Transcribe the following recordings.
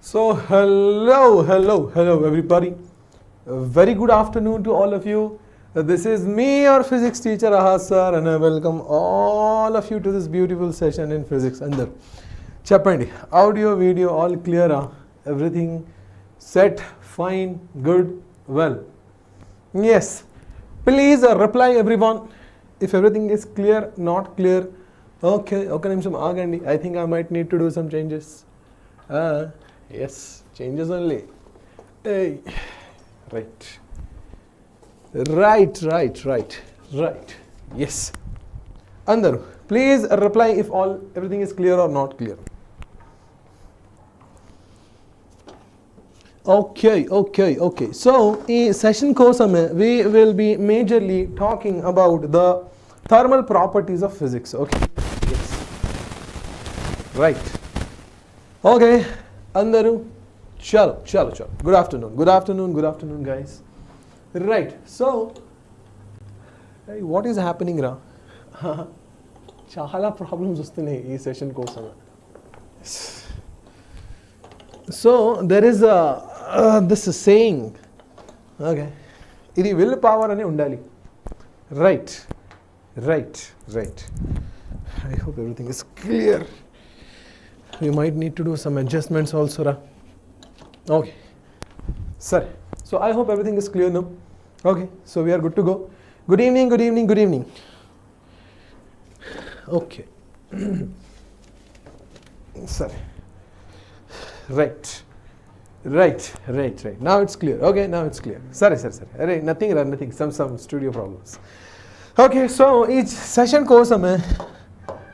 So hello everybody. A very good afternoon to all of you. This is me, your physics teacher Maha sir, and I welcome all of you to this beautiful session in physics. Andar Chapandi, audio, video, all clear, everything set, fine, good, well. Yes, please reply everyone if everything is clear, not clear. Okay, I think I might need to do some changes. Yes, changes only. Hey, right. Yes. Andaru, please reply if everything is clear or not clear. Okay. So, in session kosame, we will be majorly talking about the thermal properties of physics. Okay. Yes. Right. Okay. Andaru, chalo. Good afternoon, guys. Right. So, hey, what is happening, ra? Chahala problems ustunnayi ee session kosame. So, there is this saying, okay, idi willpower ane undali. Right. I hope everything is clear. We might need to do some adjustments also, ra. Okay, sir. So I hope everything is clear now. Okay, so we are good to go. Good evening. Okay. Sir. Right. Now it's clear. Okay, now it's clear. Sorry. Nothing. Some studio problems. Okay, so each session kosame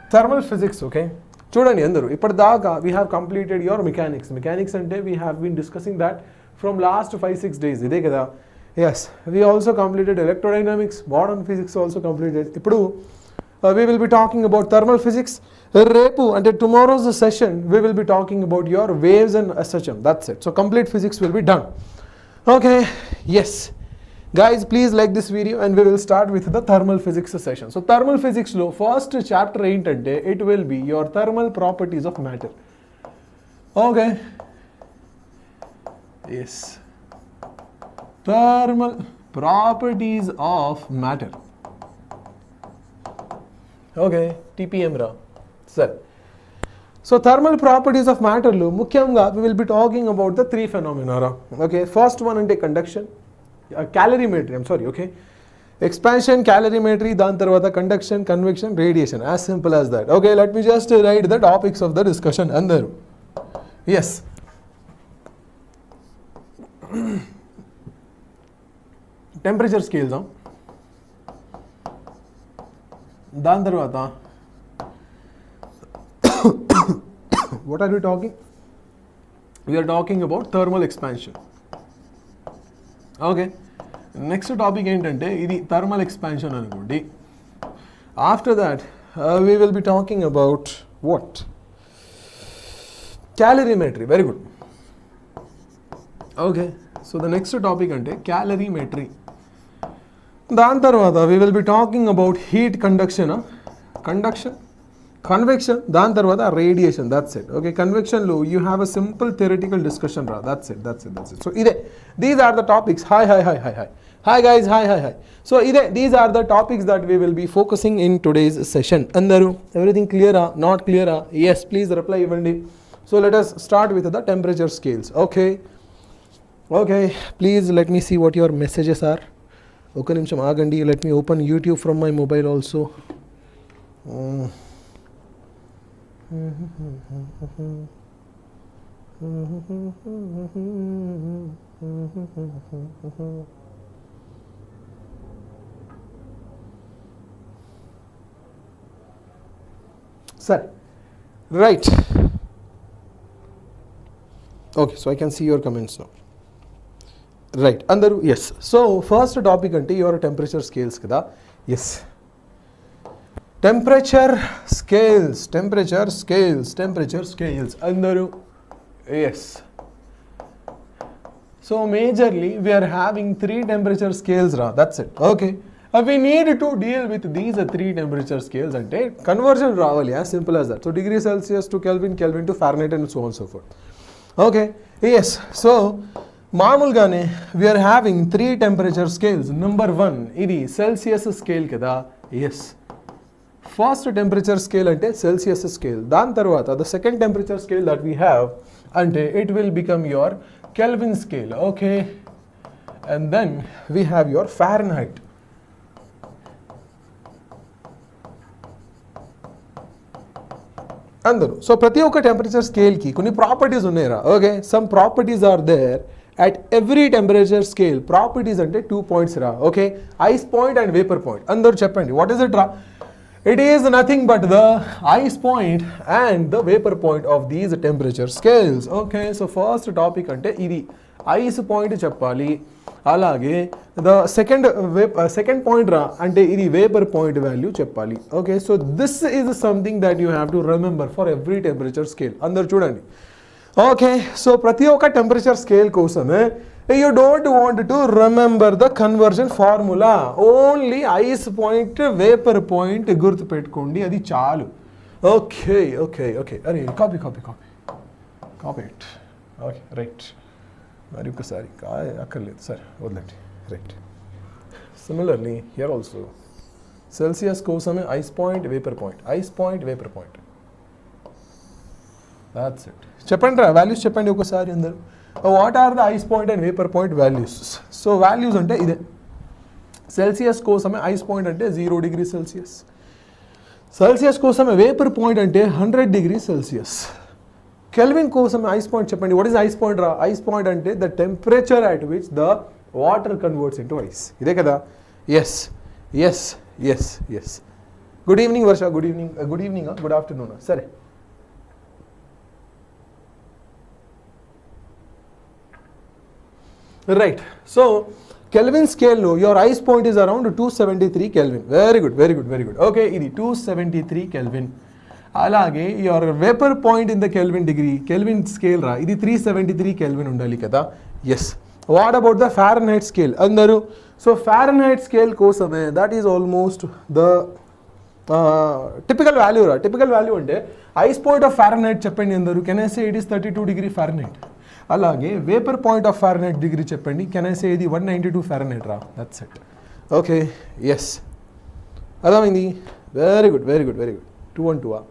thermal physics, okay? Chudandi andaru, ippadaaka we have completed your mechanics. Mechanics ante we have been discussing that from last 5-6 days. Ide kada? Yes, we also completed electrodynamics, modern physics also completed. Ippudu we will be talking about thermal physics. Repu and tomorrow's session we will be talking about your waves and SHM. That's it. So complete physics will be done. Okay, yes. Guys, please like this video and we will start with the thermal physics session. So thermal physics lo first chapter entante it will be your thermal properties of matter. Okay. Yes. Thermal properties of matter. Okay, TPM ra. Sir. So thermal properties of matter lo mukyamga we will be talking about the three phenomena ra. Okay, first one ante conduction. Calorimetry, I'm sorry, okay. Expansion, calorimetry, dan tarvata conduction, convection, radiation. As simple as that. Okay, let me just write the topics of the discussion. Andaru. Yes. Temperature scales. Dan tarvata. What are we talking? We are talking about thermal expansion. Okay, next topic ఏంటంటే ఇది thermal expansion అనుకోండి. After that we will be talking about what? Calorimetry. Very good. Okay, so the next topic అంటే calorimetry. దాని తర్వాత we will be talking about heat conduction, convection, దాని తర్వాత radiation. That's it. Okay, convection lo you have a simple theoretical discussion ra. That's it. So these are the topics. Hi guys, hi. So these are the topics that we will be focusing in today's session. Andaru, everything clear ah? Not clear ah? Yes, please reply ivandi. So let us start with the temperature scales. Okay, please let me see what your messages are. Oka nimisham agandi. Let me open YouTube from my mobile also. Sir, right. Okay, so I can see your comments now. Right, Andaru, yes. So first topic ante your temperature scales kada. Yes. Temperature scales. Andaru, yes. So majorly we are having 3 temperature scales ra. That's it. Okay. we need to deal with these three temperature scales అంటే conversion రావాలి, as simple as that. So degree Celsius to Kelvin, Kelvin to Fahrenheit and so on and so forth. Okay, yes. So మామూలుగానే we are having three temperature scales. Number 1 ఇది Celsius scale కదా. Yes. First temperature scale అంటే Celsius scale. దాని తర్వాత the second temperature scale that we have అంటే it will become your Kelvin scale. Okay. And then we have your Fahrenheit. అందరూ so ప్రతి ఒక్క temperature స్కేల్కి కొన్ని ప్రాపర్టీస్ ఉన్నాయిరా. Okay, some properties are there at every temperature scale. Properties అంటే 2 points రా. Okay, ice point and vapor point. అందరూ చెప్పండి, what is it రా? It is nothing but the ice point and the vapor point of these temperature scales. Okay, so first topic అంటే ఇది ice point చెప్పాలి. అలాగే the second point రా అంటే ఇది vapor point value చెప్పాలి. Okay, so this is something that you have to remember for every temperature scale. అందరూ చూడండి. ఓకే, సో ప్రతి ఒక్క టెంపరేచర్ స్కేల్ కోసమే you don't want to remember the conversion formula. Only ice point vapour point గుర్తుపెట్టుకోండి, అది చాలు. Okay okay okay, అరే copy copy copy copy it. Okay right, మరి ఒకసారి అక్కర్లేదు సరే వదలండి. Right, similarly here also Celsius కోసమే ice point vapour point, ice point vapour point. That's it. చెప్పండి రా వాల్యూస్ చెప్పండి ఒకసారి అందరు. What are the ice point and vapour point values? So values అంటే ఇదే. సెల్సియస్ కోసమే ఐస్ పాయింట్ అంటే 0 డిగ్రీ సెల్సియస్, సెల్సియస్ కోసమే వేపర్ పాయింట్ అంటే 100 డిగ్రీ సెల్సియస్. కెల్విన్ కోసమే ఐస్ పాయింట్ చెప్పండి. వాట్ ఈస్ ఐస్ పాయింట్ రా? ఐస్ పాయింట్ అంటే the temperature at which the water converts into ice. ఇదే కదా. Yes yes yes yes. Good evening Varsha. Good evening. Good evening good afternoon. సరే, right. So Kelvin scale lo your ice point is around 273 Kelvin. Very good, very good, very good. Okay, ఇది 273 Kelvin. అలాగే your vapor point in the Kelvin degree, Kelvin scale రా, ఇది 373 Kelvin ఉండాలి కదా. Yes. What about the Fahrenheit scale? అందరూ so Fahrenheit scale కోసమే that is almost the typical value రా. typical value అంటే ice point of Fahrenheit చెప్పండి అందరూ. Can I say it is 32 degree Fahrenheit? అలాగే vapour point of Fahrenheit degree చెప్పండి. Can I say ఇది 192 Fahrenheit రా. That's it. Okay, yes, అర్థమైంది. Very good very good very good. 212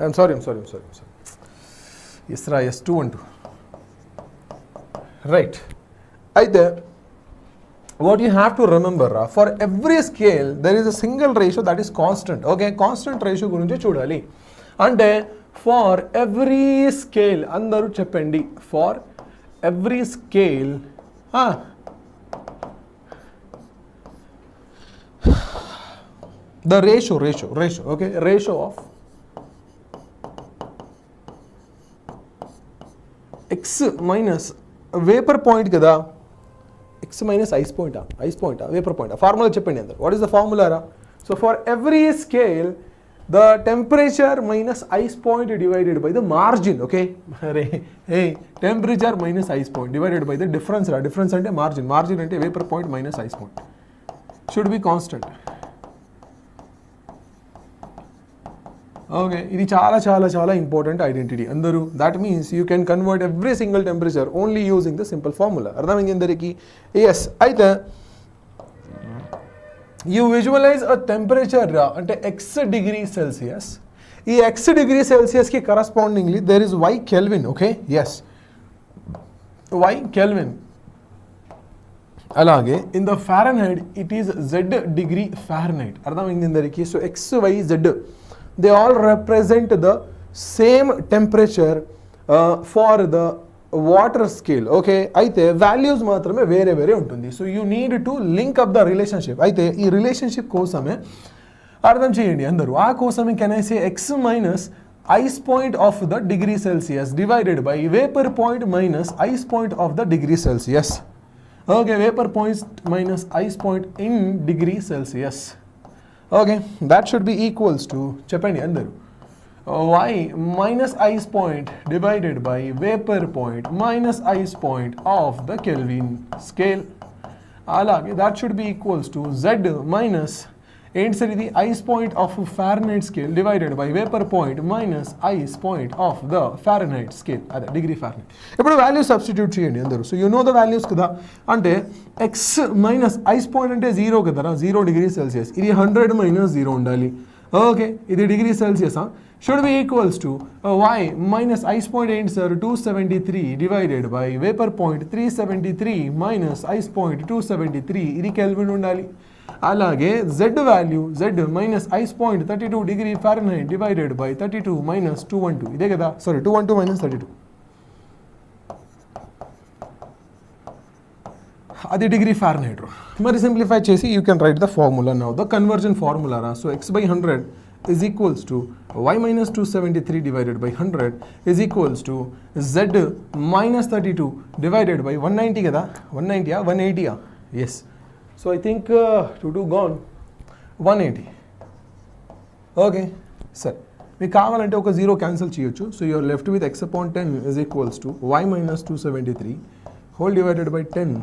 I'm sorry yes రా. Yes 212 right. అయితే what you have to remember for every scale there is a single ratio that is constant. Okay, constant ratio గురించి చూడాలి. అంటే far every scale అందరూ చెప్పండి. For every scale the ratio okay, ratio of x minus vapour point కదా. X minus ice పాయింటా vapour పాయింటా? Formula చెప్పండి అందరు. వాట్ ఈస్ ద ఫార్ములా రా? So for every scale the temperature minus ice point divided by the margin. Okay, hey, temperature minus ice point divided by the difference ra. difference ante margin ante vapor point minus ice point should be constant. Okay, ఇది చాలా చాలా చాలా important identity అందరూ. That means you can convert every single temperature only using the simple formula. అర్థమైంది అందరికీ? Yes. అయితే you visualize a temperature అంటే x degree Celsius. ఈ x degree Celsius కి correspondingly there is y Kelvin. Okay, yes, y Kelvin. అలాగే in the Fahrenheit it is z degree Fahrenheit. అర్థమైంది అందరికీ? So x y z they all represent the same temperature for the water scale. Okay, అయితే values మాత్రమే వేరే వేరే ఉంటుంది. So you need to link up the relationship. అయితే ఈ relationship కోసమే అర్థం చేయండి అందరూ. ఆ కోసమే can I say X minus ice point of the degree Celsius divided by vapour point minus ice point of the degree Celsius. Okay, vapour point minus ice point in degree Celsius. Okay, that should be equals to చెప్పండి అందరూ. y minus ice point divided by vapor point minus ice point of the Kelvin scale. అలాగే that should be equals to z minus ఏంటి sir ఇది ice point of Fahrenheit scale divided by vapour point minus ice point of the Fahrenheit scale, అదే degree Fahrenheit. ఇప్పుడు values substitute చేయండి అందరూ. So you know the values కదా, అంటే X minus ice point అంటే 0 కదా, 0 డిగ్రీ సెల్సియస్. ఇది 100 minus 0 ఉండాలి. ఓకే, ఇది degree Celsius should be equals to y minus ice point ఏంటి sir 273 divided by vapour point 373 minus ice point 273, ఇది Kelvin ఉండాలి. అలాగే z value z minus ice point 32 degree Fahrenheit divided by 32 minus 212, ఇదే కదా, sorry 212 minus 32, అది degree Fahrenheit. మరి simplify చేసి you can write the formula now, the conversion formula రా. So x by 100 is equals to y minus 273 divided by 100 is equals to z minus 32 divided by 190 కదా, 190 180 yes. So I think to gone 180. Okay, sir. మీకు కావాలంటే ఒక 0 cancel చేయొచ్చు. So you're left with x upon 10 is equals to y minus 273 whole divided by 10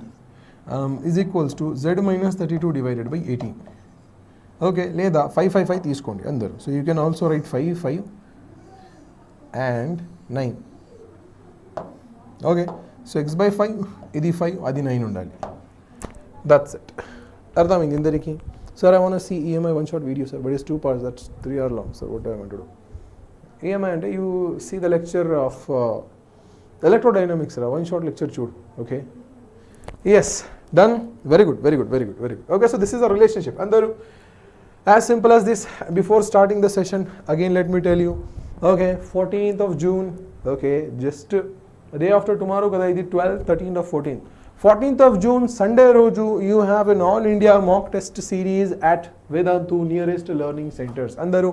is equals to z minus 32 divided by 18. Okay, లేదా 5 5 5 తీసుకోండి అందరు. So you can also right 5 5 and 9. Okay, so x by 5 ఇది 5, అది 9 ఉండాలి. That's it. అర్థమైంది ఇందరికి? Sir, I want to see EMI one shot video, sir, but it's 2 parts, that's 3 hours long. Sir, what do I want to do? EMI అంటే you see the lecture of electrodynamics, sir, one shot lecture చూడు. Okay, yes, done. Very good, very good, very good, very good. Okay, so this is a relationship. Andaru, as simple as this. Before starting the session, again let me tell you, okay, 14th of June, okay, just day after tomorrow kada, ఇది 12th 13th of 14th of June Sunday roju you have an all India mock test series at Vedantu nearest learning centers. Andaru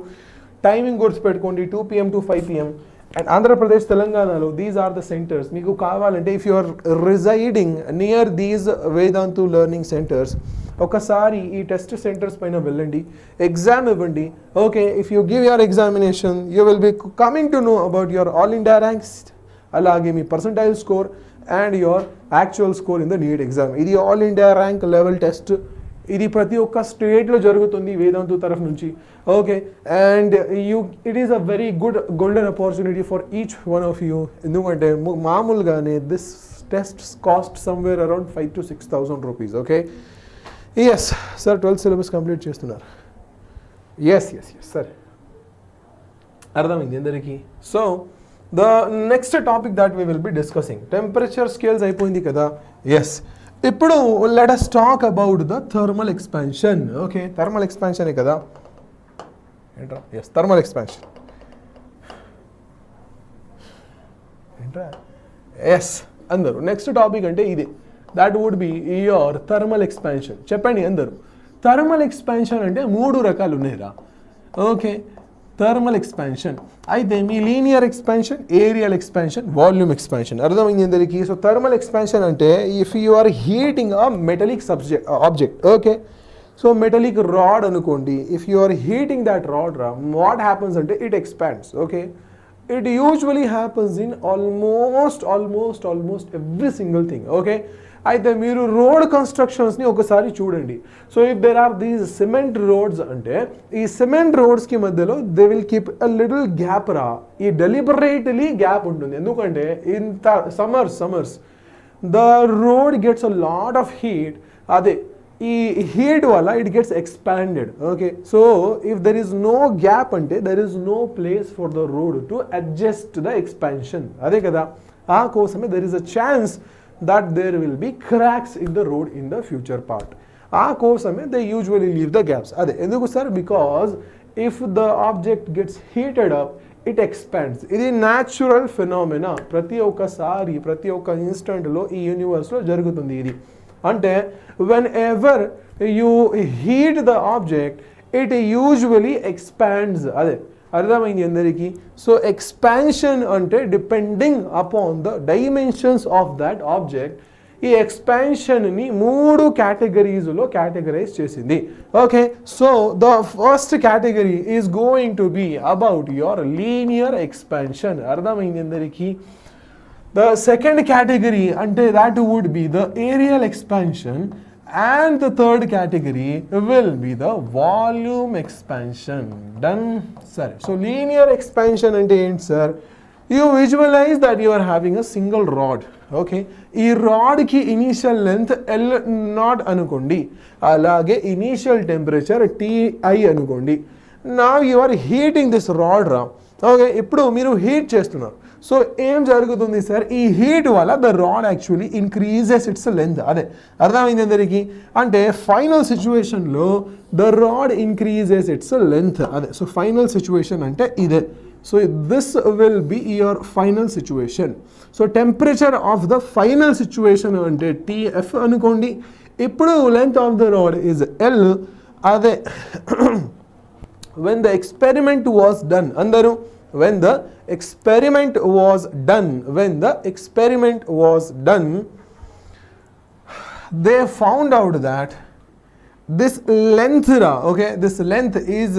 timing గుర్తు పెట్టుకోండి, 2 PM to 5 PM, and Andhra Pradesh Telangana, these are the centers. Meeku kavalante if you are residing near these Vedantu learning centers, ఒకసారి ఈ test centres పైన వెళ్ళండి, exam ఇవ్వండి. Okay, if you give your examination you will be coming to know about your all India ranks, అలాగే మీ percentile score and your actual score in the NEET exam. ఇది all India rank level test. ఇది ప్రతి ఒక్క స్టేట్లో జరుగుతుంది వేదాంతు తరఫు నుంచి. Okay, and it is a very good golden opportunity for each one of you. ఎందుకంటే మామూలుగానే this test cost somewhere around 5,000 to 6,000 rupees. Okay, yes sir, 12th syllabus complete చేస్తున్నారు. ఎస్ ఎస్ ఎస్ సార్, అర్థమైంది అందరికీ. So the next topic that we will be discussing, temperature scales అయిపోయింది కదా. Yes, ఇప్పుడు let us talk about the thermal expansion. Okay, thermal expansion కదా ఏంట్రా? Yes, thermal expansion ఏంట్రా? Yes అందరు, నెక్స్ట్ టాపిక్ అంటే ఇదే, that would be your thermal expansion. చెప్పండి అందరు, థర్మల్ ఎక్స్పాన్షన్ అంటే 3 రకాలు ఉన్నాయిరా. ఓకే, థర్మల్ ఎక్స్పాన్షన్ అయితే మీ linear expansion, areal expansion, volume expansion. అర్థమైంది అందరికీ? సో థర్మల్ ఎక్స్పాన్షన్ అంటే if you are heating a metallic object. Okay, so metallic rod అనుకోండి, if you are heating that rod what happens అంటే it expands. Okay, it usually happens in almost every single thing. Okay, అయితే మీరు road కన్స్ట్రక్షన్స్ని ఒకసారి చూడండి. So if there are these cement roads అంటే ఈ cement రోడ్స్కి మధ్యలో they will keep a little gap రా. ఈ డెలిబరేట్లీ గ్యాప్ ఉంటుంది, ఎందుకంటే ఇంత summers the road gets a lot of heat. అదే ఈ హీట్ వల్ల it gets expanded. Okay, so if there is no gap అంటే there is no place for the road to adjust the expansion. అదే కదా, ఆ కోసమే there is a chance that there will be cracks in the road in the future part. ఆ కోసమే they usually leave the gaps. అదే ఎందుకు sir? Because if the object gets heated up it expands. ఇది natural phenomena, ప్రతి ఒక్కసారి ప్రతి ఒక్క ఇన్స్టెంట్లో ఈ యూనివర్స్లో జరుగుతుంది ఇది. అంటే whenever you heat the object it usually expands. అదే అర్థమైంది అందరికీ? సో ఎక్స్పాన్షన్ అంటే depending upon the dimensions of that object ఈ ఎక్స్పాన్షన్ని 3 కేటగిరీస్లో కేటగరైజ్ చేసింది. Okay, so the first category is going to be about your linear expansion. అర్థమైంది అందరికీ? The second category ante that would be the areal expansion, and the third category will be the volume expansion. Done, sir? So linear expansion ante enti sir? You visualize that you are having a single rod. Okay, ee rod ki initial length L0 anukondi, alage initial temperature Ti anukondi. Now you are heating this rod ra. Okay, ఇప్పుడు మీరు heat చేస్తున్నారు. So ఏం జరుగుతుంది sir? ఈ heat వల్ల the rod actually increases it's length. అదే అర్థమైంది అందరికీ? అంటే ఫైనల్ సిచ్యువేషన్లో the rod increases it's length. అదే, సో ఫైనల్ సిచ్యువేషన్ అంటే ఇదే. So this will be your final situation. So temperature of the final situation అంటే టీఎఫ్ అనుకోండి. ఇప్పుడు length of the rod is L. అదే when the experiment was done, andaru when the experiment was done, they found out that this length okay, this length is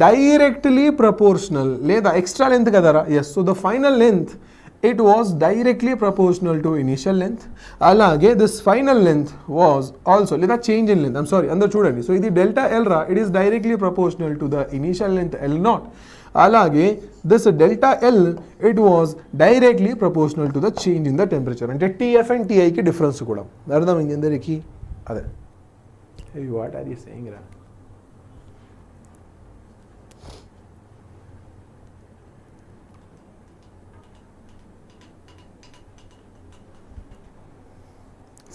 directly proportional లేదా extra length kadara. Yes, so the final length, it was directly proportional to initial length. Alage this final length was also లేదా change in length, I'm sorry, అందరూ చూడండి. So ఇది delta L రా, it is directly proportional to the initial length L0. అలాగే this delta L, it was directly proportional to the change in the temperature. అంటే TF and TI కి difference కూడా అర్థమైంది అందరికీ? అదే, hey, what are you saying రా?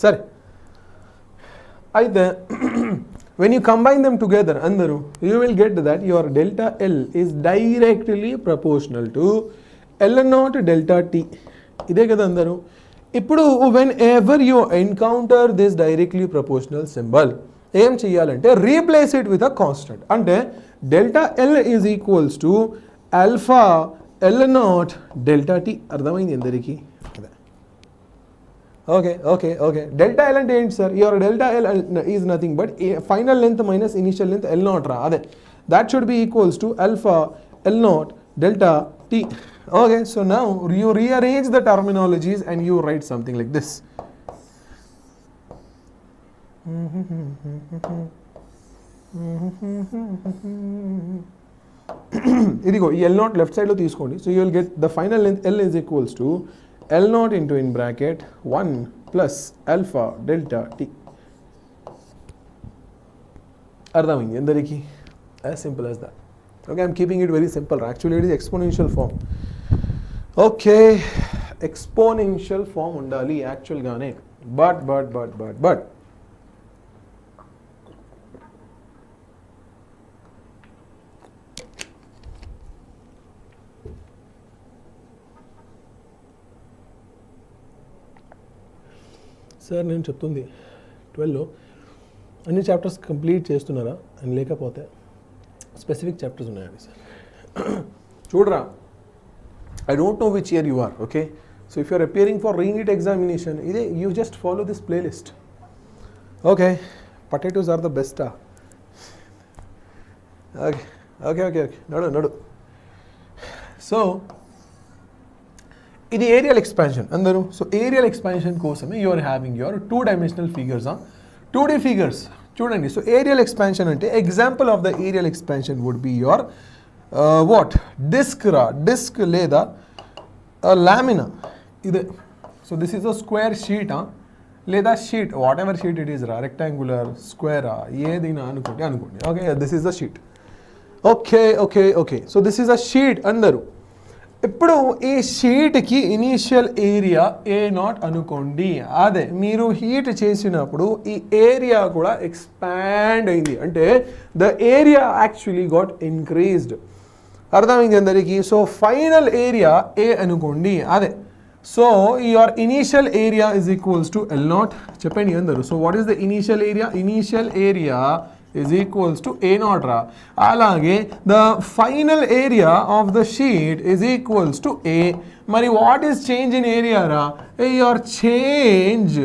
సరే, అయితే when you combine them together andaru, you will get that your delta L is directly proportional to L0 delta T. ఇదే కదా అందరూ? ఇప్పుడు whenever you encounter this directly proportional symbol, ఏం చేయాలంటే replace it with a constant. అంటే delta L is equals to alpha L0 delta T. అర్థమైంది అందరికీ? Okay. Delta L అంటే ఏంటి sir? Your delta L is nothing but final length minus initial length L0 రా. అదే, that should be equals to alpha L0 delta T. Okay, so now you rearrange the terminologies and you write something like this. ఇదిగో ఈ L0 left సైడ్లో తీసుకోండి. So you will get the final length L is equals to L0 into in bracket 1 plus alpha delta T. అర్థమైంది అందరికీ? As simple as that. Okay, I'm keeping it very simple. Actually, it is exponential form. Okay, exponential form undali actual gaane. But sir నేను చెప్తుంది 12లో అన్ని chapters complete చేస్తున్నారా అని, లేకపోతే specific chapters ఉన్నాయండి సార్? చూడరా, I don't know which year you are. Okay, so if you are appearing for Re-NEET examination, ఇదే you just follow this playlist. Okay, potatoes are the బెస్టా? ఓకే, నడు. So ఇది areal expansion అందరూ. So areal expansion కోసమే you are having your 2-dimensional figures, 2D figures. చూడండి, so areal expansion అంటే example of the areal expansion would be your what disc లేదా lamina. ఇదే, so this is a square sheet లేదా sheet, whatever sheet it is రా, rectangular, స్క్వేరా, ఏదైనా అనుకోండి. Okay, this is the sheet. Okay, so this is a sheet అందరూ. ఇప్పుడు ఈ షీట్కి ఇనీషియల్ ఏరియా A0 అనుకోండి. అదే మీరు హీట్ చేసినప్పుడు ఈ ఏరియా కూడా ఎక్స్పాండ్ అయింది, అంటే the area actually got increased. అర్థమైంది అందరికీ? సో ఫైనల్ ఏరియా A అనుకోండి. అదే, so your initial area is equals to L0. చెప్పండి అందరూ. So what is the initial area? Initial area is equals to A0 రా. అలాగే the final area of the sheet is equals to A మరి what is change in area రా? Your change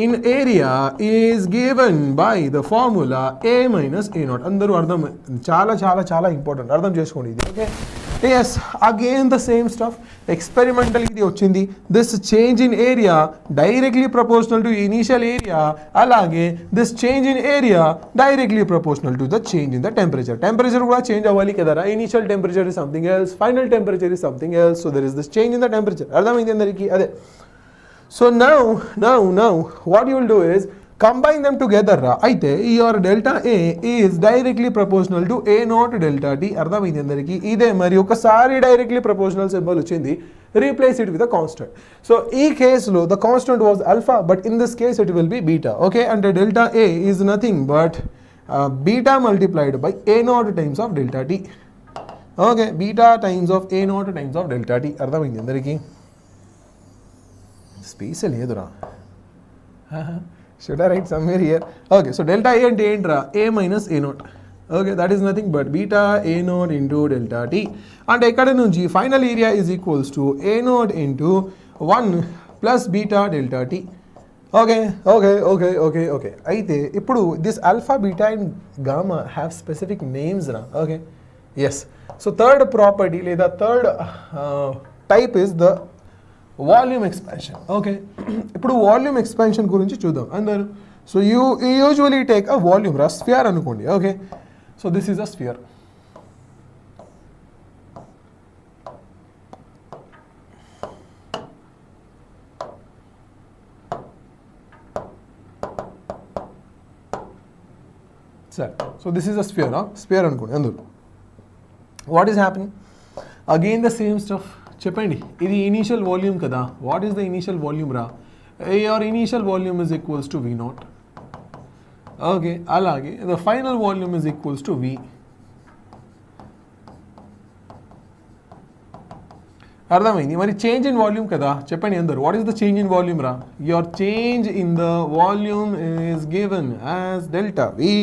in area is given by the formula a minus a naught. అందరూ అర్థం, చాలా చాలా చాలా important, అర్థం చేసుకోండి ఇది. Okay, yes, again the same stuff. Experimental ఇది వచ్చింది. This change in area directly proportional to initial area, అలాగే this change in area directly proportional to the change in the temperature. Temperature కూడా చేంజ్ అవ్వాలి కదరా. Initial temperature is something else, final temperature is something else. So there is this change in the temperature. అర్థమైంది అందరికీ? అదే. So now what you will do is combine them together ra. Aithe your delta A is directly proportional to A naught delta T. అర్థమైంది అందరికీ? ఇదే మరి ఒకసారి directly proportional symbol వచ్చింది, replace it with a constant. So ఈ కేసులో the constant was alpha, but in this case it will be beta. Okay, and the delta A is nothing but beta multiplied by A naught times of delta T. Okay, beta times of A naught times of delta T. అర్థమైంది అందరికీ? Space లేదురా. Should I write somewhere here? Okay, so delta A అంటే ఏంట్రా? A minus A naught. Okay, that is nothing but beta A naught into delta T. అంటే ఎక్కడ నుంచి final area is equals to A naught into 1 plus beta delta T. Okay okay okay okay okay అయితే ఇప్పుడు this alpha beta and gamma have specific names రా. Okay, yes. So third property లేదా third type is the volume expansion. Okay, ఇప్పుడు volume expansion గురించి చూద్దాం అందరూ. So you usually take a volume రా, sphere అనుకోండి. Okay, so this is a sphere. సరే, so this is a sphere. Sphere అనుకోండి అందరూ. What is happening? Again the same stuff. చెప్పండి, ఇది ఇనీషియల్ వాల్యూమ్ కదా. What is the initial volume రా? Your initial volume is equals to V naught. Okay, అలాగే the final volume is equals to V. అర్థమైంది? మరి change in volume కదా. చెప్పండి అందరు, what is the change in volume రా? Your change in the volume is given as delta V.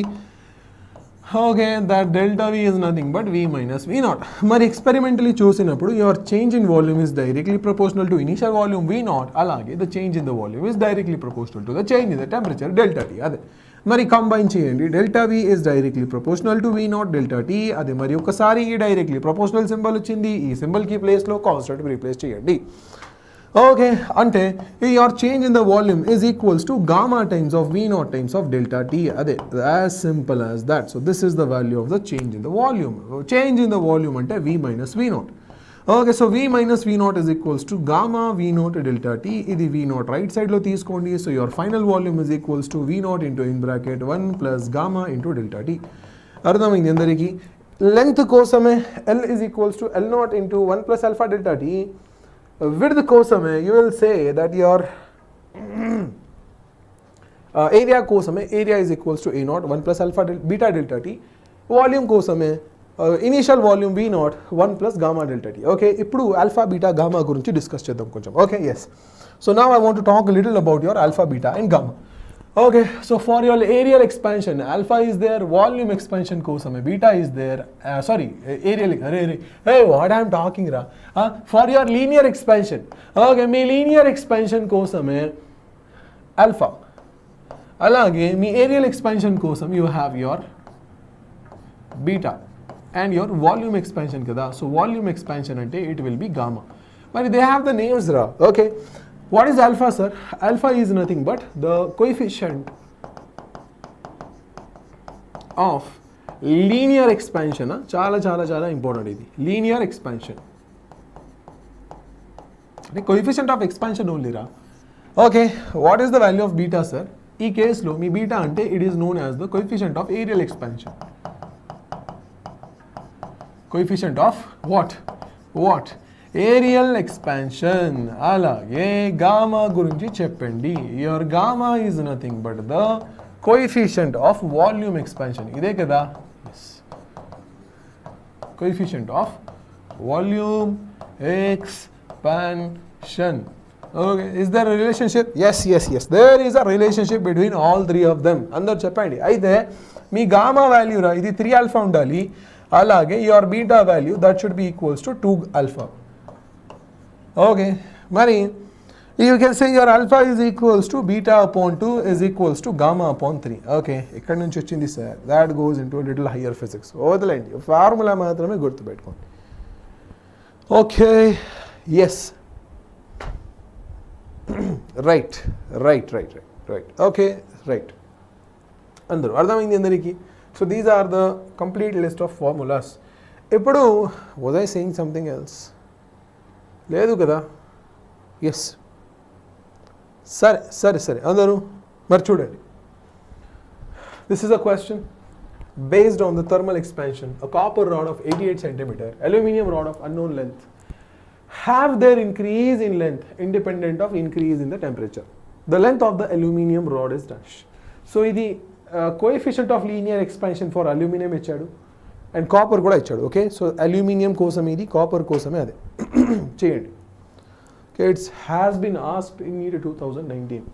Okay, that delta V is nothing but V minus V naught. మరి experimentally చూసినప్పుడు your change in volume is directly proportional to initial volume V naught. అలాగే the change in the volume is directly proportional to the change in the temperature delta T. అదే మరి combine చేయండి. Delta V is directly proportional to V naught delta T. అదే మరి ఒకసారి ఈ directly proportional symbol వచ్చింది, ఈ సింబల్కి ప్లేస్లో కాన్స్టెంట్ రీప్లేస్ చేయండి. ఓకే, అంటే your change in the volume is equals to gamma times of V naught times of delta T. అదే, as simple as that. So this is the value of the change in the volume. Change in the volume అంటే V minus V naught. Okay, so V minus V naught is equals to gamma V naught delta T. ఇది V naught right సైడ్లో తీసుకోండి. So your final volume is equals to V naught into in bracket 1 plus gamma into delta T. అర్థమైంది అందరికీ? Length కోసమే L is equals to L naught into 1 plus alpha delta T. Width kosame you will say that your area kosame area is equals to A naught 1 plus alpha beta delta T. Volume kosame initial volume V naught 1 plus gamma delta T. Okay, ఇప్పుడు alpha beta gamma గురించి discuss చేద్దాం కొంచెం. Okay, yes. So now I want to talk a little about your alpha beta and gamma. Okay, so for your areal expansion, alpha is there, volume expansion kosame beta is there. Areal. Hey, what I am talking ra? For your linear expansion, okay, me linear expansion kosame alpha. Alage me areal expansion kosam you have your beta and your volume expansion kada. So volume expansion ante it will be gamma. But they have the names ra. Okay. What is alpha, sir? Alpha is nothing but the coefficient of linear expansion. Chala chala chala important idi. Linear expansion. The coefficient of expansion only ra. Okay, what is the value of beta, sir? In case lo me beta ante it is known as the coefficient of areal expansion. Coefficient of what? What? Areal expansion. Alage gamma gurinchi cheppandi. Your gamma is nothing but the coefficient of volume expansion. Ide kada? Yes. Coefficient of volume expansion. Okay, is there a relationship? Yes. There is a relationship between all three of them. Andaru cheppandi. Aithe me gamma value రా, ఇది 3 alpha ఉండాలి. అలాగే your beta value that should be equals to 2 alpha. Okay, మరి you can say your alpha is equals to beta upon 2 is equals to gamma upon 3. Okay, ఎక్కడి నుంచి వచ్చింది sir? That goes into a little higher physics. వదిలేండి, formula మాత్రమే గుర్తుపెట్టుకోండి. Okay, yes, right. Okay, right. అందరూ అర్థమైంది అందరికీ? So these are the complete list of formulas. ఇప్పుడు was I saying something else? లేదు కదా? ఎస్, సరే అందరూ మరి చూడండి. This is a question based on the thermal expansion. A copper rod of 88 centimeter, aluminum rod of unknown length have their increase in length independent of increase in the temperature. The length of the aluminum rod is dash. So ఇది coefficient of linear expansion for aluminum ఇచ్చాడు and copper కూడా ఇచ్చాడు. Okay, so aluminium కోసం ఇది, copper కోసమే అదే. చేయండి. Okay, it's has been asked in NEET 2019.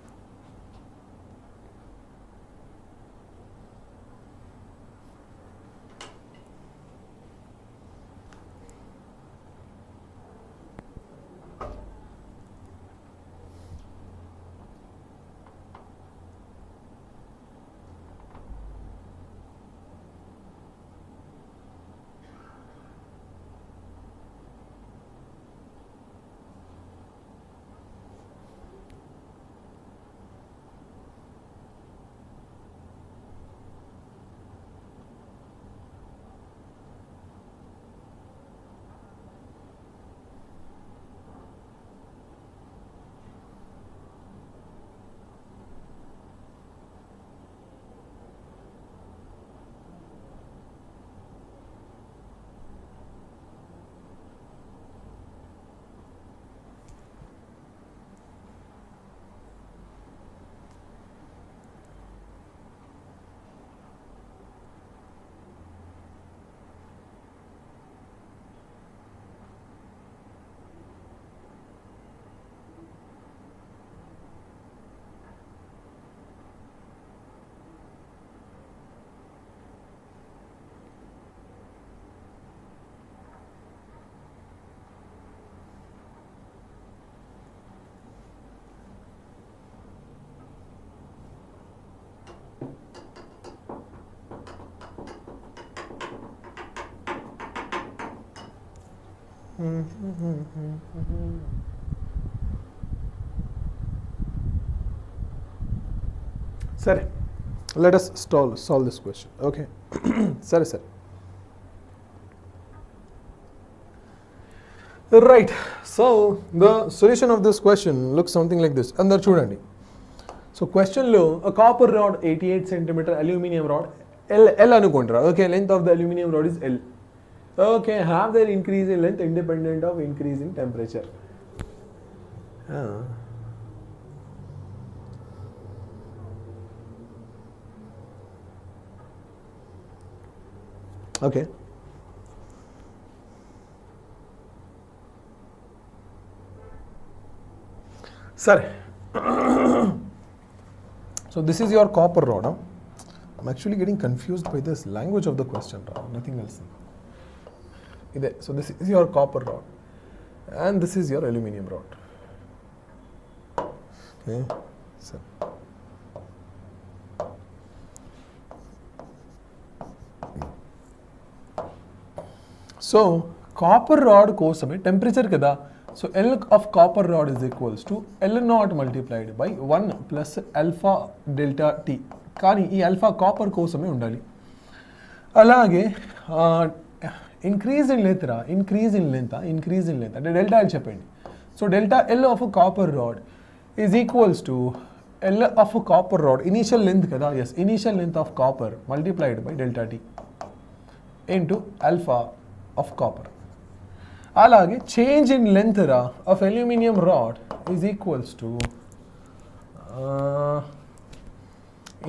సరే, let us solve this question. Okay. సరే. Right, so the solution of this question looks something like this. అందరు చూడండి. సో క్వశ్చన్లో a copper rod 88 centimeter aluminum rod L అనుకుంటారా? Okay, length of the aluminum rod is L. Okay, have their increase in length independent of increase in temperature. Okay. Sorry. So this is your copper rod. Huh? I'm actually getting confused by this language of the question. Nothing else. So this is your copper rod and this is your aluminum rod. Okay. So copper rod కోసమే temperature కదా. So L of copper rod is equals to L0 multiplied by 1 plus alpha delta T. కానీ ఈ alpha copper కోసమే ఉండాలి. అలాగే increase in length అంటే delta L చెప్పండి. So delta L of a copper rod is equals to L of a copper rod initial length కదా. Yes, initial length of copper multiplied by delta T into alpha of copper. అలాగే change in length of aluminium rod is equals to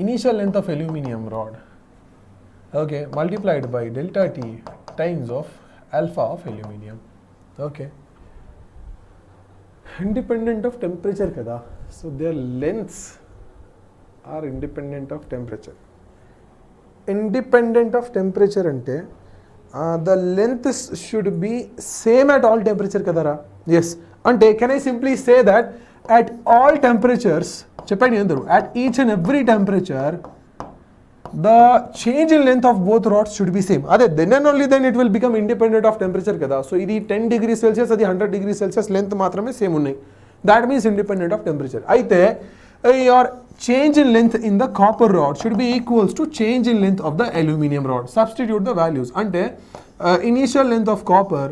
initial length of aluminium rod, okay, multiplied by delta T times of alpha of aluminum. Okay, independent of temperature kada, so their lengths are independent of temperature. Independent of temperature ante the length should be same at all temperature kadara. Yes, అంటే can I simply say that at all temperatures, చెప్పండి అందరూ, at each and every temperature the change in length of both rods should be same. అదే then and only then it will become independent of temperature కదా. So ఇది 10 degrees Celsius, అది 100 degrees Celsius length మాత్రమే same ఉన్నాయి. That means independent of temperature. అయితే your change in length in the copper rod should be equals to change in length of the aluminum rod. Substitute the values. అంటే initial length of copper,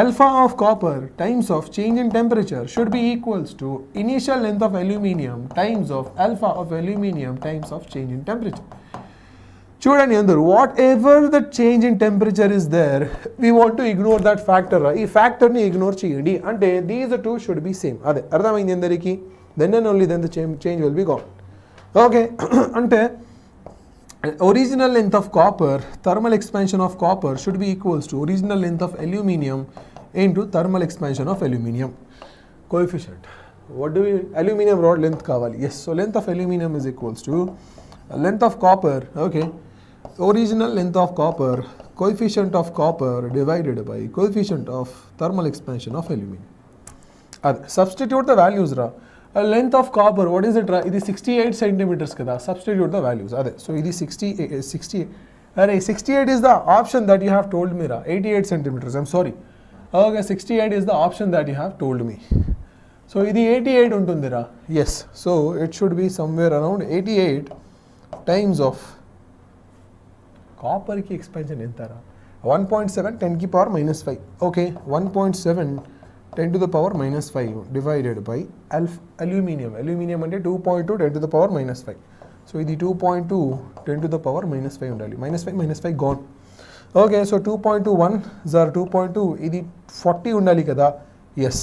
alpha of copper times of change in temperature should be equals to initial length of aluminium times of alpha of aluminium times of change in temperature. చూడండి అందరూ, whatever the change in temperature is there, we want to ignore that factor. ఈ ఫ్యాక్టర్ని ignore చేయండి. అంటే these two should be same. అదే అర్థమైంది అందరికీ. Then and only then the change will be gone. Okay, అంటే original length of copper, thermal expansion of copper should be equals to original length of aluminium into thermal expansion of aluminium coefficient. What do we, aluminium rod length కావాలి. Yes, so length of aluminium is equals to length of copper, okay, original length of copper, coefficient of copper divided by coefficient of thermal expansion of aluminum. Substitute the values ra. Length of copper, what is it ra? It is 68 centimeters kada. Substitute the values. So it is 68 is the option that you have told me ra. 88 centimeters, I'm sorry. Okay, 68 is the option that you have told me. So it is 88 untundi ra. Yes, so it should be somewhere around 88 times of copper ki expansion enta ra, 1.7 10 ki power minus 5. Okay, 1.7 10 to the power minus 5 divided by aluminium ante 2.2 10 to the power minus 5. So idi 2.2 10 to the power minus 5 undali. minus 5 gone. Okay, so 2.2 1 are 2.2, idi 40 undali kada. Yes,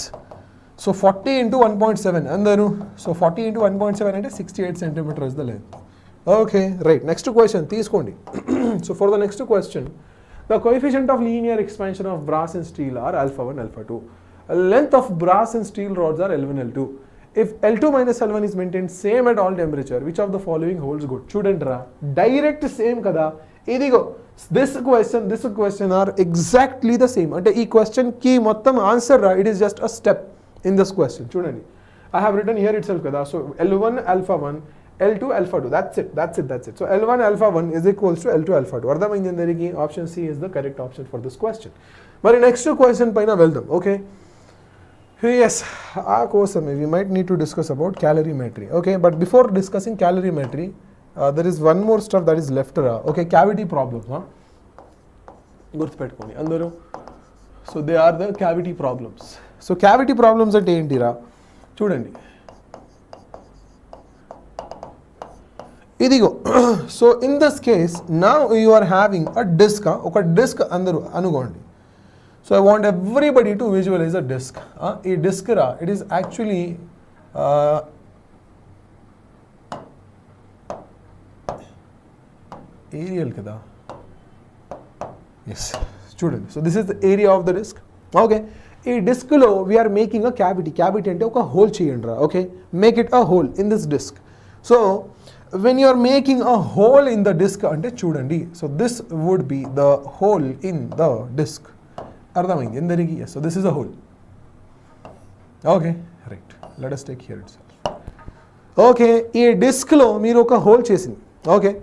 so 40 into 1.7 andaru. So 40 into 1.7 ante 68 centimeters is the length. Okay, right. Next question, తీసుకోండి. So for the next question, the coefficient of linear expansion of brass and steel are alpha 1, alpha 2. Length of brass and steel rods are L1, L2. If L2 minus L1 is maintained same at all temperature, which of the following holds good? చూడండి రా, direct same కదా. ఇదిగో this question are exactly the same. అంటే ఈ question కి మొత్తం answer రా, it is just a step in this question. చూడండి, I have written here itself kada. So L1 alpha 1, L2 alpha 2. That's it. So L1 alpha 1 is equals to L2 alpha 2. అర్థమైంది అందరికీ. Option C is the correct option for this question. మరి next question పైన వెళ్దాం. Okay, yes, ఆ కోసమే we might need to discuss about calorimetry. Okay, but before discussing calorimetry, there is one more stuff that is left. Okay, cavity problems. గుర్తుపెట్టుకోండి అందరూ. So they are the cavity problems. So cavity problems అంటే ఏంటిరా, చూడండి ఇదిగో. So in this case now you are having a disc. ఒక disc అందరూ అనుకోండి. So I want everybody to visualise a disc. ఈ డిస్క్ రా, ఇట్ ఈస్ యాక్చువల్లీ ఏరియల్ కదా. ఎస్, చూడండి. So this is the area of the disc. Okay, ఈ డిస్క్లో we're making a cavity. Cavity అంటే ఒక హోల్ చేయండి రా. Okay, make it a hole in this disc. So when you are making a hole in the disk ante chudandi, so this would be the hole in the disk. Ardhamaindi endariki. Yes, so this is a hole. Okay, right, let us take here itself. Okay, ee disk lo meer oka hole chesindi. Okay,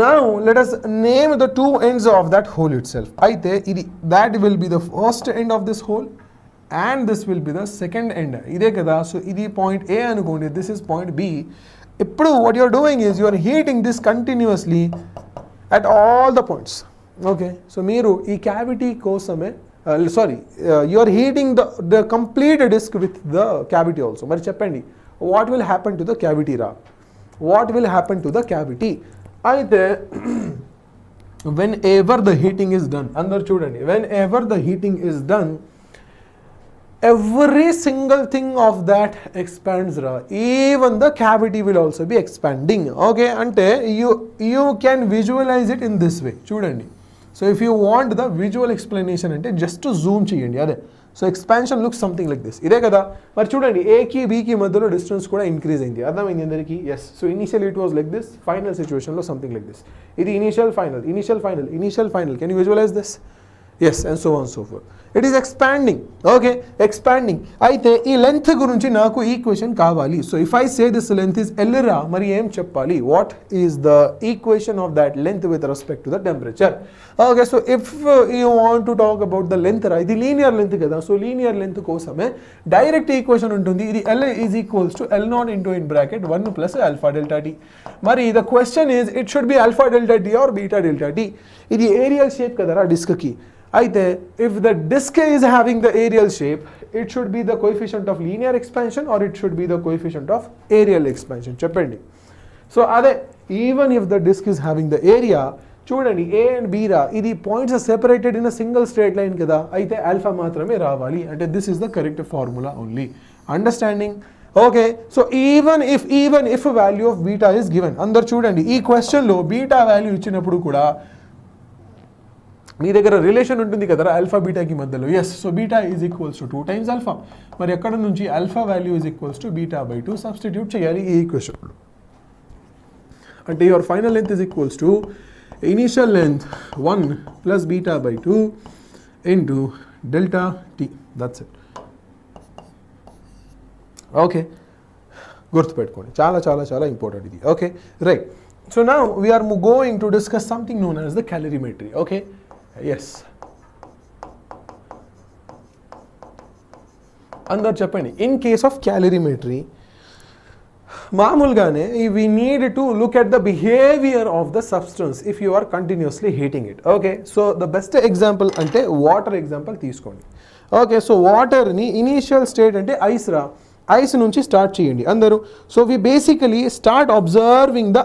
now let us name the two ends of that hole itself. Aithe idi, that will be the first end of this hole and this will be the second end. Ide kada. So idi point A anukondi, this is point B. ఇప్పుడు what you are doing is you are heating this continuously at all the points. Okay, so మీరు ఈ cavity కోసమే you are heating the complete disk with the cavity also. మరి చెప్పండి, what will happen to the cavity రా? What will happen to the cavity? అయితే whenever the heating is done, అందరు చూడండి, whenever the heating is done, every single thing of that expands ra. Even the cavity will also be expanding. Okay, ante you can visualize it in this way. Chudandi. So if you want the visual explanation ante just to zoom cheyandi ade. So expansion looks something like this. Ide kada. Mar chudandi, A ki B ki madhyalo distance kuda increase ayindi. Ardhamaindi andariki. Yes, so initially it was like this, final situation lo something like this. Idi initial final. Can you visualize this? yes, and so on and so forth. It is expanding, okay, expanding. అయితే ఈ length గురించి నాకు equation కావాలి. So if I say this length is L రా, మరి ఏం చెప్పాలి? What is the equation of that length with respect to the temperature? Okay, so if you want to talk about the length రా, ఇది linear length కదా. So linear length కోసమే direct equation ఉంటుంది. ఇది L is equals to L0 into in bracket 1 plus alpha delta T. మరి the question is it should B alpha delta T or beta delta T. ఇది areal shape కదరా డిస్క్కి. అయితే if the disk is having the aerial shape, it should be the coefficient of linear expansion or it should be the coefficient of aerial expansion. చెప్పండి. So అదే, even if the disk is having the area, చూడండి A and B రా, ఇది points are separated in a single straight line కదా. అయితే alpha మాత్రమే రావాలి. అంటే this is the correct formula only. Understanding? Okay, so even if value of beta is given, అందరు చూడండి ఈ క్వశ్చన్లో బీటా వాల్యూ ఇచ్చినప్పుడు కూడా మీ దగ్గర రిలేషన్ ఉంటుంది కదా ఆల్ఫా బీటాకి మధ్యలో. Yes, so beta is equals to 2 times ఆల్ఫా. మరి ఎక్కడ నుంచి alpha value is equals to beta by 2 substitute చేయాలి ఈ ఈక్వేషన్లో. అంటే your final length is equals to initial length 1 plus beta by 2 into delta T. That's it. Okay, గుర్తుపెట్టుకోండి, చాలా చాలా చాలా ఇంపార్టెంట్ ఇది. Okay, right. So now we're going to discuss something known as the calorimetry. Okay, yes, అందరు చెప్పండి. In case of calorimetry మామూలుగానే we need to look at the behaviour of the substance if you are continuously heating it. Okay, so the best example అంటే water example తీసుకోండి. Okay, so వాటర్ని initial state అంటే ice రా, ice నుంచి start చేయండి అందరూ. So we basically start observing the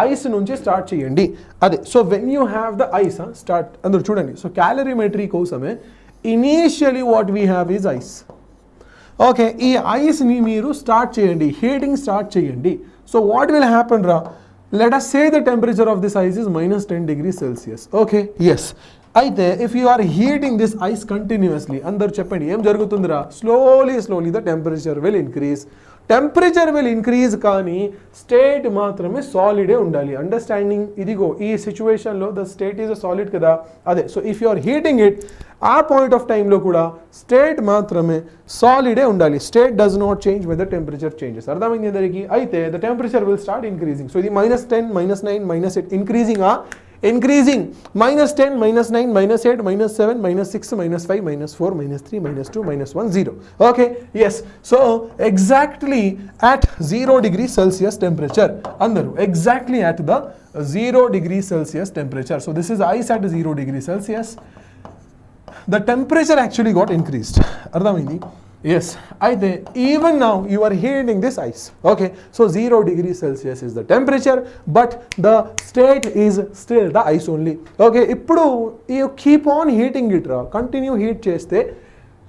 ice నుంచి start చేయండి. అదే, so when you have the ice start, అందరూ చూడండి. సో క్యాలరీమెట్రీ కోసమే initially what we have is ice. Okay, ఈ ఐస్ని మీరు స్టార్ట్ చేయండి, హీటింగ్ స్టార్ట్ చేయండి. సో వాట్ విల్ హ్యాపన్ రా, let us say the temperature of this ice is -10 degrees Celsius. Okay, yes. అయితే if you are heating this ice continuously, అందరు చెప్పండి ఏం జరుగుతుందిరా, slowly the temperature will increase. Temperature will increase కానీ state మాత్రమే సాలిడే ఉండాలి. అండర్స్టాండింగ్? ఇదిగో ఈ సిచ్యువేషన్లో the state is a solid కదా. అదే, so if you are heating it, ఆ పాయింట్ ఆఫ్ టైంలో కూడా స్టేట్ మాత్రమే సాలిడే ఉండాలి. State does not change when the temperature changes. అర్థమైంది అందరికీ? అయితే the temperature will start increasing. So ఇది -10, -9, -8 increasing increasing, -10, -9, -8, -7, -6, -5, -4, -3, -2, -1, 0. Okay, yes. So exactly at 0 degrees Celsius temperature, andaru exactly at the 0 degrees Celsius temperature. So this is ice at 0 degrees Celsius. The temperature actually got increased. Ardhamaindi? Yes. Aithe even now you are heating this ice. Okay, so 0 degrees Celsius is the temperature, but the state is still the ice only. Okay, ippudu you keep on heating it ra, continue heat cheste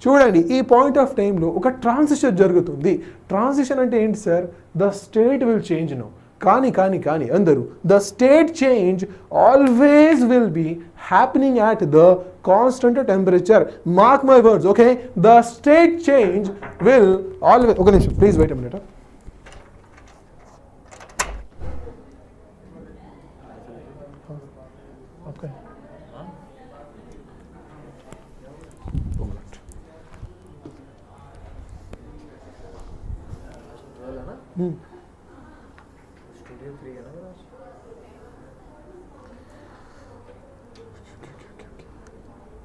చూడండి ఈ point of టైంలో ఒక transition జరుగుతుంది. Transition అంటే ఏంటి sir? The state will change no. కానీ అందరూ the state change always will be happening at the constant temperature. Mark my words. Okay, the state change will always, ఒక నిమిషం please wait a minute. Okay, studio 3 है ना,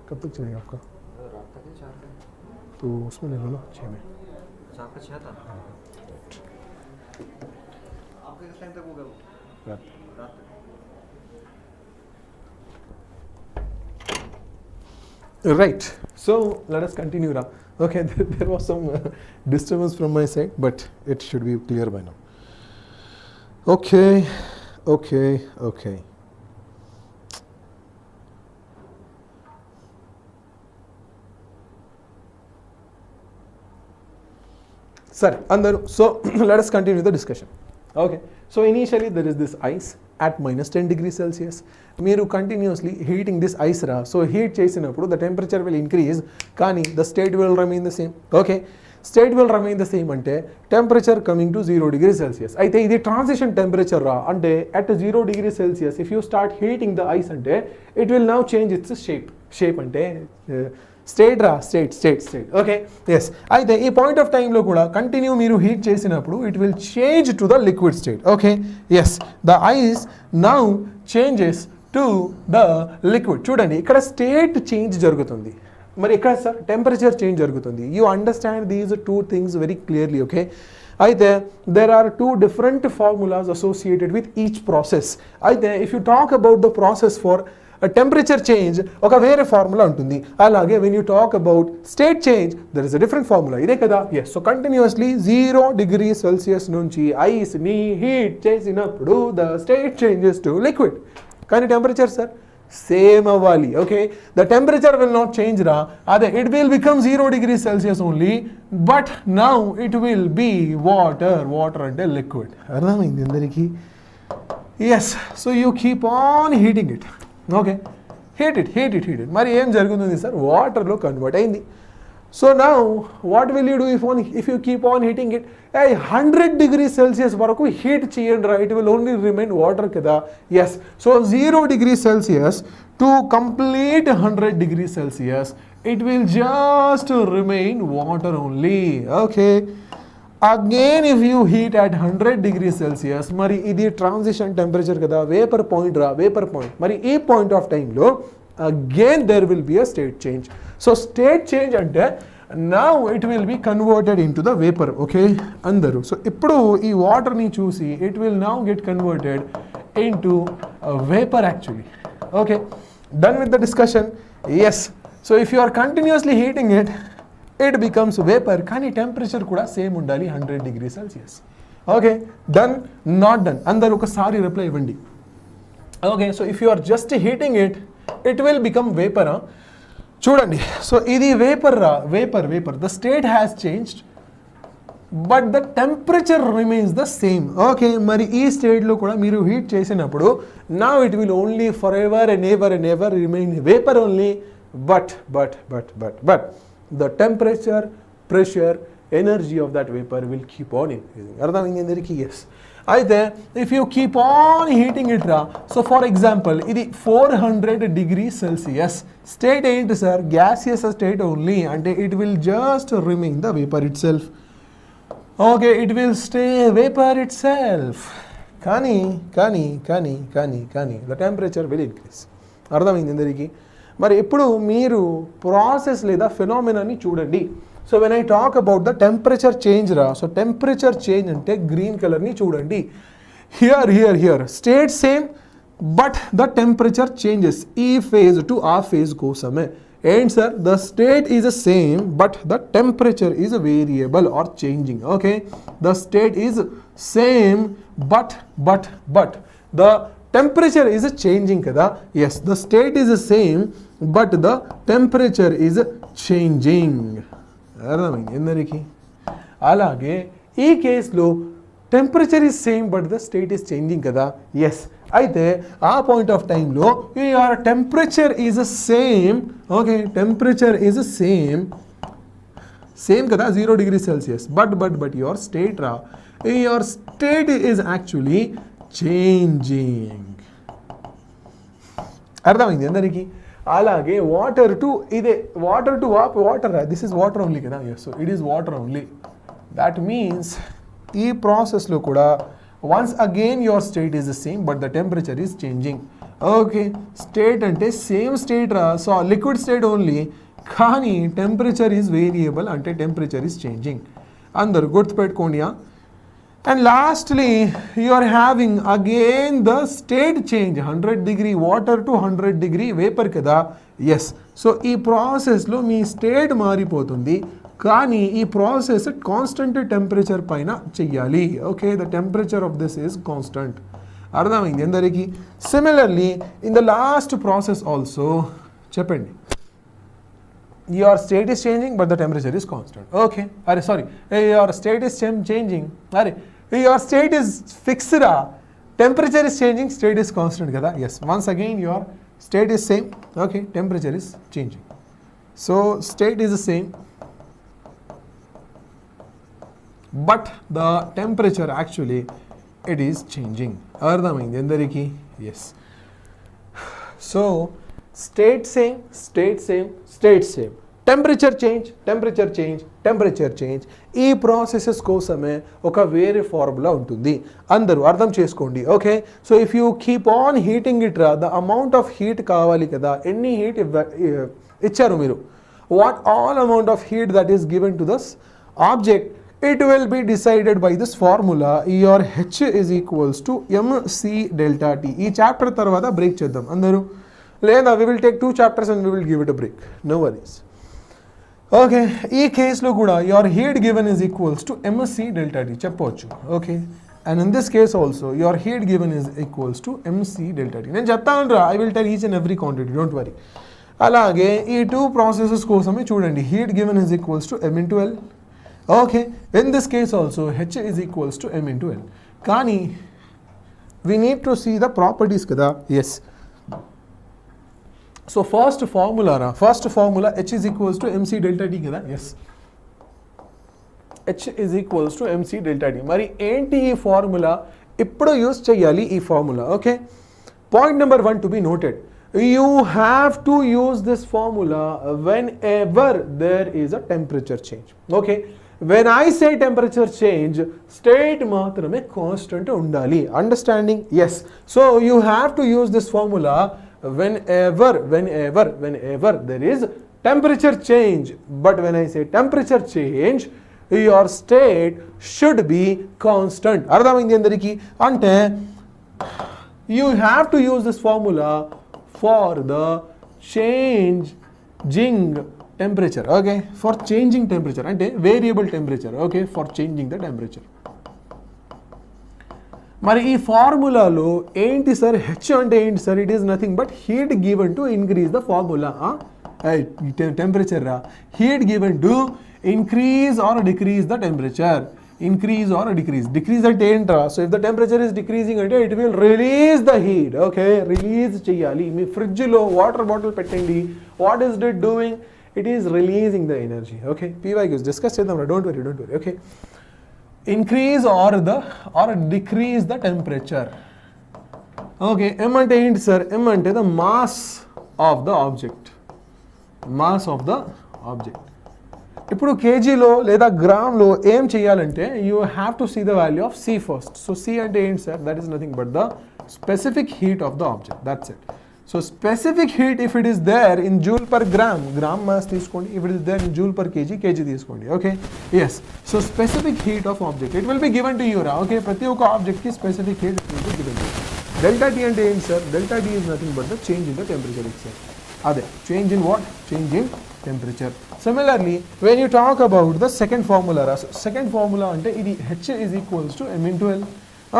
कब तक चलेगा आपका? रात तक है, 4 तक. तो उसमें ले लो ना, 6 में. 4 का 6 था. आपका किस टाइम तक हो गया वो? रात तक. Right. So let us continue now. Okay, there was some disturbance from my side, but it should be clear by now. Okay. Sir, so let us continue the discussion. Okay, so initially there is this ice at -10 degrees Celsius. మీరు continuously heating this ice రా. So heat చేసినప్పుడు the temperature will increase కానీ the state will remain the same. Okay, state will remain the same అంటే temperature coming to 0 degrees Celsius. అయితే ఇది transition temperature రా. అంటే at 0 degrees Celsius if you start heating the ice అంటే it will now change its shape. Shape అంటే state రా, state. Okay, yes. అయితే ఈ పాయింట్ ఆఫ్ టైంలో కూడా కంటిన్యూ మీరు హీట్ చేసినప్పుడు it will change to the liquid state. Okay, yes, the ice now changes to the liquid. చూడండి ఇక్కడ స్టేట్ చేంజ్ జరుగుతుంది, మరి ఇక్కడ సార్ టెంపరేచర్ చేంజ్ జరుగుతుంది. You understand these two things very clearly. Okay, అయితే there are two different formulas associated with each process. అయితే if you talk about the process for temperature change ఒక వేరే formula ఉంటుంది, అలాగే when you talk about state change their is a different formula. ఇదే కదా, yes. So continuously 0 degree Celsius నుంచి ఐస్ని heat చేసినప్పుడు the state changes to liquid. కానీ టెంపరేచర్ సార్ సేమ్ అవ్వాలి. Okay, the temperature will not change రా, అదే it will become 0 degree Celsius only, but now it will be water అంటే liquid. అర్థమైంది అందరికీ? Yes. So you keep on heating it. Okay, heat it. మరి ఏం జరుగుతుంది sir? వాటర్లో కన్వర్ట్ అయింది. So now what will you do if you keep on heating it? 100 degree Celsius వరకు heat చేయండి రా, it will only remain water కదా. Yes. So 0 degree Celsius to complete 100 degree Celsius it will just remain water only. Okay, again if you heat at 100 degree Celsius, మరి ఇది transition temperature కదా, vapour point రా, vapour point. మరి ఈ point of టైంలో again there will be a state change. So state change అంటే now it will be converted in to the vapour. Okay అందరూ, so ఇప్పుడు ఈ వాటర్ని చూసి it will now get converted into vapour actually. Okay, done with the discussion. Yes. So if you are continuously heating it it becomes vapour, కానీ temperature కూడా same ఉండాలి 100 degree Celsius. Okay, done, not done? అందరూ ఒకసారి reply ఇవ్వండి. Okay, so if you are just heating it it will become vapour. చూడండి, so ఇది vapour రా, vapour. The state has changed but the temperature remains the same. Okay, మరి ఈ స్టేట్లో కూడా మీరు హీట్ చేసినప్పుడు now it will only for ever and ever remain vapour only, but the temperature, pressure, energy of that vapor will keep on increasing. అర్థమైంది అందరికీ? Yes. అయితే if you keep on heating it రా, so for example ఇది 400 degree Celsius state ఏంటి sir? Gaseous state only, అంటే it will just remain the vapour it self. Okay, it will stay vapour it self. కానీ the temperature will increase. అర్థమైంది అందరికీ? మరి ఇప్పుడు మీరు ప్రాసెస్ లేదా ఫినామినాని చూడండి. So when I talk about the temperature change రా, సో టెంపరేచర్ చేంజ్ అంటే గ్రీన్ కలర్ని చూడండి. Here state same but the temperature changes ఈ ఫేజ్ టు ఆ ఫేజ్ కోసమే. ఏంటి sir? The state is same but the temperature is variable or changing. Okay, the state is same but the temperature is changing kada. Yes, the state is the same but the temperature is changing. అర్థమైంది అందరికీ? అలాగే ఈ కేసులో temperature is same but the state is changing కదా. Yes. అయితే ఆ point of టైంలో your temperature is same. Okay, temperature is same కదా 0 degree Celsius, but your state రా, your state is actually changing. అర్థమైంది అందరికీ? అలాగే water to water this is water only కదా. Yes. So it is water only. That means ఈ ప్రాసెస్లో కూడా once again your state is the same but the temperature is changing. Okay, state అంటే same state రా, so liquid state only, కానీ temperature is variable అంటే temperature is changing. అందరూ గుర్తుపెట్టుకోండి. And lastly, you are having again the state change 100 degree water to 100 degree vapor kada. Yes. So ee process lo me state మారిపోతుంది, కానీ ఈ process constant temperature పైన చెయ్యాలి. Okay, the temperature of this is constant. అర్థమైంది అందరికీ? Similarly in the last process also చెప్పండి, your state is changing but the temperature is constant. Okay, your state is changing, your state is fixed, temperature is changing, state is constant kada. Yes, once again your state is same, okay, temperature is changing, so state is the same but the temperature actually it is changing. అర్థమైంది అందరికీ? Yes. So state same, state same, state same, temperature change, temperature change, temperature change. ఈ processes కోసమే ఒక వేరే formula ఉంటుంది. అందరూ అర్థం చేసుకోండి. Okay, so if you keep on heating it రా, ద అమౌంట్ ఆఫ్ హీట్ కావాలి కదా, ఎన్ని హీట్ ఇచ్చారు మీరు, what all amount of heat that is given to this object, it will be decided by this formula. Your H is equals to mc delta t. ఈ chapter తర్వాత break చేద్దాం అందరూ, లేదా we will take 2 chapters and we will give it a break, no worries. Okay, ఈ కేసులో కూడా your heat given is equals to mc delta t చెప్పవచ్చు. Okay, and in this case also your heat given is equals to mc delta t. నేను చెప్తాను రా, I will tell each and every quantity, don't worry. అలాగే ఈ 2 processes కోసమే చూడండి, heat given is equals to m into L. Okay, in this case also H is equals to m into L. Kani, we need to see the properties kada. Yes. So first formula H is equals to mc delta t kada. Yes. H is equals to mc delta t. Mari enti ee formula ippudu use cheyali ee formula. Okay. Point number 1 to be noted. You have to use this formula whenever there is a temperature change. Okay. When I say temperature change, state maatrame constant undali. Understanding? Yes. So you have to use this formula whenever there is temperature change. But when I say temperature change, your state should be constant. Ardhamaindi andariki ante you have to use this formula for the changing temperature. Okay, for changing temperature ante variable temperature. Okay, for changing the temperature. మరి ఈ ఫార్ములాలో ఏంటి sir, H అంటే ఏంటి sir, it is nothing but heat given to increase the formula. Temperature రా, heat given to increase or decrease the temperature. Increase or decrease అంటే ఏంట్రా, so if the temperature is decreasing అంటే it will release the heat. Okay, release చేయాలి. మీ ఫ్రిడ్జ్లో water bottle పెట్టండి, what is it doing, it is releasing the energy. Okay, PYQs discuss chedam, don't worry. Okay, increase or decrease the temperature. Okay, m ante enti sir, m ante the mass of the object. ఇప్పుడు కేజీలో లేదా గ్రామ్లో ఏం చేయాలంటే you have to see the value of C first. So C అంటే ఏంటి sir, that is nothing but the specific heat of the object, that's it. So specific heat, if it is there in joule per gram mass తీసుకోండి, if it is there in joule per kg తీసుకోండి. Okay, yes, so specific heat of object, it will be given to you. Okay, ప్రతి ఒక్క object కి specific heat will be given to you. Delta T అంటే ఏంటి sir, delta T is nothing but the change in the temperature itself. అదే change in what, change in temperature. Similarly, when you talk about the second formula, second formula అంటే ఇది H is equals to m into L.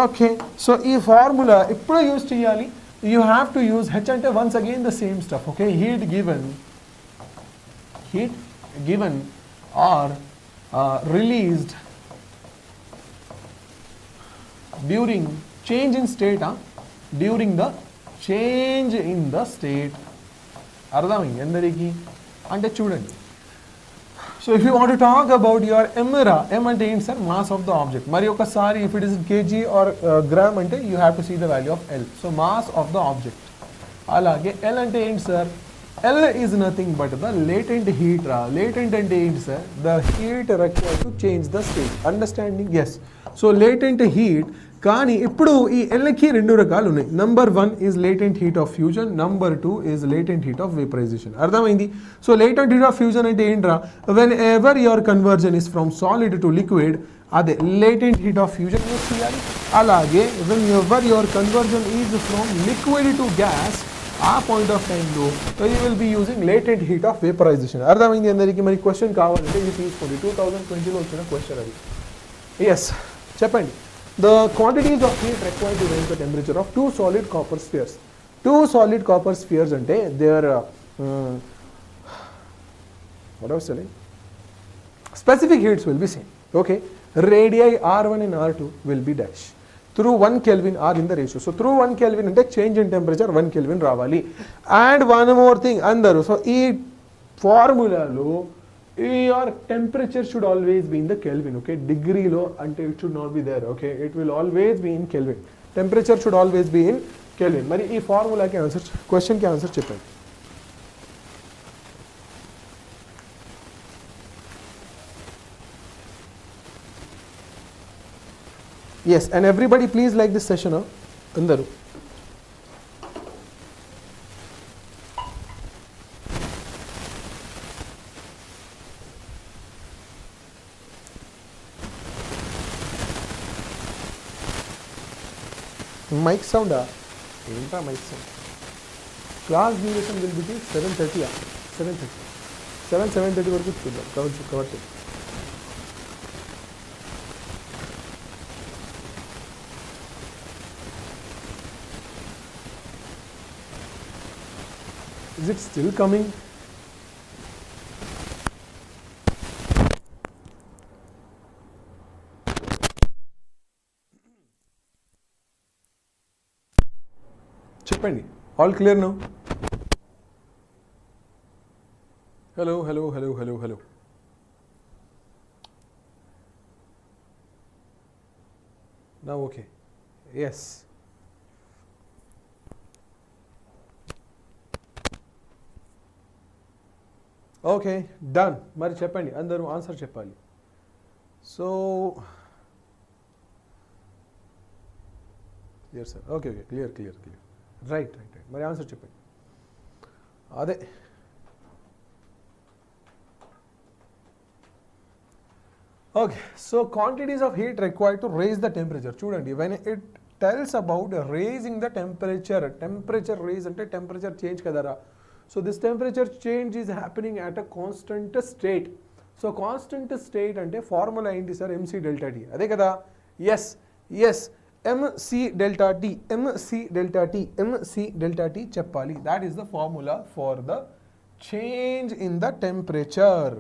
Okay, so ఈ formula ఎప్పుడు use చేయాలి, you have to use H ante once again the same stuff. Okay, heat given or released during change in state, during the change in the state. అర్థమైంది అందరికీ అంటే చూడండి. So if you want to talk about your m ante ఏంటి sir, mass of the object. మరి ఒకసారి if it is in kg or gram అంటే you have to see the value of L. So mass of the object. అలాగే L అంటే ఏంటి sir, L is nothing but the latent heat రా. latent అంటే ఏంటి sir, the heat required to change the state. Understanding? Yes. So latent heat, కానీ ఇప్పుడు ఈ Lకి 2 రకాలు ఉన్నాయి. Number 1 is latent heat of fusion, number 2 is latent heat of vaporisation. అర్థమైంది? So latent heat of fusion అంటే ఏంట్రా, whenever your conversion is from solid to liquid, అదే latent heat of fusion use చేయాలి. అలాగే whenever your conversion is from liquid to gas, ఆ point of టైంలో you will be using latent heat of vaporisation. అర్థమైంది అందరికీ? మరి question కావాలంటే ఇది తీసుకోండి, 2020లో వచ్చిన క్వశ్చన్ అది. ఎస్, చెప్పండి. The quantities of heat required to raise the temperature of 2 solid copper spheres. 2 solid copper spheres ante their what I was telling, specific heats will be same. Okay, radii R1 and R2 will be dash. Through 1 Kelvin are in the ratio. So through 1 Kelvin ante change in temperature 1 Kelvin ravali. And one more thing andaru, so ee formula lo your temperature should always be in the Kelvin. Okay, degree lo ante it should not be there. Okay, it will always be in Kelvin. Temperature should always be in Kelvin. Mari ee formula ki answer, question ki answer cheppandi. Yes, and everybody please like this session, andaru. Mic sound ఏంటా mic sound? Class duration will be 7:30 7:30 వరకు చూద్దాం cover చేద్దాం. Is it still coming? చెప్పండి. All clear now? Hello. Now okay. Yes. Okay done. మరి చెప్పండి, అందరూ answer చెప్పాలి. So clear sir. Okay clear. Right. మరి ఆన్సర్ చెప్పండి. అదే okay. So quantities of heat required to raise the temperature. చూడండి, when it tells about raising the temperature raise అంటే temperature change కదరా. So this temperature change is happening at a constant state. So constant state ante formula ఏంటి sir? mc delta t. అదే కదా? yes mc delta t చెప్పాలి. That is the formula for the change in the temperature.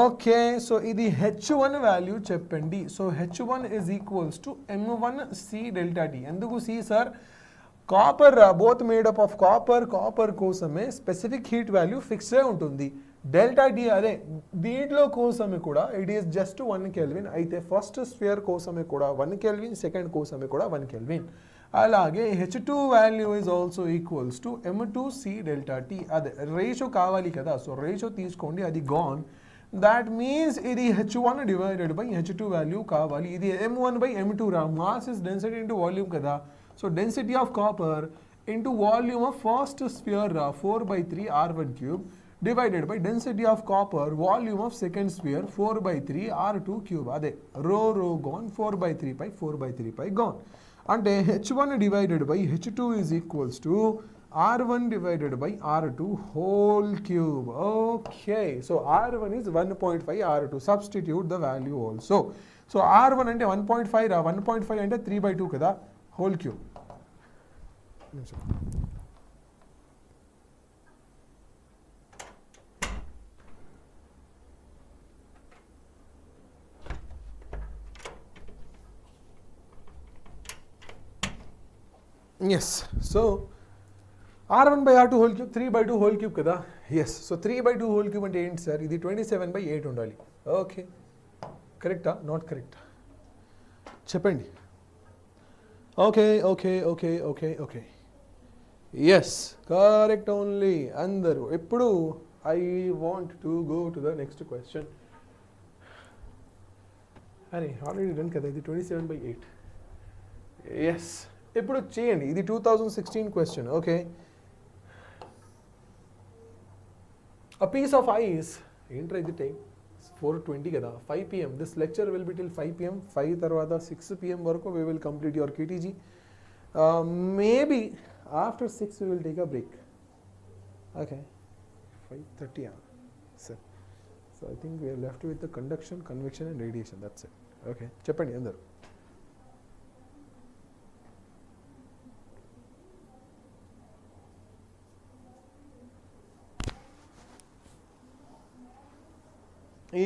Okay, so ఇది h1 value చెప్పండి. So h1 is equals to m1 c delta t. ఎందుకు c sir? Copper both made up of copper కోసమే specific heat value fix అయి ఉంటుంది. Delta D అదే దీంట్లో కోసమే కూడా ఇట్ ఈస్ జస్ట్ 1 కెల్విన్. అయితే ఫస్ట్ స్ఫియర్ కోసమే కూడా 1 కెల్విన్, సెకండ్ కోసమే కూడా 1 కెల్విన్. అలాగే h2 value is also equals to m2c delta T. అదే రేషియో కావాలి కదా, సో రేషియో తీసుకోండి, అది గాన్. దాట్ మీన్స్ ఇది h1 divided by h2 value కావాలి. ఇది m1 బై m2 రా. Mass is density into volume కదా. So density of copper into volume of first sphere 4/3 R1 cube divided by density of copper volume of second sphere 4/3 R2 cube. అదే rho gone, 4/3 pi 4/3 pi gone. అంటే h1 divided by h2 is equals to R1 divided by R2 whole cube. Okay, so R1 is 1.5 R2. Substitute the value also. So R1 అంటే 1.5 రా. 1.5 అంటే 3/2 కదా, whole cube. Yes, so R1 by R2 whole cube 3/2 whole cube కదా. Yes, so 3/2 whole cube అంటే ఏంటి sir? ఇది 27/8 ఉండాలి. Okay, కరెక్టా? నాట్ కరెక్టా? చెప్పండి. ఓకే. ఎస్, కరెక్ట్ ఓన్లీ అందరూ. ఇప్పుడు I want to go to the next question. అని ఆల్రెడీ డన్ కదా, ఇది 27/8. ఎస్, ఇప్పుడు చేయండి. ఇది 2016 question. Okay, a piece of ice. ఏంట్రా ఇది టైం? 4:20 కదా, 5 PM. This lecture will be till 5 PM. 5 తర్వాత 6 PM వరకు we will complete your KTG. Maybe after 6 we will take a break. Okay, 5:30. So I think we are left with the conduction, convection and radiation. That's it. Okay, చెప్పండి అందరూ.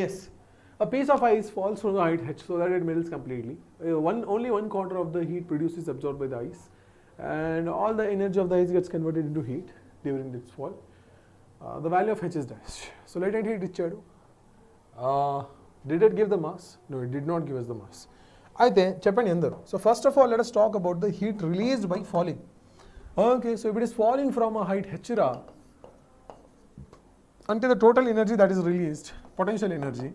Yes, a piece of ice falls from the height h so that it melts completely. Only 1/4 of the heat produced is absorbed by the ice, and all the energy of the ice gets converted into heat during its fall. The value of h is dash. So latent heat ichadu. Did it give the mass? No, it did not give us the mass. Aithe cheppandi andaru. So first of all, let us talk about the heat released by falling. Okay, so if it is falling from a height h ra, until the total energy that is released, potential energy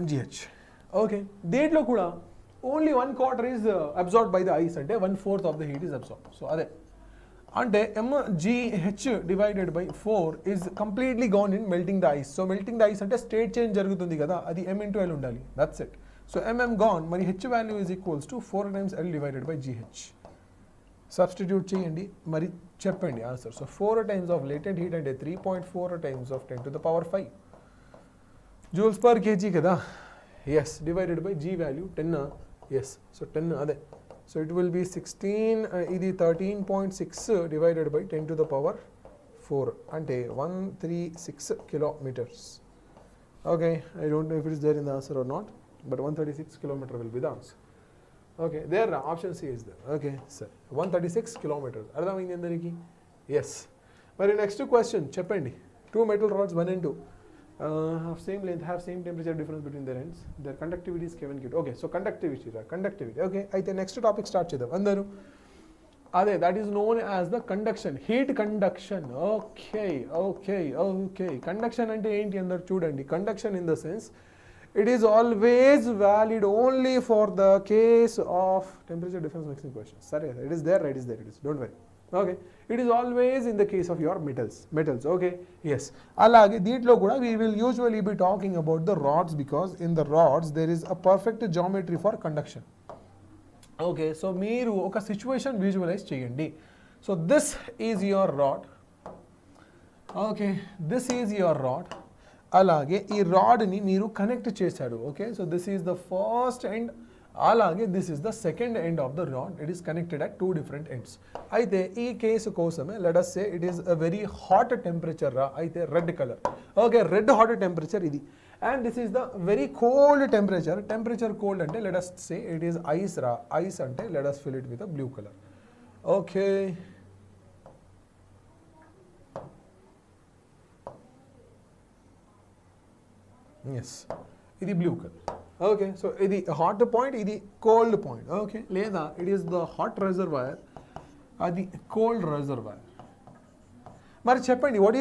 mgh. Okay, దేంట్లో కూడా only 1/4 is absorb by the ice, అంటే 1/4 of the heat is absorb. So అదే అంటే mgh divided by 4 is completely gone in melting the ice. So melting the ice అంటే state change జరుగుతుంది కదా, అది m into l ఉండాలి, that's it. So mm gone, మరి h value is equals to 4 times l divided by gh. Substitute చేయండి, మరి చెప్పండి answer. So 4 times of latent heat అంటే 3.4 times of 10 to the power 5 joules per kg కదా. Yes, divided by g value 10. Yes, so 10 అదే. So it will be 16, ఇది 13.6 divided by 10 to the power 4 అంటే 136 kilometers. Okay, I don't know if it is there in the answer or not, but 136 kilometer will be the answer. Okay, there option C is there. Okay sir, 136 kilometers అర్థమైంది అందరికీ? Yes. మరి next question చెప్పండి. 2 metal rods 1 and 2 have same length, have same temperature difference between their ends, their conductivity is given. Okay, so conductivity. Okay, అయితే next topic start చేద్దాం అందరూ. అదే, that is known as the conduction, heat conduction. Okay okay okay, conduction అంటే ఏంటి అందరు చూడండి. Conduction in the sense it is always valid only for the case of temperature difference mixing question. Sorry, it is there, it is there, it is, don't worry. Okay, it is always in the case of your metals. Okay, yes. Alage deetlo kuda we will usually be talking about the rods, because in the rods there is a perfect geometry for conduction. Okay, so meeru oka situation visualize cheyandi. So this is your rod. Okay, this is your rod. అలాగే ఈ రాడ్ని మీరు connect చేశాడు. Okay, so this is the first end, అలాగే this is the second end of the rod. It is connected at 2 different ends. అయితే ఈ case కోసమే let us say it is a very hot temperature రా, అయితే red colour. Okay, red hot temperature ఇది. And this is the very cold temperature cold అంటే let us say it is ice రా, ice అంటే let us fill it with a blue color. Okay, yes, ఇది blue colour. Okay, so ఇది hot point, ఇది cold point. Okay, లేదా it is the hot reservoir, అది cold reservoir. మరి చెప్పండి, what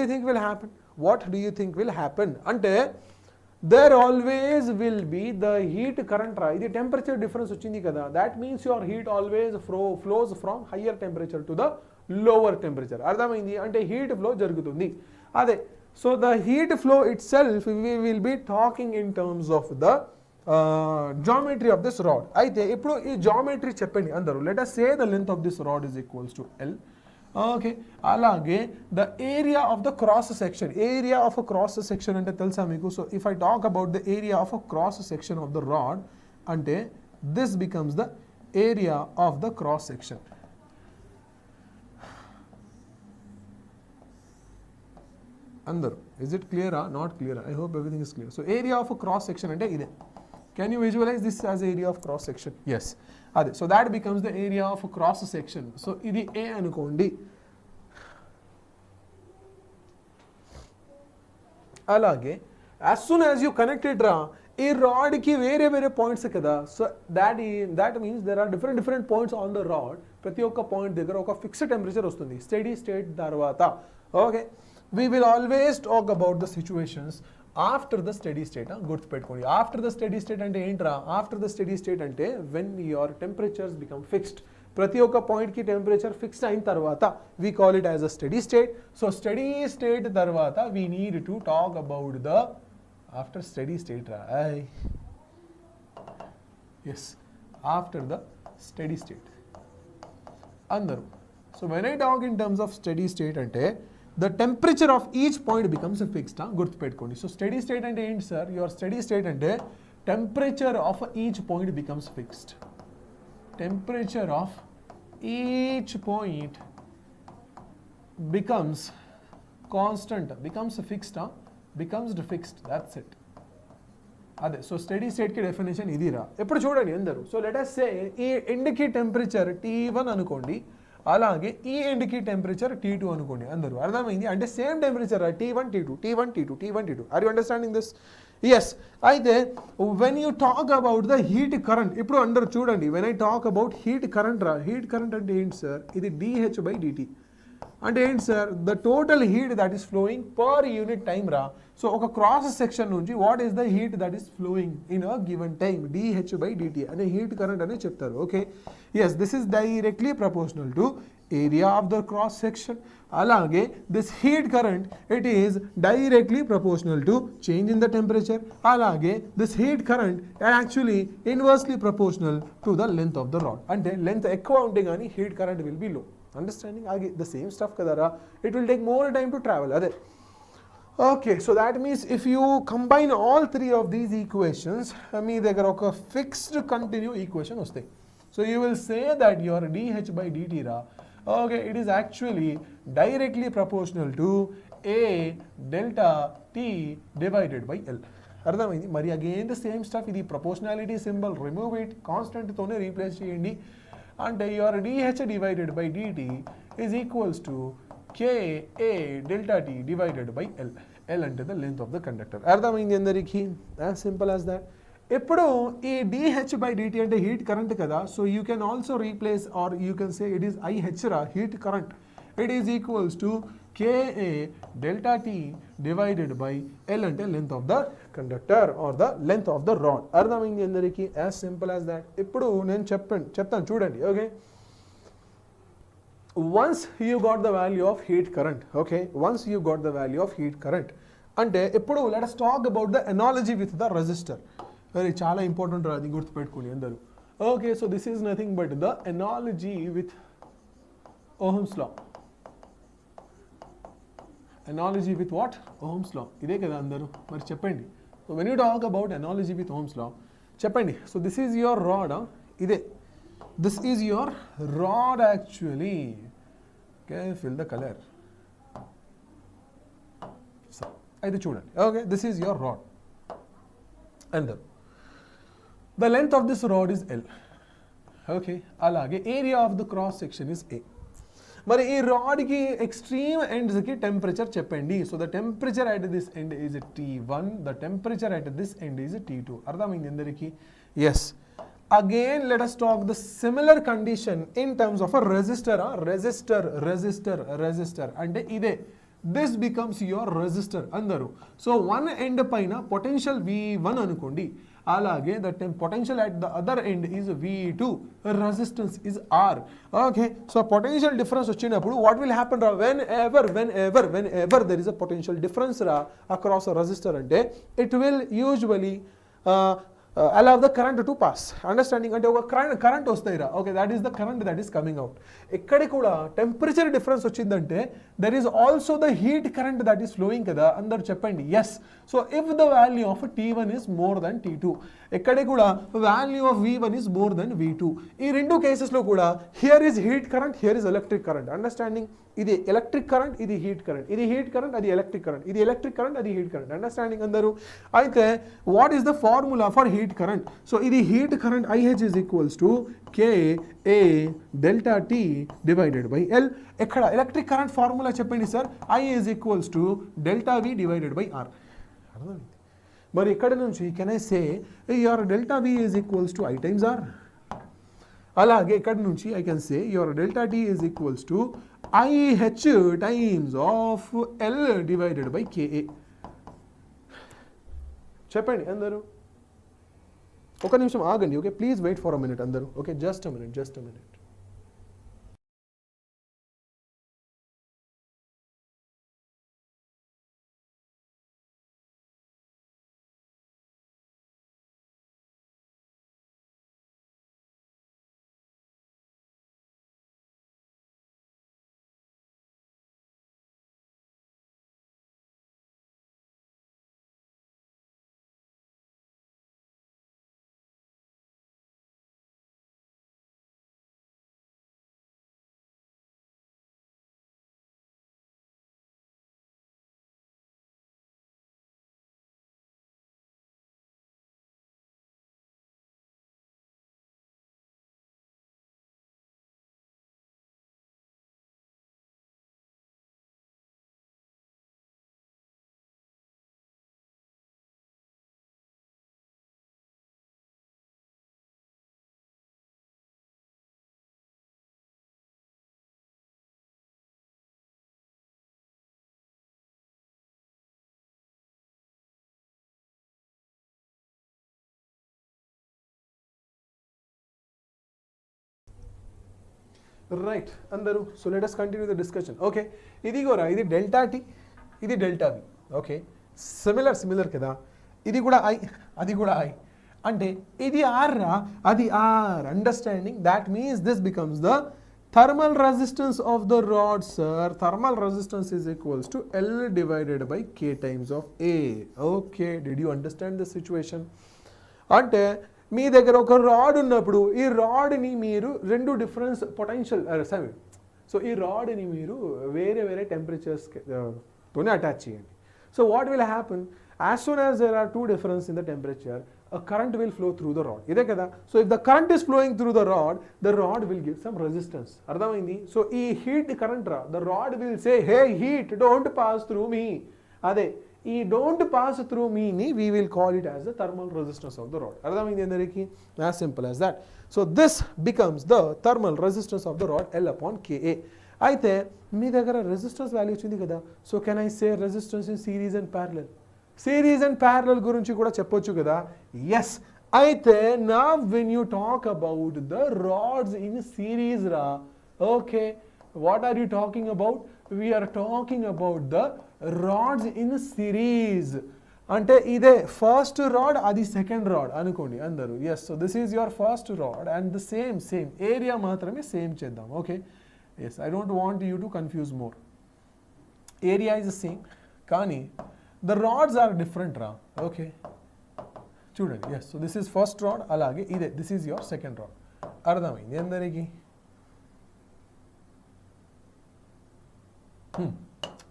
do you think will happen అంటే there always will be the heat current రా. ఇది టెంపరేచర్ డిఫరెన్స్ వచ్చింది కదా, that means your heat always flows from higher temperature to the lower temperature. అర్థమైంది? అంటే హీట్ ఫ్లో జరుగుతుంది. అదే, so the heat flow itself we will be talking in terms of the geometry of this rod. అయితే ఇప్పుడు ఈ geometry చెప్పండి అందరూ. let us say the length of this rod is equals to L. okay, అలాగే the area of the cross section అంటే తెలుసా మీకు? so if I talk about the area of a cross section of the rod అంటే this becomes the area of the cross section. అందరూ, is it clear or not clear? I hope everything is clear. So area of a cross section అంటే ఇదే. Can you visualize this as area of cross section? Yes, అదే. So that becomes the area of a cross section. So ఇది A అనుకోండి. అలాగే as soon as you connect it రా, ఈ rod కి వేరే పాయింట్స్ కదా. So that means there are different points on the rod. ప్రతి ఒక్క పాయింట్ దగ్గర ఒక ఫిక్స్డ్ టెంపరేచర్ వస్తుంది స్టడీ స్టేట్ తర్వాత. Okay, we will always talk about the situations after the steady state. గుర్తుపెట్టుకోండి, after the steady state అంటే ఏంట్రా? after the steady state అంటే when your temperatures become fixed. ప్రతి ఒక్క పాయింట్ కి టెంపరేచర్ ఫిక్స్డ్ అయిన తర్వాత we call it as a steady state. so steady state తర్వాత we need to talk about the after steady state రా. yes, after the steady state అందరూ. so when I talk in terms of steady state అంటే the temperature of each point becomes fixed. గుర్తుపెట్టుకోండి. So steady state అంటే ఏంటి sir? Your steady state అంటే temperature of each point becomes fixed. Temperature of each point becomes constant, becomes fixed, that's it. అదే, so study స్టేట్కి definition ఇది రా. ఎప్పుడు చూడండి అందరూ. సో లెట్ us say ఈ ఎండ్కి టెంపరేచర్ T1 అనుకోండి, అలాగే ఈ ఎండ్కి టెంపరేచర్ T2 అనుకోండి అందరూ. అర్థమైంది? అంటే same temperature T1 T2. Are you understanding this? Yes. అయితే when you talk about the heat current, ఇప్పుడు అందరూ చూడండి, when I talk about heat current రా, హీట్ కరెంట్ అంటే ఏంటి సార్? ఇది dH/dt. అంటే ఏంటి sir, the total heat that is flowing per unit time రా. సో ఒక క్రాస్ సెక్షన్ నుంచి what is the heat that is flowing in a given time, dH/dt అనే హీట్ కరెంట్ అనేది చెప్తారు. Okay, yes, this is directly proportional to area of the cross section. అలాగే this heat current it is directly proportional to change in the temperature. అలాగే this heat current actually inversely proportional to the length of the rod. అంటే length ఎక్కువ ఉంటే కానీ heat current will be low. Understanding? ఆగే the same stuff కదరా, it will take more time to travel. అదే. Okay, so that means if you combine all three of these equations, మీ దగ్గర ఒక fixed continue equation వస్తాయి. So you will say that your dH/dt ra, okay, it is actually directly proportional to A delta T divided by L. అర్థమైంది? మరి again the same stuff, ఇది proportionality symbol, remove it, కాన్స్టెంట్తోనే replace చేయండి. అంటే your dH/dt is equals to Ka delta T divided by L. L అంటే the length of the conductor. అర్థమైంది అందరికీ? as simple as that. ఇప్పుడు ఈ dH/dt అంటే హీట్ కరెంట్ కదా, so you can also replace or you can say it is IH రా, heat current. It is equals to Ka delta T divided by L అంటే length of the conductor or the length of the rod. అర్థమైంది అందరికీ? as simple as that. ఇప్పుడు నేను చెప్తాను చూడండి. Okay, once you got the value of heat current, okay, once you got the value of heat current, అంటే ఇప్పుడు let us talk about the analogy with the resistor. very చాలా important రా, అది గుర్తుపెట్టుకోండి అందరూ. Okay, so this is nothing but the analogy with Ohm's law. analogy with what? Ohm's law. ఇదే కదా అందరూ, మరి చెప్పండి. So when you talk about analogy with Ohm's law, చెప్పండి. So this is your rod, ఇదే. This is your rod actually. Okay, fill the color. So, అయితే చూడండి. Okay, this is your rod. And the length of this rod is L. Okay, అలాగే area of the cross section is A. మరి ఈ రాడ్కి extreme ఎండ్స్కి temperature చెప్పండి. So the temperature at this end is T1, the temperature at this end is T2. అర్థమైంది అందరికీ? Yes. Again, let us talk the similar condition in terms of a resistor. Resistor. అంటే ఇదే. This becomes your resistor అందరు. So one end పైన potential V1 అనుకోండి. అలాగే the potential at the other end is V2. Resistance is R. Okay. So potential difference వచ్చినప్పుడు what will happen ra? Whenever there is a potential difference ra across a resistor అంటే it will usually allow the current to pass. Understanding? అంటే ఒక current వస్తాయిరా. Okay, that is the current that is coming out. ఎక్కడ కూడా temperature difference వచ్చిందంటే there is also the heat current that is flowing కదా. అందరు చెప్పండి. Yes. So if the value of T1 is more than T2, ఎక్కడ కూడా value of V1 is more than V2. ఈ రెండు కేసెస్లో కూడా here is heat current, here is electric current. Understanding? ఇది ఎలక్ట్రిక్ కరెంట్, ఇది హీట్ కరెంట్, ఇది heat current, అది ఎలక్ట్రిక్ కరెంట్, ఇది ఎలక్ట్రిక్ కరెంట్, అది హీట్ కరెంట్. అండర్స్టాండింగ్ అందరూ? అయితే what is the formula for heat current? So ఇది heat current IH is equals to Ka delta T divided by L. ఎక్కడ electric current formula చెప్పండి sir? I is equals to delta V divided by R. అర్థమైంది? మరి ఇక్కడ నుంచి can I say your delta V is equals to I times R. అలాగే ఇక్కడ నుంచి I can say your delta T is equals to IH times of L divided by Ka. చెప్పండి అందరూ. ఒక నిమిషం ఆగండి. Okay, please wait for a minute అందరూ. Okay, just a minute. Right అందరూ. So let us continue the discussion. Okay, ఇది కూడా ఇది డెల్టా టీ, ఇది డెల్టా వి. ఓకే, సిమిలర్ కదా. ఇది కూడా ఐ, అది కూడా ఐ. అంటే ఇది ఆర్ రా, అది R. Understanding? That means this becomes the thermal resistance of the rod sir. Thermal resistance is equals to L divided by K times of A. Okay, did you understand the situation? అంటే మీ దగ్గర ఒక rod ఉన్నప్పుడు ఈ రాడ్ని మీరు రెండు difference potential so ఈ రాడ్ని మీరు వేరే వేరే టెంపరేచర్స్ తోనే అటాచ్ చేయండి. So what will happen? As soon as there are two difference in the temperature, a current will flow through the rod. ఇదే కదా. So if the current is flowing through the rod will give some resistance. అర్థమైంది? So ఈ heat current రా, the rod will say, hey heat, don't pass through me. అదే ఈ don't pass through me ని we will call it as the thermal resistance of the rod. అర్థమైంది అందరికీ? as simple as that. So this becomes the thermal resistance of the rod L upon Ka. అయితే మీ దగ్గర resistance value వచ్చింది కదా. So can I say resistance in series and parallel? Series and parallel గురించి కూడా చెప్పొచ్చు కదా. ఎస్. అయితే నా when you talk about the rods in series రా, okay, what are you talking about? We're talking about the rods in series. అంటే ఇదే first rod, అది సెకండ్ రాడ్ అనుకోండి అందరూ. Yes. So this is your first rod and the same area మాత్రమే same చేద్దాం. Okay, yes, I don't want you to confuse more. Area is the same కానీ the rods are different రా. Okay, చూడండి. Yes. So this is first rod, అలాగే ఇదే this is your second rod. అర్థమైంది అందరికీ?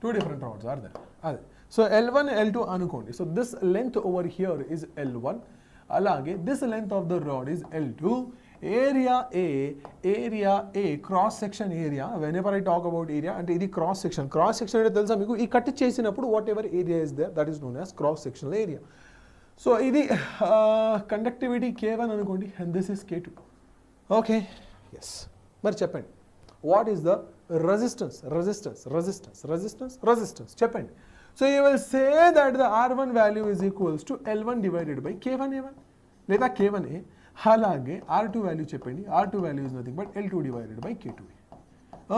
Two different rods are there. అదే. So L1 L2 అనుకోండి. So this length over here is L1, అలాగే this length of the rod is L2. Area A cross section area. Whenever I talk about area అంటే ఇది cross section. Cross section అంటే తెలుసా మీకు? ఈ cut చేసినప్పుడు whatever area is there that is known as cross sectional area. So ఇది conductivity K1 అనుకోండి and this is K2. Okay, yes. మరి చెప్పండి, వాట్ ఈస్ ద రెసిస్టెన్స్? చెప్పండి. So you will say that the R1 value is equals to L1 divided by K1A1 లేదా K1A. అలాగే R2 value చెప్పండి. R2 value is nothing but L2 divided by K2A.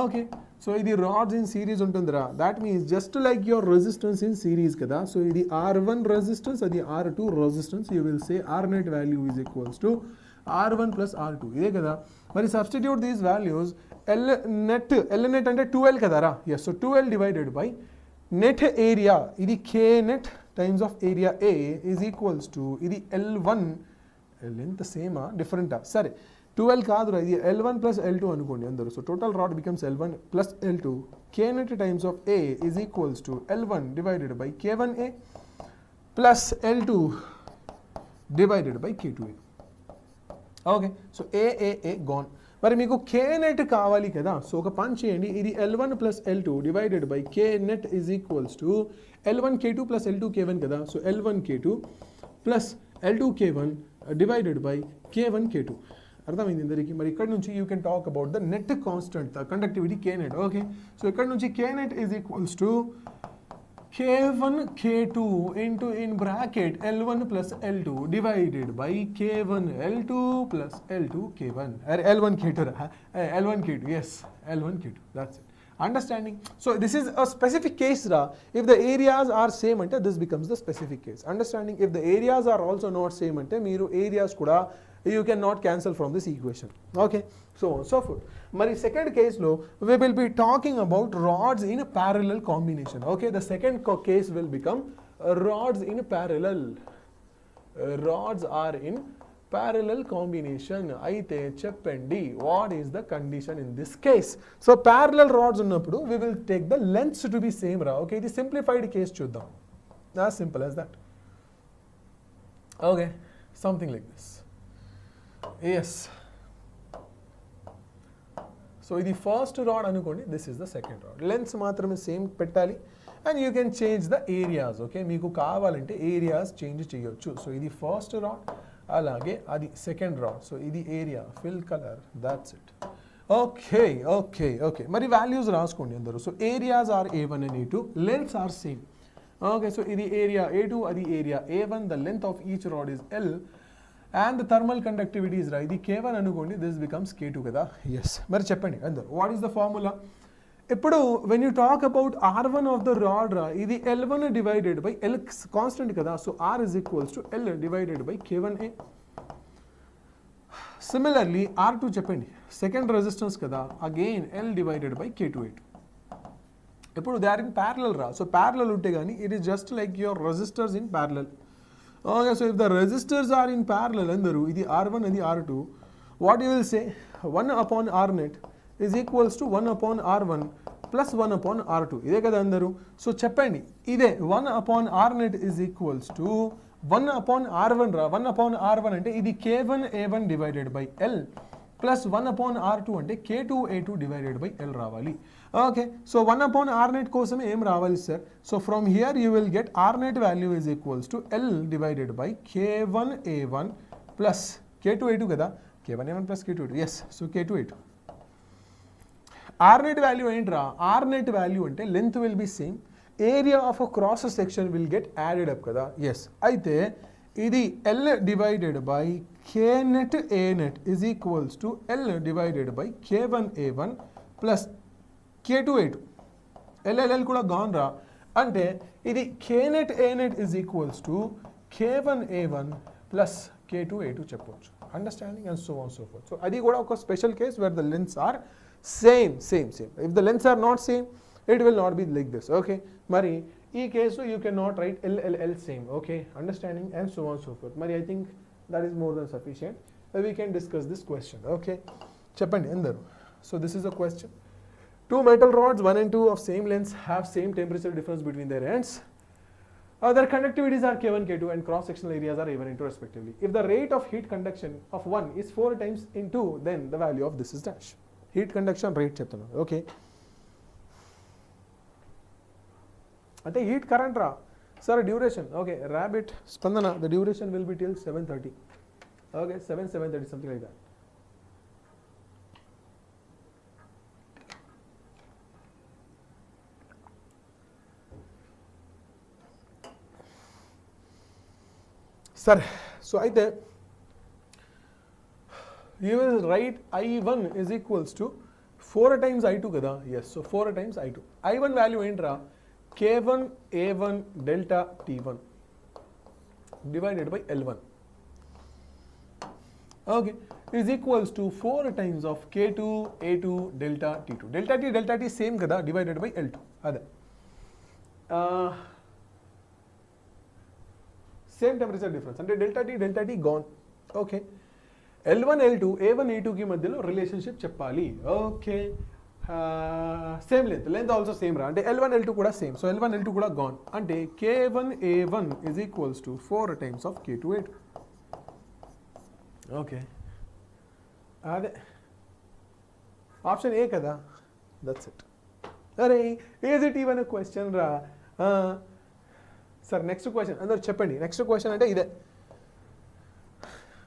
Okay, so ఇది rods in series ఉంటుందిరా. That means just like your resistance in series కదా. So ఇది R1 resistance, అది R2 resistance. You will say R net value is equals to R1 plus R2. ఇదే కదా. మరి substitute these values. L net అంటే 2L కదారా. Yes. So 2L divided by net area, ఇది K net times of area A is equals to ఇది L1. Length సేమా డిఫరెంటా? సరే, 12 కాదురా, ఇది L1 ప్లస్ L2 అనుకోండి అందరూ. So total rod becomes L1 plus L2. K net times of A is equals to L1 divided by K1A plus L2 divided by K2A. Okay, so A gone. మరి మీకు K net కావాలి కదా. So ఒక పని చేయండి, ఇది L1 plus L2 divided by K net is equals to L1 K2 plus L2 K1 కదా. So L1 K2 plus L2 K1 divided by K1 K2. అర్థమైంది అందరికీ? మరి ఇక్కడ నుంచి you can talk about the net constant, the conductivity K net. Okay, so ఇక్కడ నుంచి K net is equals to K1 K2 into in bracket L1 plus L2 divided by K1 L2 plus L2 K1. L1 K2 L1 K2. Yes, L1 K2. That's it. Understanding? So this is a specific case ra. If the areas are same ante this becomes the specific case. Understanding? If the areas are also not same ante meeru areas kuda you cannot cancel from this equation. Okay, so on so forth. Mari second case lo we will be talking about rods in a parallel combination. Okay, the second case will become rods in parallel. Rods are in parallel combination. అయితే చెప్పండి, what is the condition in this case? So parallel rods ఉన్నప్పుడు we will take the lengths to be same రా. Okay, ఇది simplified case చూద్దాం. As simple as that. Okay, something like this. Yes. So ఇది first rod అనుకోండి, this is the second rod. Lengths మాత్రమే same పెట్టాలి and you can change the areas. Okay, మీకు కావాలంటే areas change చేయొచ్చు. So ఇది first rod, అలాగే అది సెకండ్ రాడ్. సో ఇది area, fill colour, that's it. Okay. మరి వాల్యూస్ రాసుకోండి అందరూ. So areas are A1 and A2, lengths are same. Okay, so ఇది ఏరియా A2, అది area A1. The length of each rod is L and the thermal conductivity is right. ఇది K1 అనుకోండి, this becomes K2 కదా. Yes. మరి చెప్పండి అందరు, what is the formula? ఇప్పుడు when you talk about R1 of the rod రా, ఇది L1 divided by L constant కదా, so R is equals to L divided by K1A. Similarly R2 చెప్పండి, second resistance కదా, again L divided by K2A2. ఇప్పుడు they are in parallel రా, so parallel ఉంటే కానీ it is just like your resistors in parallel. Okay, so if the resistors are in parallel అందరు, ఇది R1 ఇది R2, what you will say, 1 upon R net is equals to 1 upon R1 plus 1 upon R2. ఇదే కదా అందరు. So చెప్పండి, ఇదే 1 upon R net is equals to 1 upon R1 రా, 1 upon R1 అంటే ఇది K1A1 divided by L plus 1 upon R2 అంటే K2A2 divided by L రావాలి. Okay, so 1 upon R net కోసం ఏం రావాలి sir? So from here you will get R net value is equals to L divided by K1A1 plus K2A2 కదా, K1A1 plus K2A2, yes, so K2A2. R net value ఏంట్రా? R net value అంటే length will be same, area of a cross section will get added up కదా. Yes, అయితే ఇది L divided by K net A net is equals to L divided by K1A1 plus K2A2. LLL కూడా gone రా, అంటే ఇది K net A net is equals to K1A1 plus K2A2 చెప్పవచ్చు. Understanding and so on so forth. So అది కూడా ఒక special case where the lengths are same. If the lengths are not same, it will not be like this. Okay, మరి ఈ case you cannot write LLL same. Okay, understanding and so on so forth. మరి I think that is more than sufficient. We can discuss this question. Okay, చెప్పండి అందరు. So this is a question. Two metal rods 1 and 2 of same lengths have same temperature difference between their ends. Their conductivities are K1, K2 and cross sectional areas are A1 and 2 respectively. If the rate of heat conduction of one is 4 times in 2, then the value of this is dash. Heat conduction rate చెప్తున్నాను. Okay, అంటే heat current రా sir, duration. Okay, rabbit స్పందన, the duration will be till 7:30. Okay, 7:30 something like that. సరే, so అయితే you will write I1 is equals to 4 times I2 కదా. Yes, so 4 times I2. I1 value ఏంట్రా? K1 A1 delta T1 divided by L1. Okay, is equals to 4 times of K2 A2 delta T2. Delta T same kada, divided by L2. అదే same temperature difference అంటే delta T gone. Okay, L1 L2 A1 A2 కి మధ్యలో relationship చెప్పాలి. Okay, same length also same రా, అంటే L1 L2 కూడా same, so L1 L2 కూడా gone, అంటే K1 A1 is equals to 4 times of K2 A2. Okay, అదే option A కదా, దట్స్ ఇట్. అరే ఈజ్ ఇట్ ఈవెన్ క్వశ్చన్ రా. సార్ నెక్స్ట్ క్వశ్చన్ అందరు చెప్పండి. నెక్స్ట్ క్వశ్చన్ అంటే ఇదే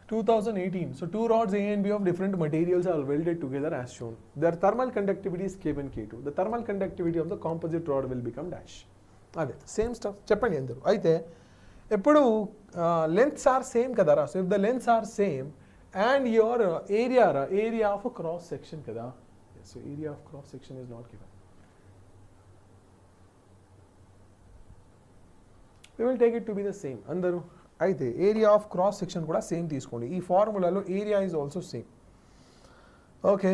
2018. So two rods A and B of different materials are welded together as shown. Their thermal conductivity is K1, K2. The thermal conductivity of the composite rod will become dash. అదే same stuff చెప్పండి అందరూ. అయితే ఎప్పుడు lengths are same కదరా, so if the lengths are same and your area of cross section కదా, so area of cross section is not given. We will take it to be the same అందరూ. అయితే area of cross section కూడా same తీసుకోండి. ఈ ఫార్ములాలో area is also same. Okay,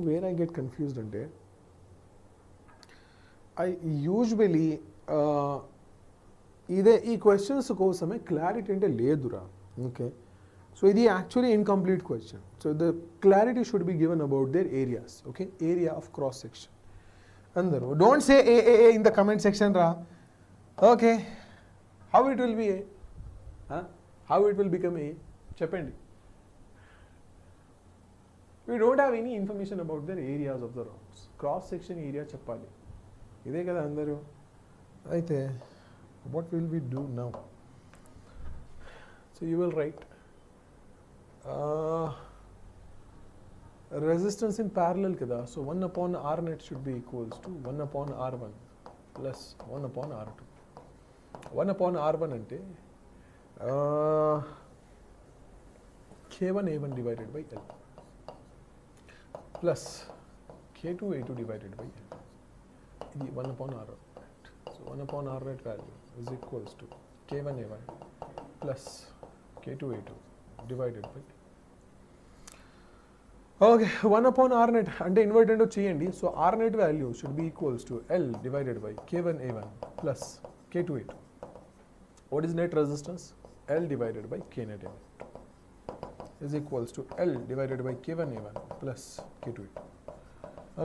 where I get confused అంటే I usually ఇదే ఈ questions కోసమే క్లారిటీ అంటే లేదురా. ఓకే, సో ఇది actually incomplete question. So the clarity should be given about their areas. Okay, area of cross section అందరూ. Don't say A in the comment section రా. Okay, how it will be A, how it will become a చెప్పండి. We don't have any information about their areas of the rods. Cross section area చెప్పాలి, ఇదే కదా అందరూ. అయితే what will we do now? So you will write resistance in parallel kada, so 1 upon R net should be equals to 1 upon R1 plus 1 upon R2. 1 upon R1 ante K1 A1 divided by L plus K2 A2 divided by L. This 1 upon R1. So 1 upon R net value is equals to K1 A1 plus K2 A2 divided by L. Okay, 1 upon R net అంటే invert ఏంటో చేయండి. So R net value should be equals to L divided by K1 A1 plus K2 A2. What is net resistance? L divided by K net A1 is equals to L divided by K1 A1 plus K2 A2.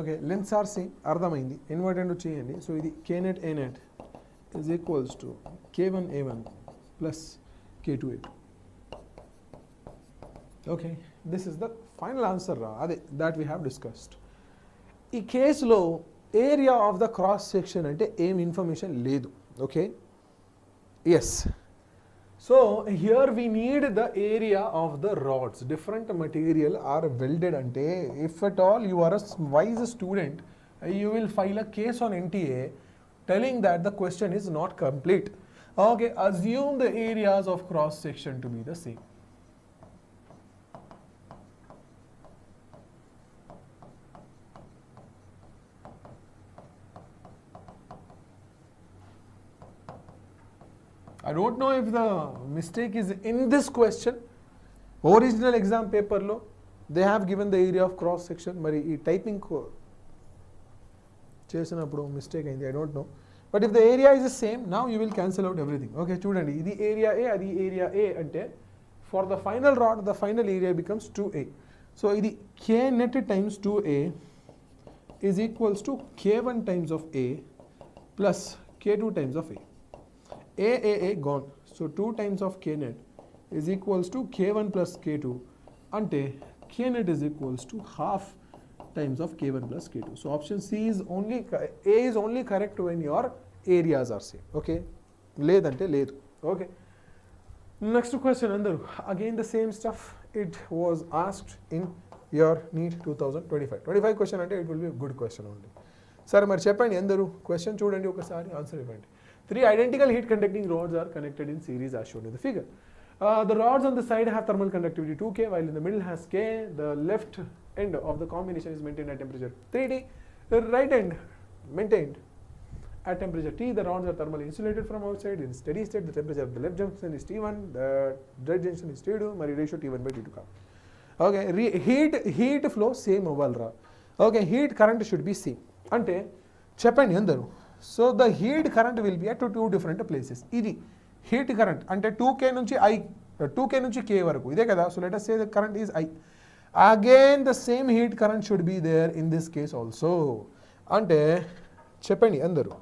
Okay, lengths are same. అర్థమైంది. Invert ఏంటో చేయండి. So ఇది K net A net is equals to K1 A1 plus K2 A2. Okay, this is the final answer that we have discussed. ఈ కేసులో area of the cross section అంటే ఏం information లేదు. Okay, yes. So here we need the area of the rods. Different material are welded అంటే if at all you are a wise student you will file a case on NTA telling that the question is not complete. Okay, assume the areas of cross section to be the same. I don't know if the mistake is in this question. Original exam paper lo they have given the area of cross section. Mari ee typing చేసినప్పుడు mistake అయింది. I don't know. But if the area is the same, now you will cancel out everything. Okay, చూడండి ఇది area A, అది area A అంటే for the final rod the final area becomes 2A. So ఇది K net times 2A is equals to K1 times of A plus K2 times of A. A gone. So 2 times of K net is equals to K1 plus K2 ante K net is equals to half times of K1 plus K2. So option C is only, A is only correct when your areas are same. Okay, ledante ledu. Okay, next question andaru again the same stuff. It was asked in your NEET 2025 question ante it will be a good question only. Sir మరి చెప్పండి అందరూ question చూడండి ఒకసారి answer ఇవ్వండి. 3 identical heat conducting rods are connected in series as shown in the figure. The rods on the side have thermal conductivity 2K while in the middle has K. The left end of the combination is maintained at temperature 3D. The right end maintained at temperature T. The rods are thermally insulated from outside. In steady state the temperature of the left junction is T1, the right junction is T2, మరి ratio T1 by T2 కాదు. Okay, heat flow same అవ్వాలిరా. Okay, heat current should be same అంటే చెప్పండి అందరూ. So the heat current will be at 2 different places. ఇది heat current అంటే 2K నుంచి K వరకు ఇదే కదా. So let us say the current is I. Again the same heat current should be there in this case also. అంటే చెప్పండి అందరూ.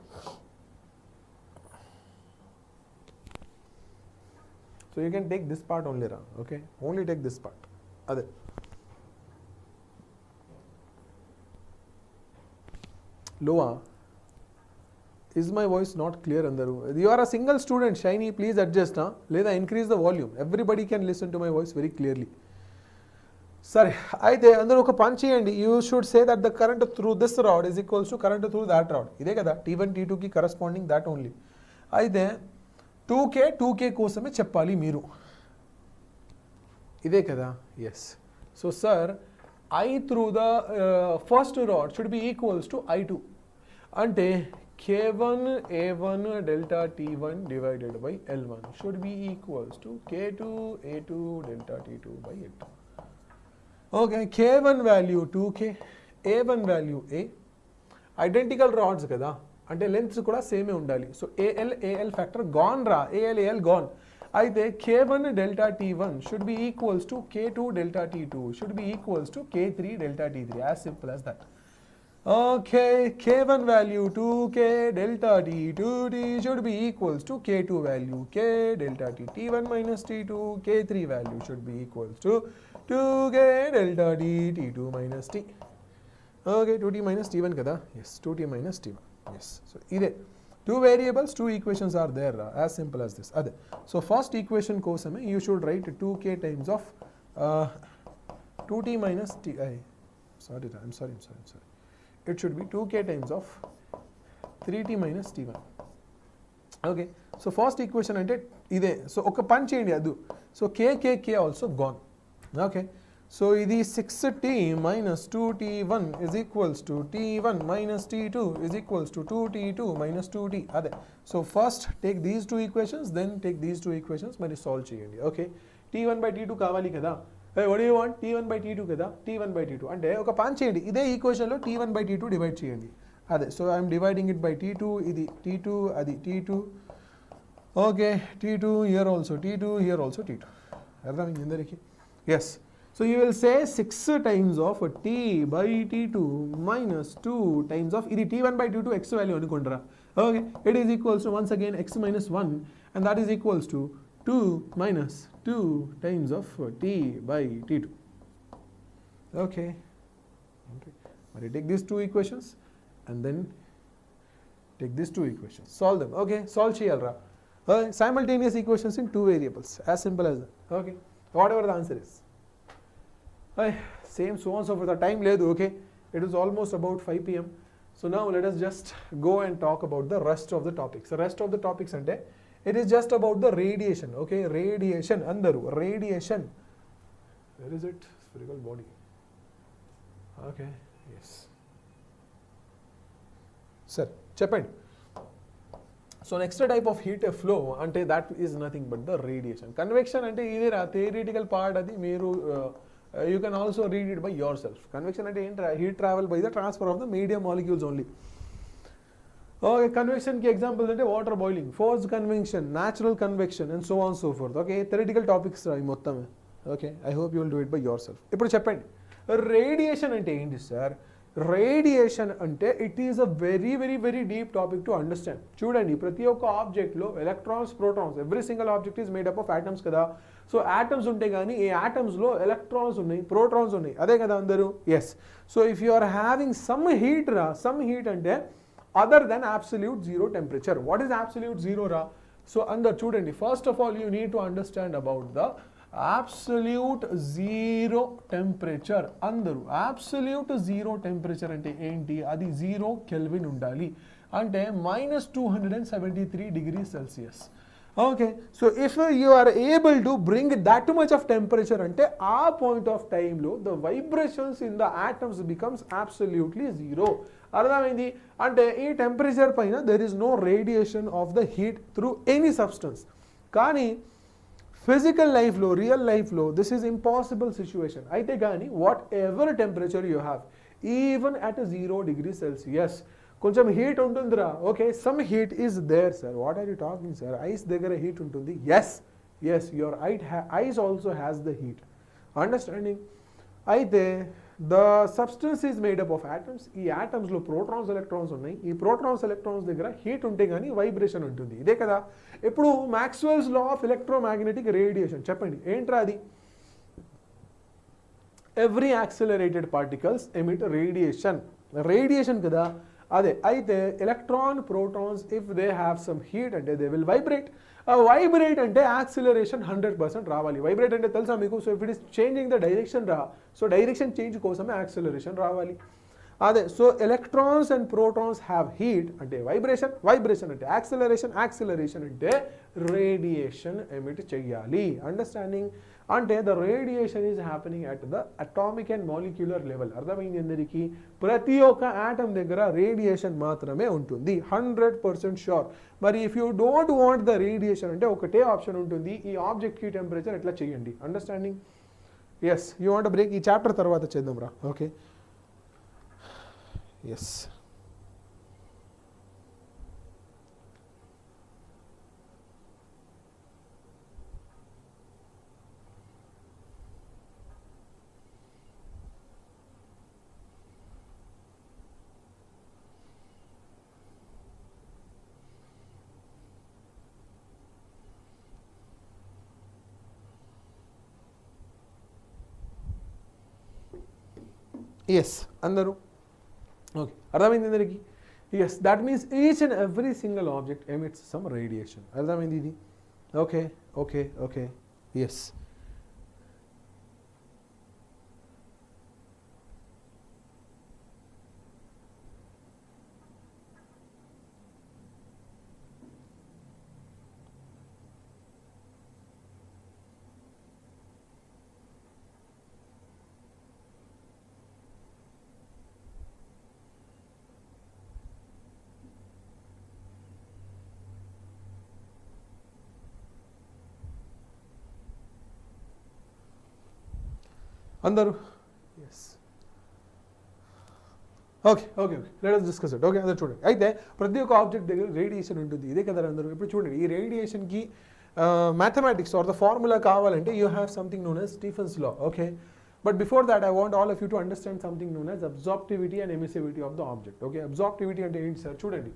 So you can take this part only ra. Okay, only take this part. అదే లోవా. Is my voice not clear andaru? You are a single student, Shiny, please adjust. Leda increase the volume. Everybody can listen to my voice very clearly. Sorry, aithe andaru oka punch cheyandi. You should say that the current through this rod is equals to current through that rod. Ide kada T1 T2 ki corresponding that only. Aithe 2K kosame cheppali meeru. Ide kada? Yes. So sir, I through the first rod should be equals to I2. Ante K1 A1 delta T1 divided by L1 should be equals to K2 A2 delta T2 by L2. Okay, K1 value 2K, A1 value A. Identical rods kada అంటే lengths కూడా సేమే ఉండాలి. So AL factor gone రా. AL gone. అయితే K1 delta T1 should be equals to K2 delta T2 should be equals to K3 delta T3. As simple as that. Okay, K1 value 2K delta T2T should be equals to K2 value K delta T1 minus T2. K3 value should be equals to 2K delta T2 minus T. Okay, 2T minus T1 kada? Yes, 2T minus T1. Yes. So, ide 2 variables, 2 equations are there. As simple as this. So, first equation kosame you should write 2K times of 2t minus t. I'm sorry. It should be 2k times of 3t minus t1. Okay, so first equation ante ide. So oka pan cheyandi adu. So k also gone. Okay, so idi 6t minus 2t1 is equals to t1 minus t2 is equals to 2t2 minus 2t. Ade. So first take these two equations, then take these two equations, mari solve cheyandi. Okay, t1 by t2 kavali kada. Hey, what do you want? t1 by t2 kada, t1 by t2 అంటే ఒక పని చేయండి, ఇదే equation లో t1 by t2 divide చేయండి. అదే, so I'm dividing it by t2, ఇది t2, అది t2. Okay, t2 here also t2, here also t2. అర్థమైంది అందరికీ? Yes. So you will say 6 times of t by t2 minus 2 times of ఇది t1 by t2 x value అనుకుంటారా? Okay, it is equals to once again x minus 1 and that is equals to 2 minus 2 times of t by t2. Okay. But take these two equations and then take these two equations. Solve them. Okay. Solve cheyalra. Simultaneous equations in two variables. As simple as that. Okay. Whatever the answer is. Same so on so forth. The time ledu. Okay. It is almost about 5 p.m. So now let us just go and talk about the rest of the topics. The rest of the topics ante it is just about the radiation. Okay, radiation andaru, radiation. Where is it? Spherical body. Okay, yes. Sir, cheppandi. So next type of heat flow ante that is nothing but the radiation. Convection ante idera theoretical part adi meeru you can also read it by yourself. Convection ante enti heat travel by the transfer of the medium molecules only. Okay, convection ki examples ante water boiling, forced convection, natural convection and so on so forth. Okay, theoretical topics ra mottame. Okay, I hope you will do it by yourself. Ippudu cheppandi, radiation ante enti sir? Radiation ante it is a very deep topic to understand. Chudandi, prati oka object lo electrons, protons, every single object is made up of atoms kada. So atoms unte gaani ee atoms lo electrons unnai, protons unnai, ade kada andaru? Yes. So if you are having some heat ante other than absolute zero temperature. What is absolute zero ra? So under chudandi, first of all you need to understand about the absolute zero temperature. Andaru absolute zero temperature ante enti? Adi 0 Kelvin undali, ante minus 273 degrees Celsius. Okay, so if you are able to bring that much of temperature ante a point of time lo the vibrations in the atoms becomes absolutely zero. అర్థమైంది? అంటే ఈ temperature పైన there is no radiation of the heat through any substance. కానీ physical లైఫ్లో, real లైఫ్లో this is impossible situation. అయితే కానీ whatever temperature you have, even at 0 degrees Celsius కొంచెం హీట్ ఉంటుందిరా. Okay, some heat is there sir. What are you talking sir? Ice దగ్గర heat ఉంటుంది. Yes your ice also has the heat. Understanding? అయితే the substance is made up of atoms. ఈ ఆటమ్స్లో protons, electrons ఉన్నాయి. ఈ protons, electrons దగ్గర heat ఉంటే కానీ వైబ్రేషన్ ఉంటుంది. ఇదే కదా ఇప్పుడు Maxwell's law of electromagnetic radiation. చెప్పండి ఏంట్రా అది? Every accelerated particles emit radiation. Radiation కదా అదే. అయితే electron, protons if they have some heat అంటే దే విల్ వైబ్రేట్. వైబ్రేట్ అంటే యాక్సిలరేషన్ 100% రావాలి. వైబ్రేట్ అంటే తెలుసా మీకు? So if it is changing the direction రా, సో డైరెక్షన్ చేంజ్ కోసమే యాక్సిలరేషన్ రావాలి. అదే, so electrons and protons have heat అంటే వైబ్రేషన్, వైబ్రేషన్ అంటే యాక్సిలరేషన్, యాక్సిలరేషన్ అంటే రేడియేషన్ ఎమిట్ చెయ్యాలి. అండర్స్టాండింగ్? అంటే the radiation is happening at the atomic and molecular level. అర్థమైంది అందరికీ? ప్రతి ఒక్క ఆటమ్ దగ్గర రేడియేషన్ మాత్రమే ఉంటుంది. 100% షూర్. మరి if you don't want the radiation అంటే ఒకటే ఆప్షన్ ఉంటుంది, ఈ ఆబ్జెక్ట్కి టెంపరేచర్ ఎట్లా చేయండి. Understanding? Yes, you want break? ఈ చాప్టర్ తర్వాత చేద్దాం రా. Okay, yes. ఎస్ అందరూ ఓకే, అర్థమైంది అందరికి? Yes, that means each and every single object emits some radiation. అర్థమైంది ఇది? Okay okay okay, yes. అందరూ yes okay okay okay let us discuss it okay అందరూ చూడండి అయితే ప్రతి ఒక్క ఆబ్జెక్ట్ దగ్గర రేడియేషన్ ఉంటుంది ఇదే కదా అందరూ ఇప్పుడు చూడండి ఈ రేడియేషన్కి మ్యాథమెటిక్స్ ఆర్ ద ఫార్ములా కావాలంటే you have something known as Stefan's law okay but before that I want all of you to understand something known as absorptivity and emissivity of the object okay absorptivity అంటే ఏంటి sir చూడండి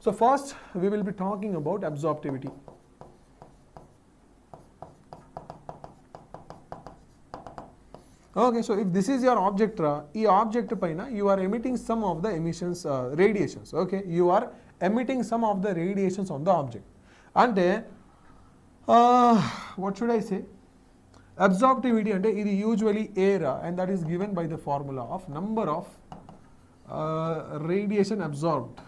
so first we will be talking about absorptivity okay so if this is your object ra ee object paina you are emitting some of the emissions radiations okay you are emitting some of the radiations on the object ante what should I say absorptivity ante idi usually air and that is given by the formula of number of radiation absorbed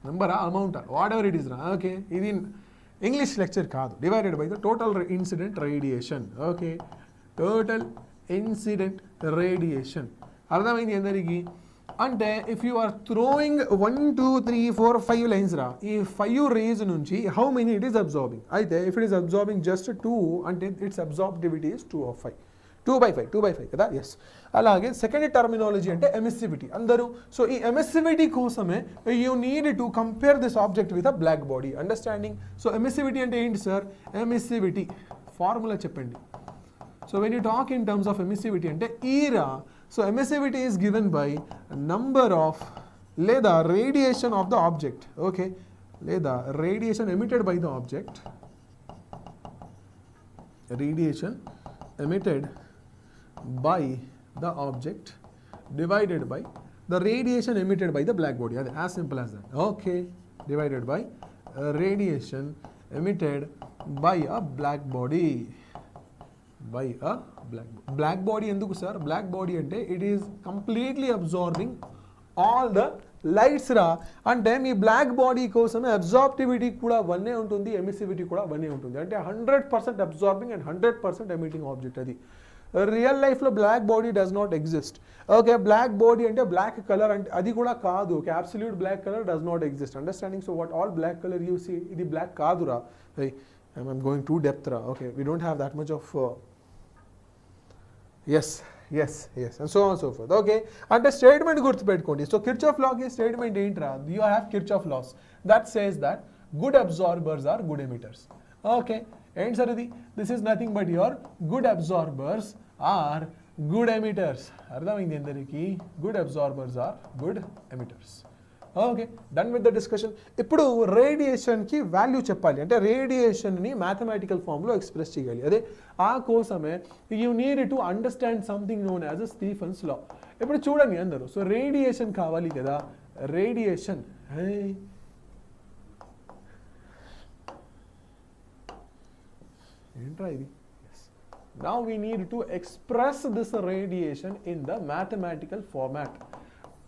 number amount whatever it is okay idi English lecture కాదు divided by the total incident radiation okay total incident radiation అర్థమైంది అందరికి అంటే if you are throwing 1 2 3 4 5 lines రా ఈ 5 rays నుంచి how many it is absorbing అయితే if it is absorbing just 2 అంటే its absorptivity is 2 of 5 2 by 5 కదా yes అలాగే సెకండ్ టర్మినాలజీ అంటే ఎమిసివిటీ అందరూ సో ఈ ఎమిసివిటీ కోసమే you need to compare this object with a black body understanding so emissivity అంటే ఏంటి సార్ ఎమిసివిటీ ఫార్ములా చెప్పండి so when you talk in terms of emissivity అంటే ఈరా so emissivity is given by number of లేదా radiation of the object okay లేదా radiation emitted by the object radiation emitted by the object divided by the radiation emitted by the black body as simple as that okay divided by radiation emitted by a black body black body enduku sir black body ante it is completely absorbing all the lights ra ante me black body కోసమే absorptivity కూడా 1 ఉంటుంది emissivity కూడా 1 ఉంటుంది అంటే 100% absorbing and 100% emitting object అది real లైఫ్లో black body does not exist okay black body అంటే black colour అంటే అది కూడా కాదు okay absolute black colour does not exist understanding so what all black colour you see ఇది బ్లాక్ కాదురా I'm going to depth రా okay we don't have that much of yes and so on so forth okay అంటే statement గుర్తుపెట్టుకోండి so Kirchhoff లాకి statement ఏంట్రా you have Kirchhoff loss that says that good absorbers are good emitters okay ఏంటి sir ఇది this is nothing but your good absorbers are good emitters అర్థమైంది అందరికీ good absorbers are good emitters okay done with the discussion ఇప్పుడు రేడియేషన్కి value చెప్పాలి అంటే రేడియేషన్ని mathematical ఫామ్లో express చేయాలి అదే ఆ కోసమే you need to understand something known as a Stefan's law ఇప్పుడు చూడండి అందరూ సో రేడియేషన్ కావాలి కదా రేడియేషన్ ఏంట్రా ఇది now we need to express this radiation in the mathematical format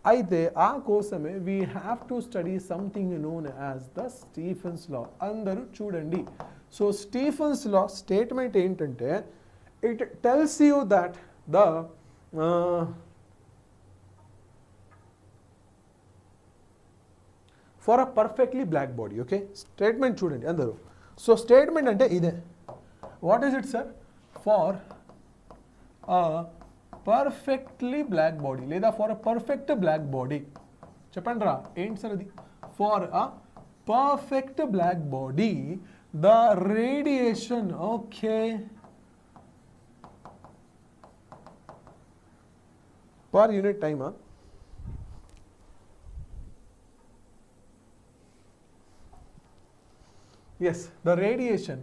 అయితే ఆ కోసమే we have to study something known as the Stefan's law అందరూ చూడండి సో Stefan's law స్టేట్మెంట్ ఏంటంటే it tells you that the for a perfectly black body okay statement చూడండి అందరూ so statement అంటే ఇదే what is it sir for a perfectly black body లేదా for a perfect black body చెప్పండి రా ఏంటి sir అది for a perfect black body the radiation okay per unit time yes the radiation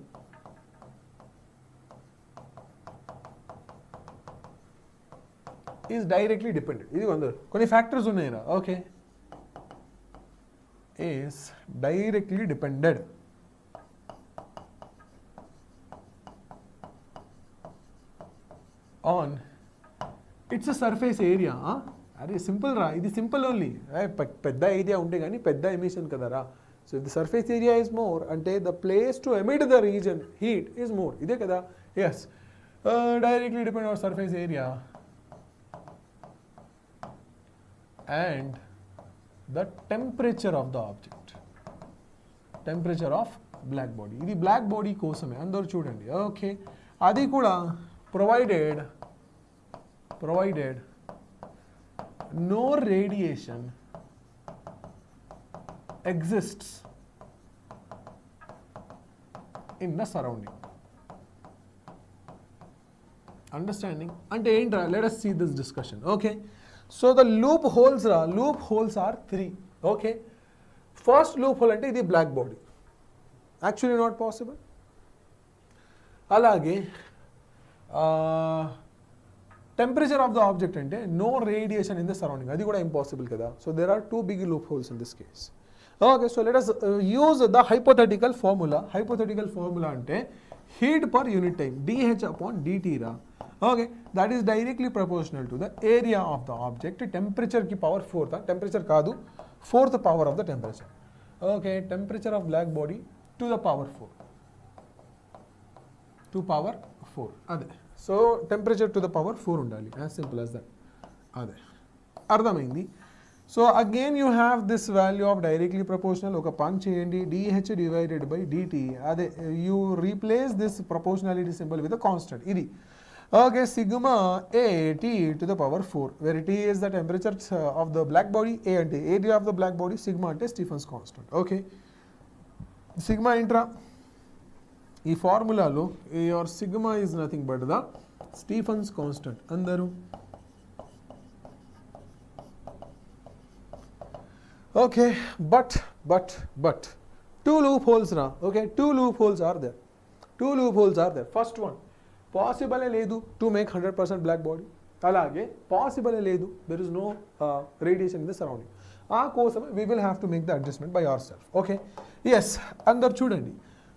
is directly dependent ఇది కొన్ని factors ఉన్నాయిరా okay is directly dependent on its surface area అరే simple రా ఇది సింపుల్ ఓన్లీ పెద్ద ఏరియా ఉంటే కానీ పెద్ద ఎమిషన్ కదరా so if the surface area is more అంటే the place to emit the reason heat is more ఇదే కదా yes directly depend on surface area and the temperature of the object temperature of black body. ఇది black body కోసమే, అందరూ చూడండి. Okay, అది కూడా provided no radiation exists in the surrounding. Understanding? Ante entra, let us see this discussion. Okay, so the loopholes are 3. Okay, first loophole ante idi black body, actually not possible. Alage temperature of the object ante no radiation in the surrounding, adi kuda impossible kada. So there are 2 big loopholes in this case. Okay, so let us use the hypothetical formula. Hypothetical formula ante heat per unit time, dH upon dt ra. Okay, that is directly proportional to the area of the object, temperature ki power 4th, temperature kaadu, 4th power of the temperature. Okay, temperature of black body to the power 4, to power 4 ade. So temperature to the power 4 undali, as simple as that. Ade ardhamaindi. So again you have this value of directly proportional, oka punch cheyandi, dH divided by dt. Ade you replace this proportionality symbol with a constant, idi. Okay, sigma a t to the power 4, where t is the temperature of the black body, a ante area of the black body, sigma ante Stephen's constant. Okay, sigma intra ఈ ఫార్ములాలో your sigma is nothing but the Stephen's constant. అందరూ okay, but 2 loopholes ra. Okay, 2 loopholes are there. First one, possible లేదు to make 100% black body. అలాగే possible లేదు, there is no radiation in the surrounding. ఆ కోసం we will have to make the adjustment by ourselves. Okay, yes, అందరూ చూడండి.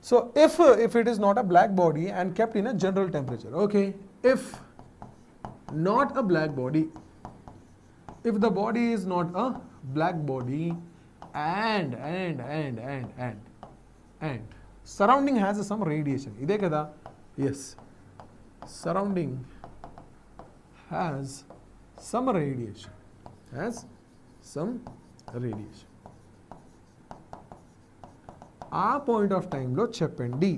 So if it is not a black body and kept in a general temperature, okay, if not a black body, if the body is not a black body and surrounding has some radiation, ide kada? Yes, surrounding has some radiation, ఆ point of టైంలో చెప్పండి.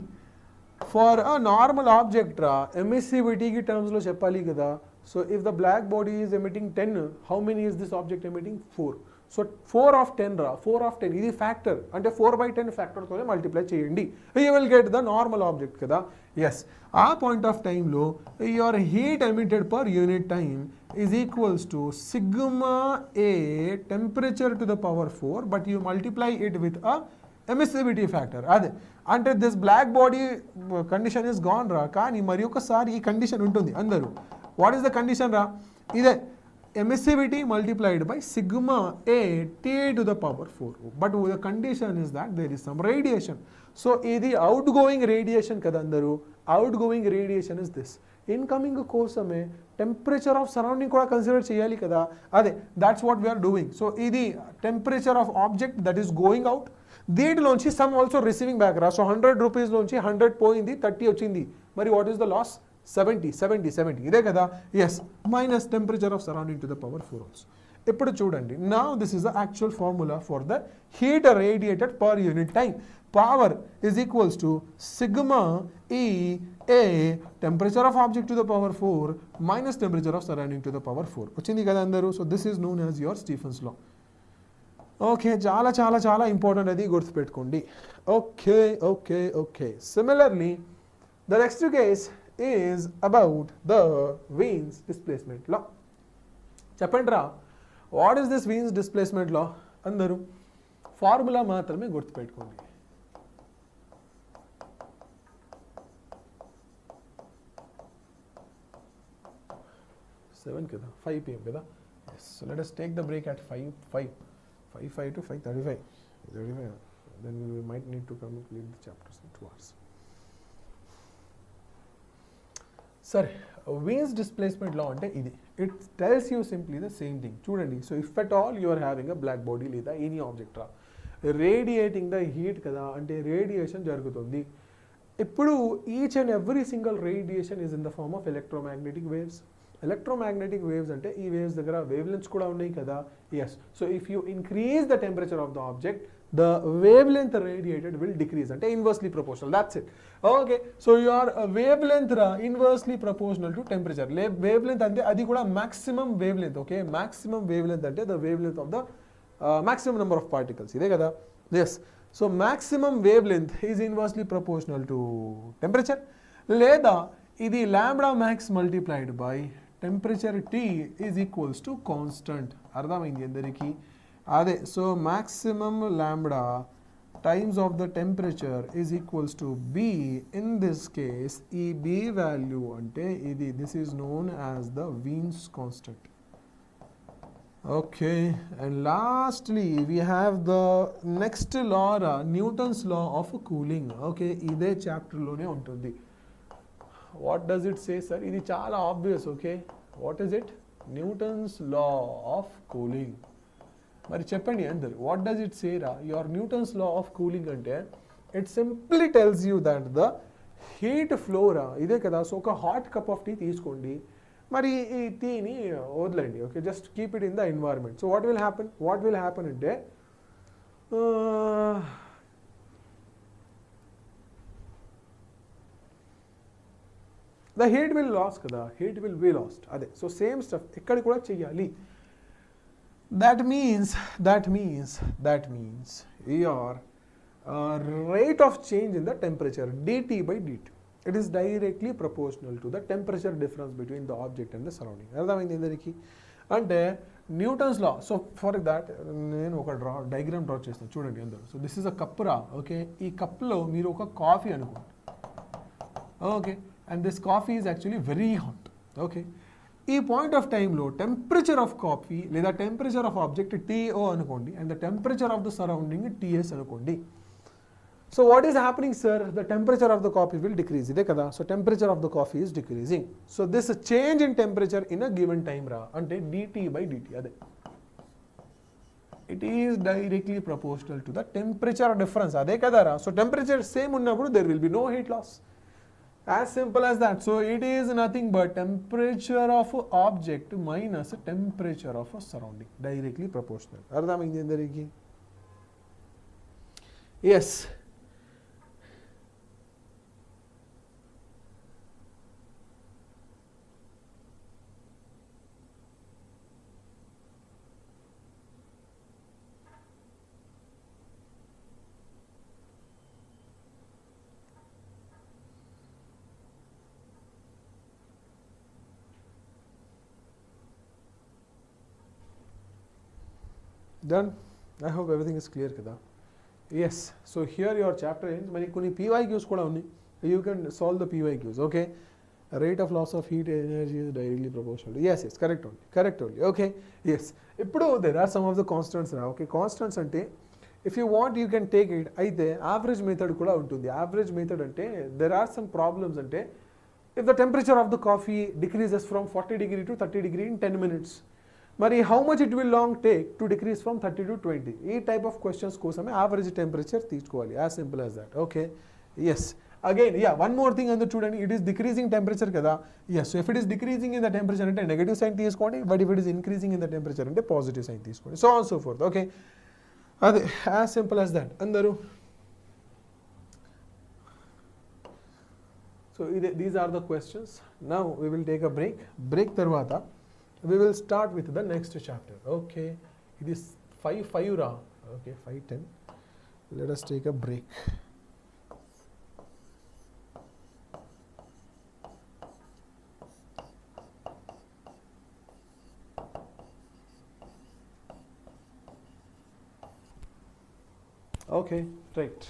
For a normal object రా, ఎమిసివిటీకి టర్మ్స్లో చెప్పాలి కదా. So if the black body is emitting 10, how many is this object emitting? 4. So 4 of 10 రా, 4 of 10 ఇది factor, అంటే 4/10 ఫ్యాక్టర్తోనే మల్టిప్లై చేయండి, you will get the normal object కదా. ఎస్, ఆ పాయింట్ ఆఫ్ టైంలో your heat emitted per unit time is equals to sigma A temperature to the power 4, but you multiply it with a emissivity factor. అదే అంటే this black body condition is gone రా, కానీ మరి ఒకసారి ఈ condition ఉంటుంది అందరూ. వాట్ ఈస్ ద కండిషన్ రా? ఇదే emissivity multiplied by sigma a t to the power 4. But the condition is that there is some radiation. So ఇది outgoing radiation కదా అందరూ. Outgoing radiation is this. Incoming కోసమే temperature of surrounding కూడా consider చేయాలి కదా. అదే that's what we are doing. So ఇది temperature of object that is going out, దీంట్లోంచి some also receiving back రా. So 100 rupees లోంచి 100 పోయింది, 30 వచ్చింది. మరి what is the loss? 70 ఇదే కదా. Yes, minus temperature of surrounding to the power 4 also. ఇప్పుడు చూడండి, now this is the actual formula for the heat radiated per unit time. Power is equals to sigma e A temperature of object to the power 4 minus temperature of surrounding to the power 4. వచ్చింది కదా అందరూ. So this is known as your Stefan's law. Okay, చాలా చాలా చాలా important, అది గుర్తుపెట్టుకోండి. Okay okay okay similarly the next case is about the Wien's displacement law. చెప్పండి రా, what is this Wien's displacement law? అందరూ ఫార్ములా మాత్రమే గుర్తుపెట్టుకోండి. సెవెన్ కదా, 5 PM కదా. Yes, so let us take the break at 5 to 5:35. Then we might need to complete the chapters in 2 hours. సరే, Wien's displacement law అంటే ఇది. It tells you simply the same thing. చూడండి, so if at all you are having a black body లేదా any object రా, radiating the heat కదా, అంటే radiation జరుగుతుంది. ఇప్పుడు each and every single radiation is in the form of electromagnetic waves. electromagnetic waves ante ee waves దగ్గర wavelengths కూడా ఉన్నాయి కదా. Yes, so if you increase the temperature of the object, the wavelength radiated will decrease ante inversely proportional. That's it. Okay, so your wavelength inversely proportional to temperature. Wavelength ante adi kuda maximum wavelength. Okay, maximum wavelength ante the wavelength of the maximum number of particles ide kada. Yes, so maximum wavelength is inversely proportional to temperature. లేదా ఇది lambda max multiplied by temperature T is equals to constant. అర్థమైంది అందరికీ? అదే, so maximum lambda times of the temperature is equals to B. In this case, ఈ B value అంటే ఇది, this is known as the Wien's constant. Okay, and lastly we have the next law, Newton's law of cooling. Okay, ఇదే chapter లోనే ఉంటుంది. What does it say, sir? ఇది చాలా obvious. Okay, what is it? Newton's law of cooling. మరి చెప్పండి అందరు, what does it say రా? Your Newton's law of cooling అంటే it simply tells you that the heat flow రా, ఇదే కదా. సో ఒక హాట్ కప్ ఆఫ్ టీ తీసుకోండి, మరి ఈ టీని వదలండి. Okay, just keep it in the environment. So what will happen అంటే the heat will loss kada, heat will be lost. అదే, సో సేమ్ స్టఫ్ ఇక్కడ కూడా చెయ్యాలి. that means your rate of change in the temperature dt by dt, it is directly proportional to the temperature difference between the object and the surrounding. అర్థమైంది అందరికీ? అంటే Newton's law. So for that నేను ఒక diagram draw చేస్తాను, చూడండి అందరూ. So this is a cup రా. Okay, ఈ కప్లో మీరు ఒక కాఫీ అనుకోండి. Okay, and this coffee is actually very hot. Okay, ఈ పాయింట్ ఆఫ్ టైంలో టెంపరేచర్ ఆఫ్ కాఫీ లేదా టెంపరేచర్ ఆఫ్ ఆబ్జెక్ట్ TO అనుకోండి, and the temperature of the surrounding TS అనుకోండి. So what is happening sir? The temperature of the coffee will decrease, ఇదే కదా. So temperature of the coffee is decreasing. So this change in temperature in a given time రా, అంటే dt by dt, అదే it is directly proportional to the temperature difference, అదే కదా రా. So temperature same ఉన్నప్పుడు there will be no heat loss. As simple as that. So it is nothing but temperature of object minus temperature of a surrounding, directly proportional. అర్థమైంది అందరికీ? Yes. Done? I hope everything is clear kada. Yes, so here your chapter ends. Many కొన్ని PYQs కూడా ఉన్నాయి. You can solve the PYQs. Okay, rate of loss of heat energy is directly proportional. Yes, correct only. Okay, yes. ఇప్పుడు there are some of the constants now. Okay, constants అంటే if you want you can take it. అయితే average method కూడా ఉంటుంది. Average method అంటే there are some problems అంటే if the temperature of the coffee decreases from 40 degree to 30 degree in 10 minutes, మరి how much it will long take to decrease from 30 to 20? ఈ type of questions కోసమే average temperature తీసుకోవాలి. As simple as that. Okay, yes. Again one more thing అందరూ చూడండి, it is decreasing temperature కదా. Yes, so if it is decreasing in the temperature అంటే negative sign తీసుకోండి, but if it is increasing in the temperature అంటే positive sign తీసుకోండి. So on so forth. Okay, అదే, as simple as that అందరూ. So these are the questions. Now we will take a break తర్వాత we will start with the next chapter. Okay, it is 5 ra. Okay, 5:10. Let us take a break. Okay, right.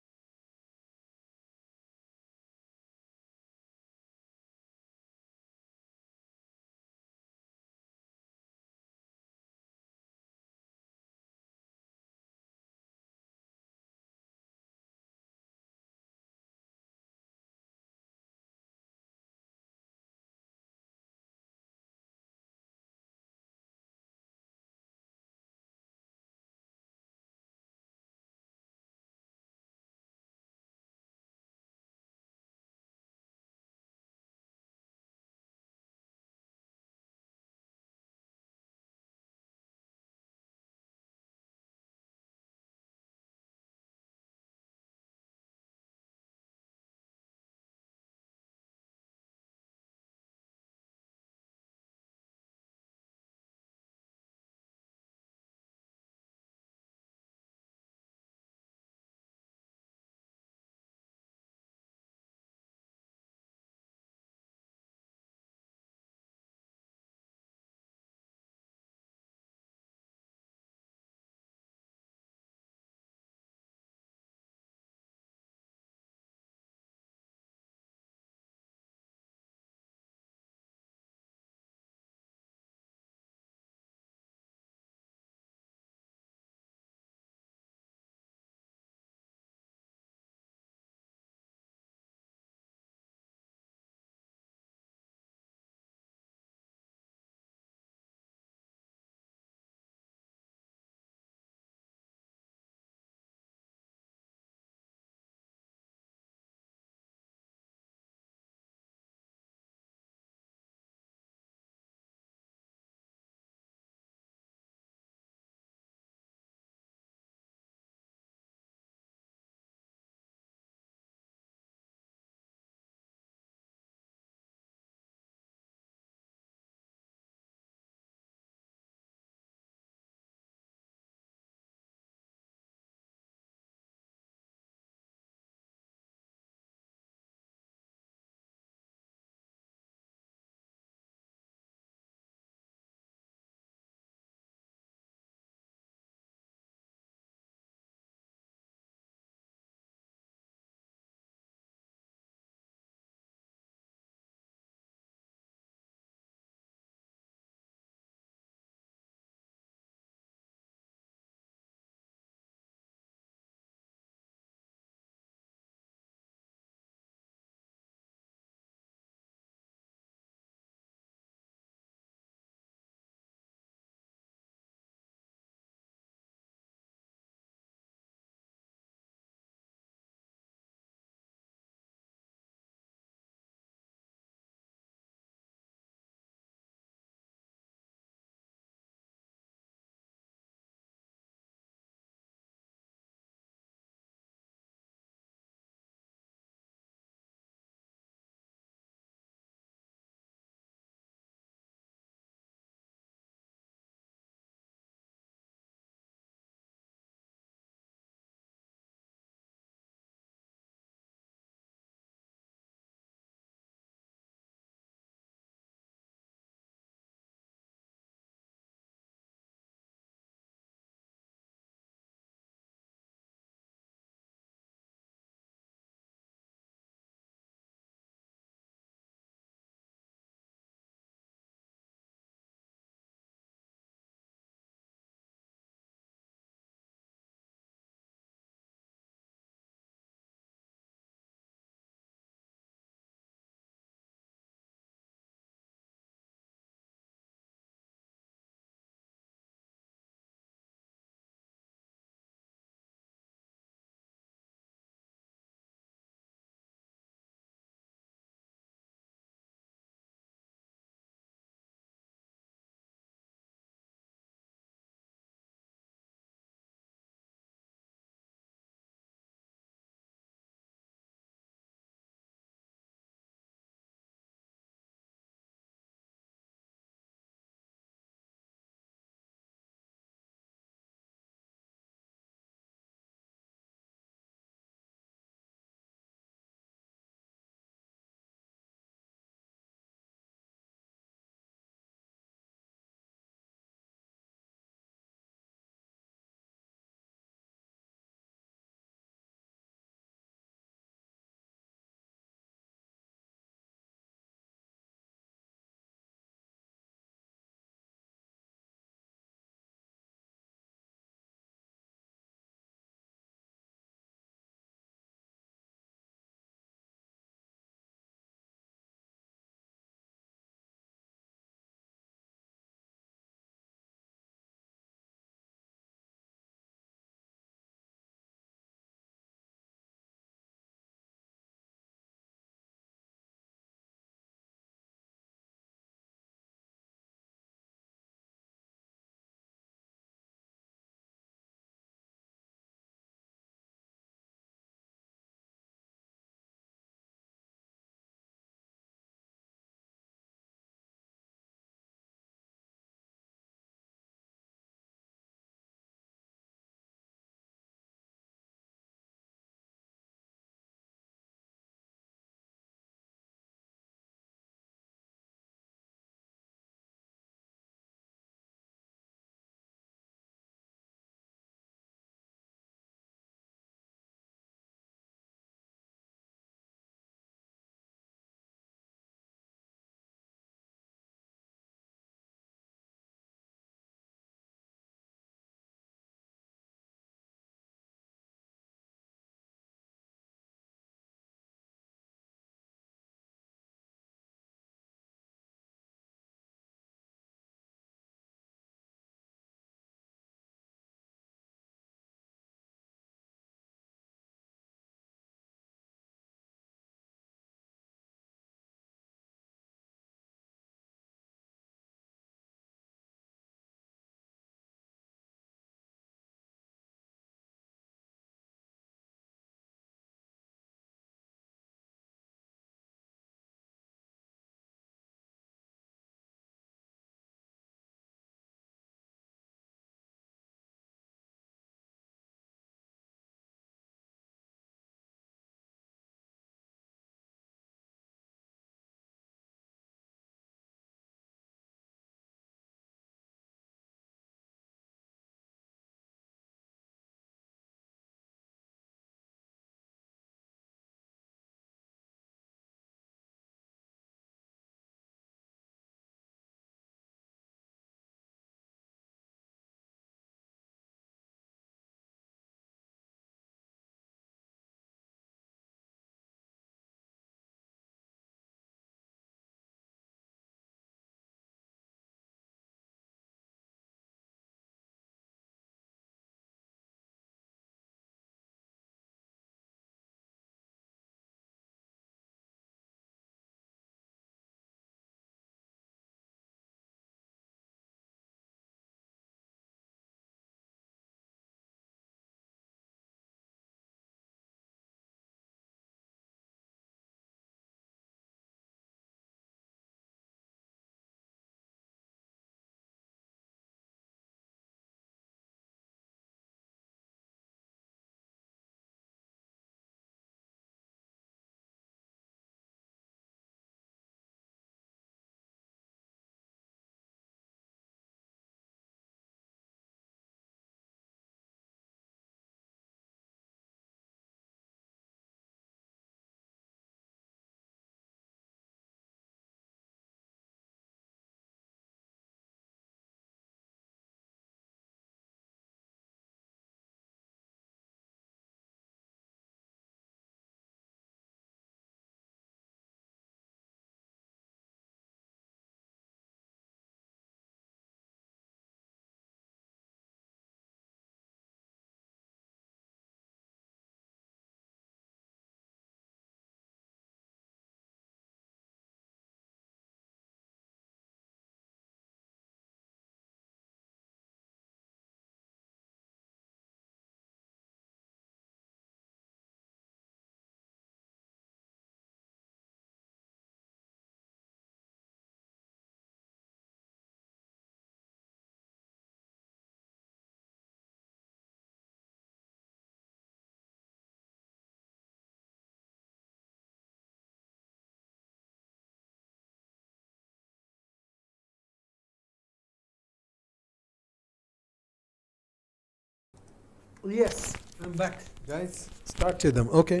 Yes, I'm back, guys. Start చేద్దాం. Okay.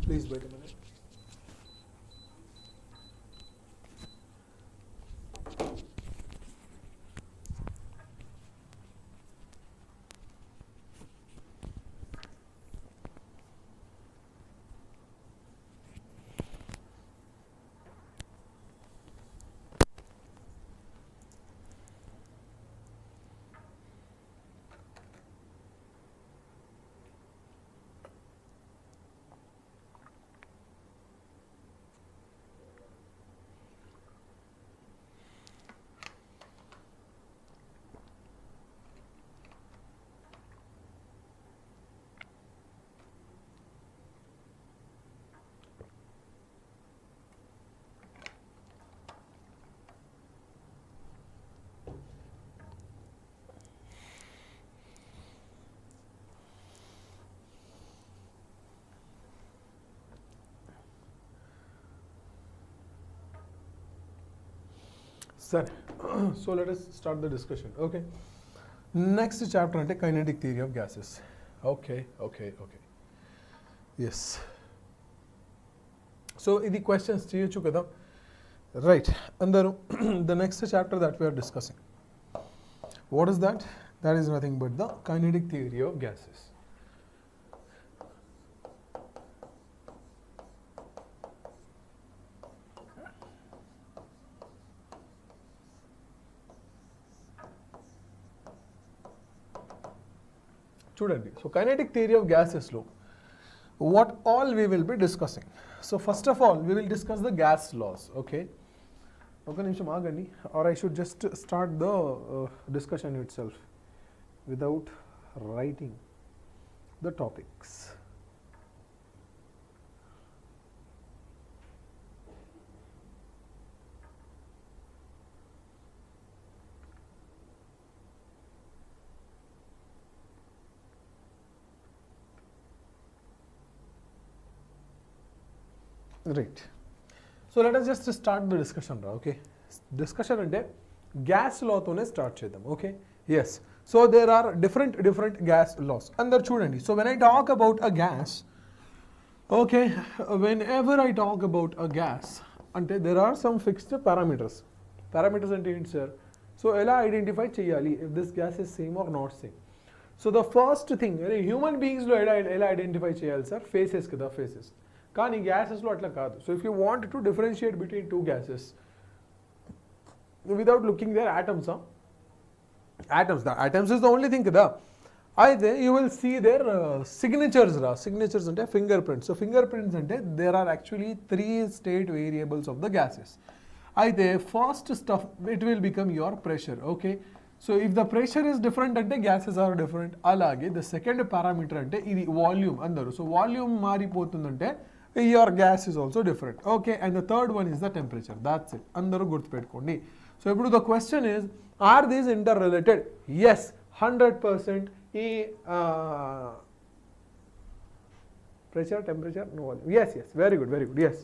Please wait a minute. Sir, so let us start the discussion. Okay. Next chapter ante kinetic theory of gases. Okay. Yes. So ఇది questions చేయొచ్చు కదా. Right. అందరూ the next chapter that we are discussing. What is that? That is nothing but the kinetic theory of gases. చూడండి, so kinetic theory of గ్యాసెస్లో what all we will be discussing. So first of all we will discuss the gas laws. Okay, ఒక నిమిషం ఆగండి, or I should just start the discussion itself without writing the topics. Right. So let us just start the discussion. Okay. Discussion ante gas law tone start chedam. Okay. Yes. So there are different gas laws. Andar chudandi. So when I talk about a gas, okay, whenever I talk about a gas, ante there are some fixed parameters. Parameters ante enti sir? So ela identify cheyali if this gas is same or not same. So the first thing, human beings lo ela identify cheyali sir? Phases kada, phases. కానీ గ్యాసెస్లో అట్లా కాదు. So if you want to differentiate between two gases without looking their atoms, the atoms is the only thing కదా. అయితే you will see their signatures signatures అంటే fingerprints. So fingerprints అంటే there are actually 3 state variables of the gases. అయితే first stuff it will become your pressure. Okay, so if the pressure is different అంటే gases are different. అలాగే the second parameter అంటే ఇది volume. అందరూ so volume మారిపోతుందంటే your gas is also different. Okay, and the third one is the temperature. That's it. Andaru gurtupetukondi. So ఇప్పుడు the question is, are these interrelated? Yes, 100%. ఈ pressure, temperature, no volume. Yes, very good, yes.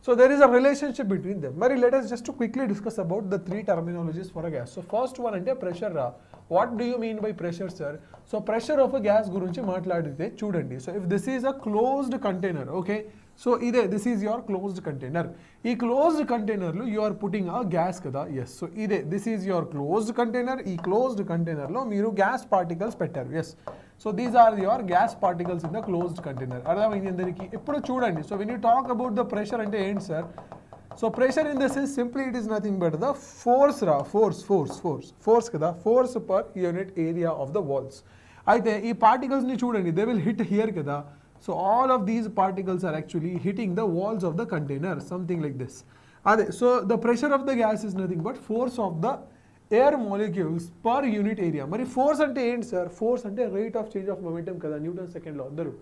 So there is a relationship between them. Mari let us just to quickly discuss about the 3 terminologies for a gas. So first one ante pressure ra. What do you mean by pressure, sir? So pressure of a gas గురించి మాట్లాడితే చూడండి. So if this is a closed container, okay, so this is your closed container. ఈ closed container లో you are putting a gas కదా. Yes, so this is your closed container. ఈ closed container లో మీరు gas particles పెట్టారు. Yes, so these are your gas particles in the closed container. అర్థమైంది అందరికీ? ఇప్పుడు చూడండి, so when you talk about the pressure అంటే ఏంటి sir? So pressure in the sense simply it is nothing but the force kada, force per unit area of the walls. అయితే ఈ particles ని చూడండి, they will hit here kada. So all of these particles are actually hitting the walls of the container, something like this. So the pressure of the gas is nothing but force of the air molecules per unit area. Mari force ante ఏంటి sir? Force ante rate of change of momentum kada, Newton's second law. అందరూ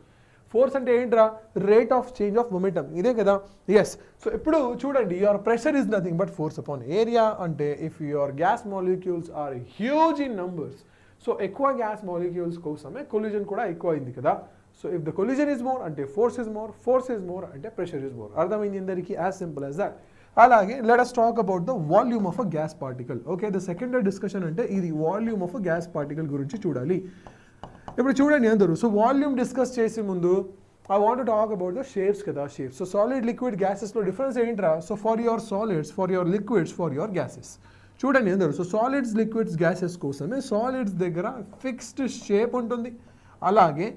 force అంటే ఏంట్రా? Rate of change of momentum, ఇదే కదా. Yes, so ఇప్పుడు చూడండి, your pressure is nothing but force upon area. అంటే if your gas molecules are huge in numbers, so ఎక్కువ gas molecules కోసమే కొలిజన్ కూడా ఎక్కువ అయింది కదా. So if the collision is more అంటే ఫోర్స్ ఇస్ మోర్ అంటే ప్రెషర్ ఇస్ మోర్. అర్థమైంది అందరికీ? As simple as that. అలాగే let us talk about the volume of a gas particle. Okay, the second discussion అంటే ఇది volume of a gas particle గురించి చూడాలి. ఇప్పుడు చూడండి అందరూ. సో వాల్యూమ్ డిస్కస్ చేసే ముందు I want to talk about the shapes kada, shapes. So solid, liquid, gases lo difference ఏంట్రా? So for your solids, for your liquids, for your gases. చూడండి అందరూ. సో సాలిడ్స్, లిక్విడ్స్, గ్యాసెస్ కోసమే solids దగ్గర fixed shape ఉంటుంది, అలాగే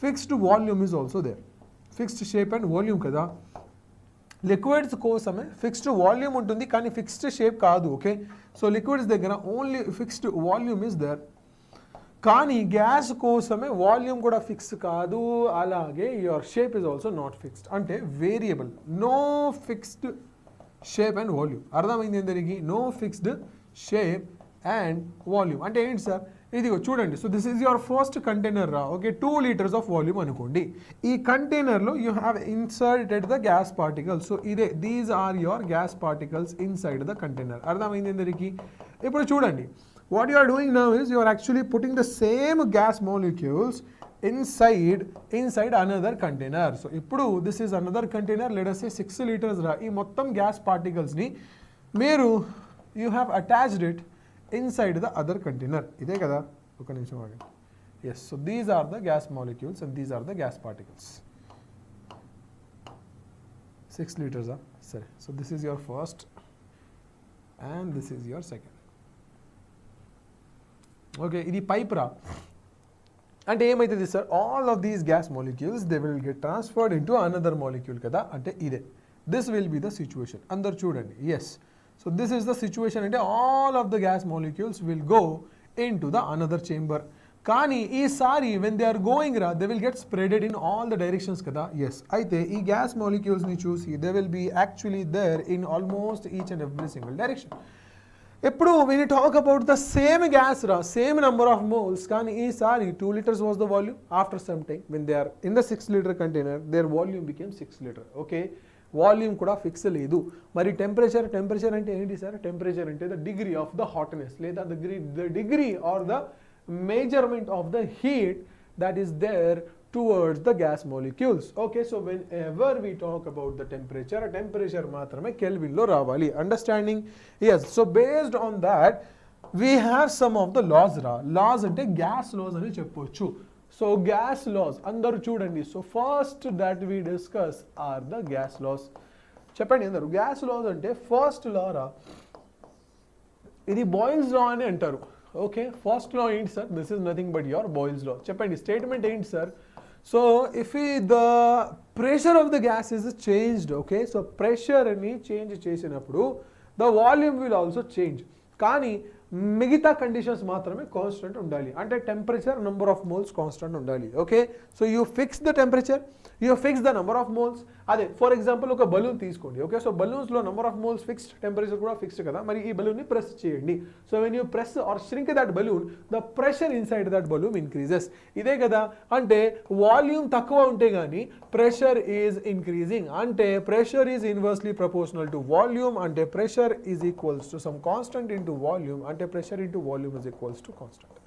fixed volume is also there. Fixed shape and volume కదా. Liquids కోసమే fixed volume ఉంటుంది కానీ ఫిక్స్డ్ షేప్ కాదు. ఓకే, సో లిక్విడ్స్ దగ్గర only fixed volume is there. కానీ గ్యాస్ కోసమే వాల్యూమ్ కూడా ఫిక్స్ కాదు, అలాగే your shape is also not fixed, అంటే variable. No fixed shape and volume. అర్థమైంది అందరికి? No fixed shape and volume అంటే ఏంటి సార్? ఇదిగో చూడండి. So this is your first container రా. ఓకే, 2 liters ఆఫ్ వాల్యూమ్ అనుకోండి. ఈ కంటైనర్లో you have inserted the gas particles. So ఇదే, these are your gas particles inside the container. అర్థమైంది అందరికి? ఇప్పుడు చూడండి, what you are doing now is you are actually putting the same gas molecules inside another container. So ఇప్పుడు this is another container, let us say 6 liters రా. ఈ మొత్తం gas particles ని మీరు you have attached it inside the other container. ఇదే కదా? ఒక నిమిషం ఆగండి. Yes, so these are the gas molecules and these are the gas particles. 6 liters సరే. So this is your first and this is your second. Okay, ఇది pipe రా. అంటే ఏమవుతుంది sir? All of these gas molecules they will get transferred into another molecule కదా. అంటే ఇదే, this will be the situation. అందరు చూడండి. Yes, so this is the situation. అంటే all of the gas molecules will go in to the another chamber. కానీ ఈసారి when they are going రా, they will get spreaded in all the directions కదా. Yes, అయితే ఈ gas మాలిక్యూల్స్ని చూసి they will be actually there in almost each and every single direction. ఎప్పుడు when you talk about the same gas రా, same number of moles, కానీ ఈసారి 2 liters was the volume. After some time when they are in the 6 liter container, their volume became 6 liter. Okay, volume కూడా fix లేదు. మరి temperature అంటే ఏంటి sir? Temperature అంటే the degree of the hotness లేదా the degree or the measurement of the heat that is there towards the gas molecules. Okay, so whenever we talk about the temperature మాత్రమే Kelvin లో రావాలి. Understanding? Yes, so based on that we have some of the laws రా. Laws అంటే gas laws అని చెప్పొచ్చు. So gas laws అందరూ చూడండి. So first that we discuss are the gas laws. చెప్పండి అందరూ. gas laws అంటే first law రా, ఇది బాయిల్స్ లా అని అంటారు. ఓకే, ఫస్ట్ లా ఏంటి sir? This is nothing but your Boyle's law. చెప్పండి, స్టేట్మెంట్ ఏంటి sir? So if the pressure of the gas is changed, okay, so ప్రెషర్ని చేంజ్ చేసినప్పుడు the volume will also change. కానీ మిగతా conditions మాత్రమే constant ఉండాలి. అంటే temperature, number of moles constant ఉండాలి. Okay, so you fix the temperature, you fix the number of moles. అదే for example ఒక బలూన్ తీసుకోండి. ఓకే, సో బలూన్స్లో number of moles fixed, temperature కూడా ఫిక్స్డ్ కదా. మరి ఈ బలూన్ని ప్రెస్ చేయండి. So when you press or shrink that balloon, the pressure inside that balloon increases. ఇదే కదా, అంటే వాల్యూమ్ తక్కువ ఉంటే కానీ ప్రెషర్ ఈజ్ ఇంక్రీజింగ్. అంటే pressure is inversely proportional to volume. అంటే pressure is equals to some constant into volume. అంటే pressure into volume is equals to constant.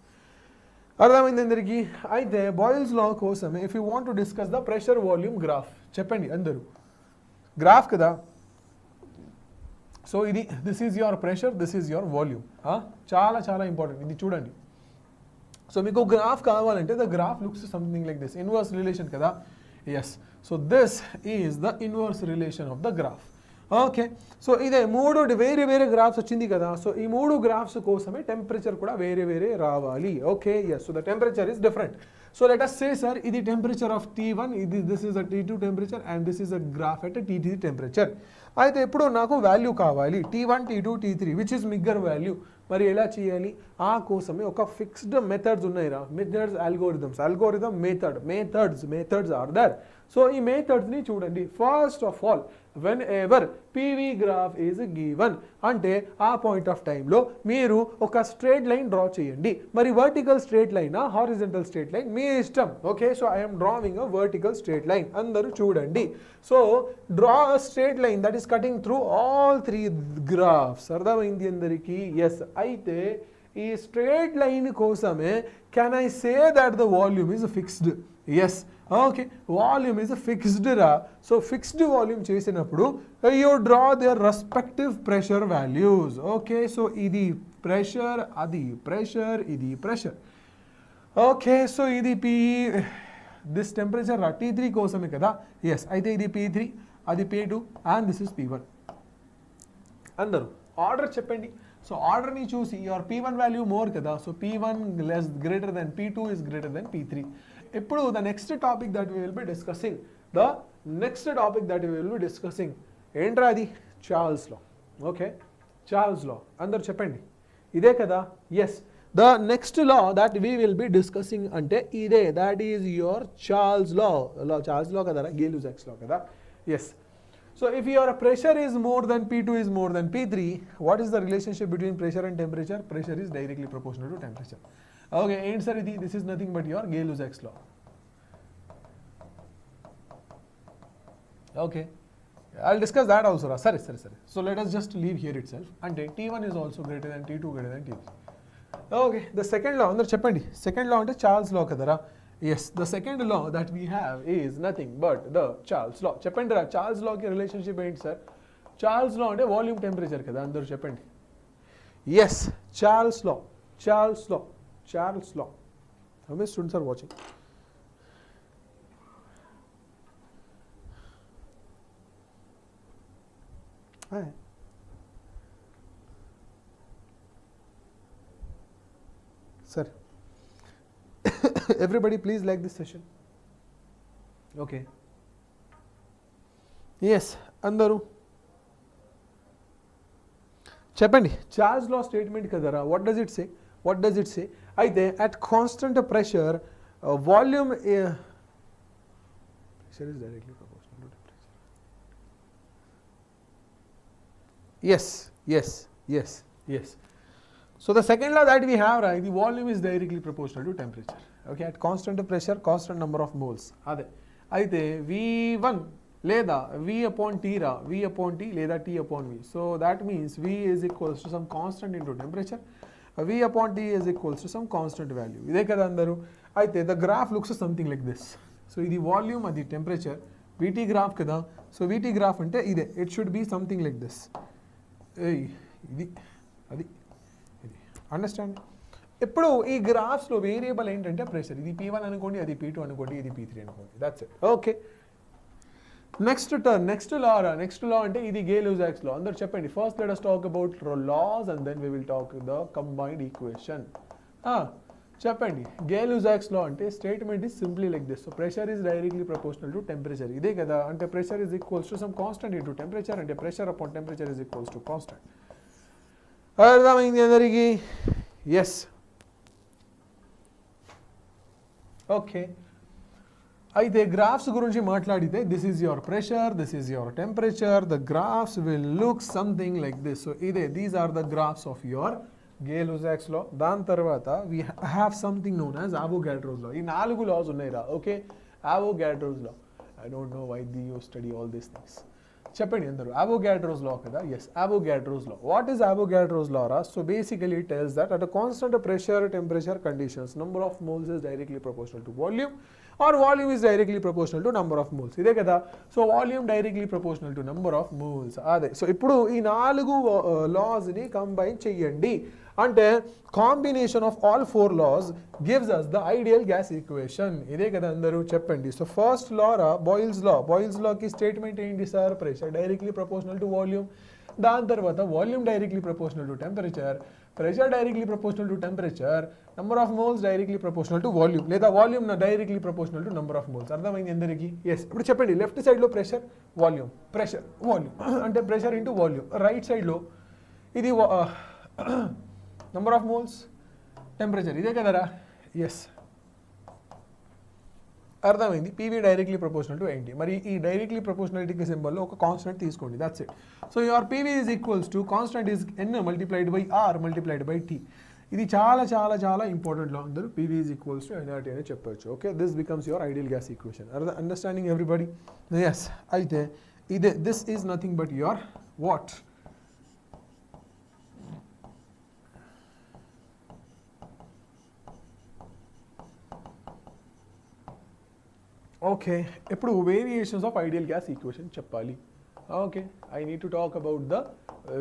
అర్థమైంది అందరికీ? అయితే బాయిల్స్ లా కోసమే if you want to discuss the pressure volume graph, చెప్పండి అందరూ. Graph కదా. So ఇది, this is your pressure, this is your volume. చాలా చాలా ఇంపార్టెంట్ ఇది చూడండి. సో మీకు గ్రాఫ్ కావాలంటే the graph looks something like this. Inverse relation కదా. Yes, so this is the inverse relation of the graph. Okay, so ఇదే 3 వేరే graphs వచ్చింది కదా. సో ఈ 3 గ్రాఫ్స్ కోసమే టెంపరేచర్ కూడా వేరే రావాలి. Okay, yes, so the temperature is different. So let us say sir, ఇది temperature of T1, this is a T2 temperature and this is a graph at T3 temperature. అయితే ఇప్పుడు నాకు value కావాలి T1, T2, T3 which is మిగ్గర్ value. మరి ఎలా చేయాలి? ఆ కోసమే ఒక ఫిక్స్డ్ మెథడ్స్ ఉన్నాయిరా. Methods, methods are there. So ఈ మెథడ్స్ని చూడండి. First of all, whenever PV graph is given అంటే ఆ పాయింట్ ఆఫ్ టైంలో మీరు ఒక స్ట్రేట్ లైన్ డ్రా చేయండి. మరి వర్టికల్ స్ట్రేట్ లైనా, హారిజంటల్ స్ట్రేట్ లైన్ మీ ఇష్టం. Okay, so I'm drawing a vertical straight line. అందరూ చూడండి. So draw a straight line that is cutting through all 3 graphs. అర్థమైంది అందరికీ? ఎస్, అయితే ఈ స్ట్రేట్ లైన్ కోసమే can I say that the volume is fixed? Yes, okay, volume is fixed రా. So fixed volume చేసినప్పుడు you draw their respective pressure values. Okay, so ఇది pressure, అది pressure, ఇది ప్రెషర్. ఓకే సో ఇది this temperature T3 కోసమే కదా. Yes, అయితే ఇది P3, అది P2 and this is P1. అందరూ ఆర్డర్ చెప్పండి. సో ఆర్డర్ని చూసి యువర్ P1 వాల్యూ మోర్ కదా, so P1 less greater than P2 is greater than P3. ఇప్పుడు the next topic that we will be discussing, ఏంట్రా అది? Charles law. Okay, Charles law అందరూ చెప్పండి, ఇదే కదా? Yes, the next law that we will be discussing అంటే ఇదే, that is your Charles law. Charles law కదా, గేలుజాక్స్ లా కదా. Yes. So if your pressure is more than P2 is more than P3, what is the relationship between pressure and temperature? Pressure is directly proportional to temperature. Okay, answer is this is nothing but your Gay-Lussac's law. Okay, I'll discuss that also. Sorry. So let us just leave here itself. And T1 is also greater than T2 greater than T3. Okay, the second law, andaru cheppandi. Second law ante Charles law kadara. Yes, the second law that we have is nothing but the Charles law. Cheppandi ra, Charles law ki relationship enti sir? Charles law ante volume temperature kada, andaru cheppandi. Yes, Charles law. How many students are watching? Hi. Sir. Everybody please like this session. Okay. Yes, andaru చెప్పండి. Charles లా statement కదరా, what does it say? అయితే at constant pressure volume pressure is directly proportional to temperature. Yes. So the second law that we have, right, the volume is directly proportional to temperature. Okay, at constant pressure, constant number of moles. Ade. Aithe V1 లేదా V upon T రా, V upon T లేదా T upon V. So that means V is equals to some constant into temperature. V upon T is equals to some constant value. ఇదే కదా అందరూ. అయితే the graph looks something like this. So ఇది volume, అది temperature, VT graph కదా. So VT graph అంటే ఇదే, it should be something like this. ఇది అది అండర్స్టాండ్. ఇప్పుడు ఈ గ్రాఫ్స్లో వేరియబుల్ ఏంటంటే ప్రెషర్. ఇది P1 అనుకోండి, అది P2 అనుకోండి, ఇది P3 అనుకోండి. That's it. Okay, next law అంటే ఇది Gay-Lussac's law. అందరూ చెప్పండి. First let us talk about laws and then we will talk the combined equation. చెప్పండి. Gay-Lussac's law అంటే statement is simply like this. So pressure is directly proportional to temperature. ఇదే కదా, అంటే pressure is equals to some constant into temperature, అంటే pressure upon temperature is equals to constant. అర్థమైంది అందరికీ? Yes. Okay, అయితే graphs గురించి మాట్లాడితే this is your pressure, this is your temperature, the graphs will look something like this. So ఇదే, these are the graphs of your Gay-Lussac's law. దాని తర్వాత we have something known as Avogadro's law. ఈ 4 laws ఉన్నాయి రా. Okay, Avogadro's law. I don't know why you study all these things. చెప్పండి అందరూ. Avogadro's law కదా. Yes, Avogadro's law. What is Avogadro's law రా? So basically it tells that at a constant pressure, temperature conditions, number of moles is directly proportional to volume, or volume is directly proportional to number of moles. ఇదే కదా. So volume directly proportional to number of moles. అదే. సో ఇప్పుడు ఈ 4 లాస్ని combine చెయ్యండి అంటే combination of all 4 laws gives us the ideal gas equation. ఇదే కదా అందరూ చెప్పండి. సో ఫస్ట్ లా రా, బాయిల్స్ లాకి స్టేట్మెంట్ ఏంటి sir? Pressure directly proportional to volume. దాని తర్వాత volume directly proportional to temperature, pressure directly proportional to temperature, number of moles directly proportional to volume, లేదా volume directly proportional to number of moles. అర్థమైంది అందరికీ? Yes. ఇప్పుడు చెప్పండి. Left సైడ్లో pressure volume అంటే pressure into volume. Right సైడ్లో ఇది number of moles, temperature. ఇదే కదరా? ఎస్, అర్థమైంది. పీవీ డైరెక్ట్లీ ప్రపోర్షనల్ టు ఏంటి? మరి ఈ డైరెక్ట్లీ ప్రపోర్షనాలిటీకి సింబల్లో ఒక కాన్స్టెంట్ తీసుకోండి. That's it. So your PV is equals to constant is N multiplied by R multiplied by T. ఇది చాలా ఇంపార్టెంట్ లా అందరూ. PV is equals to NRT అని చెప్పొచ్చు. Okay, this becomes your ideal gas equation. Understanding everybody? Yes. అయితే ఇదే, this is nothing but your what? Okay, ఇప్పుడు variations of ideal gas equation చెప్పాలి. Okay, I need to talk about the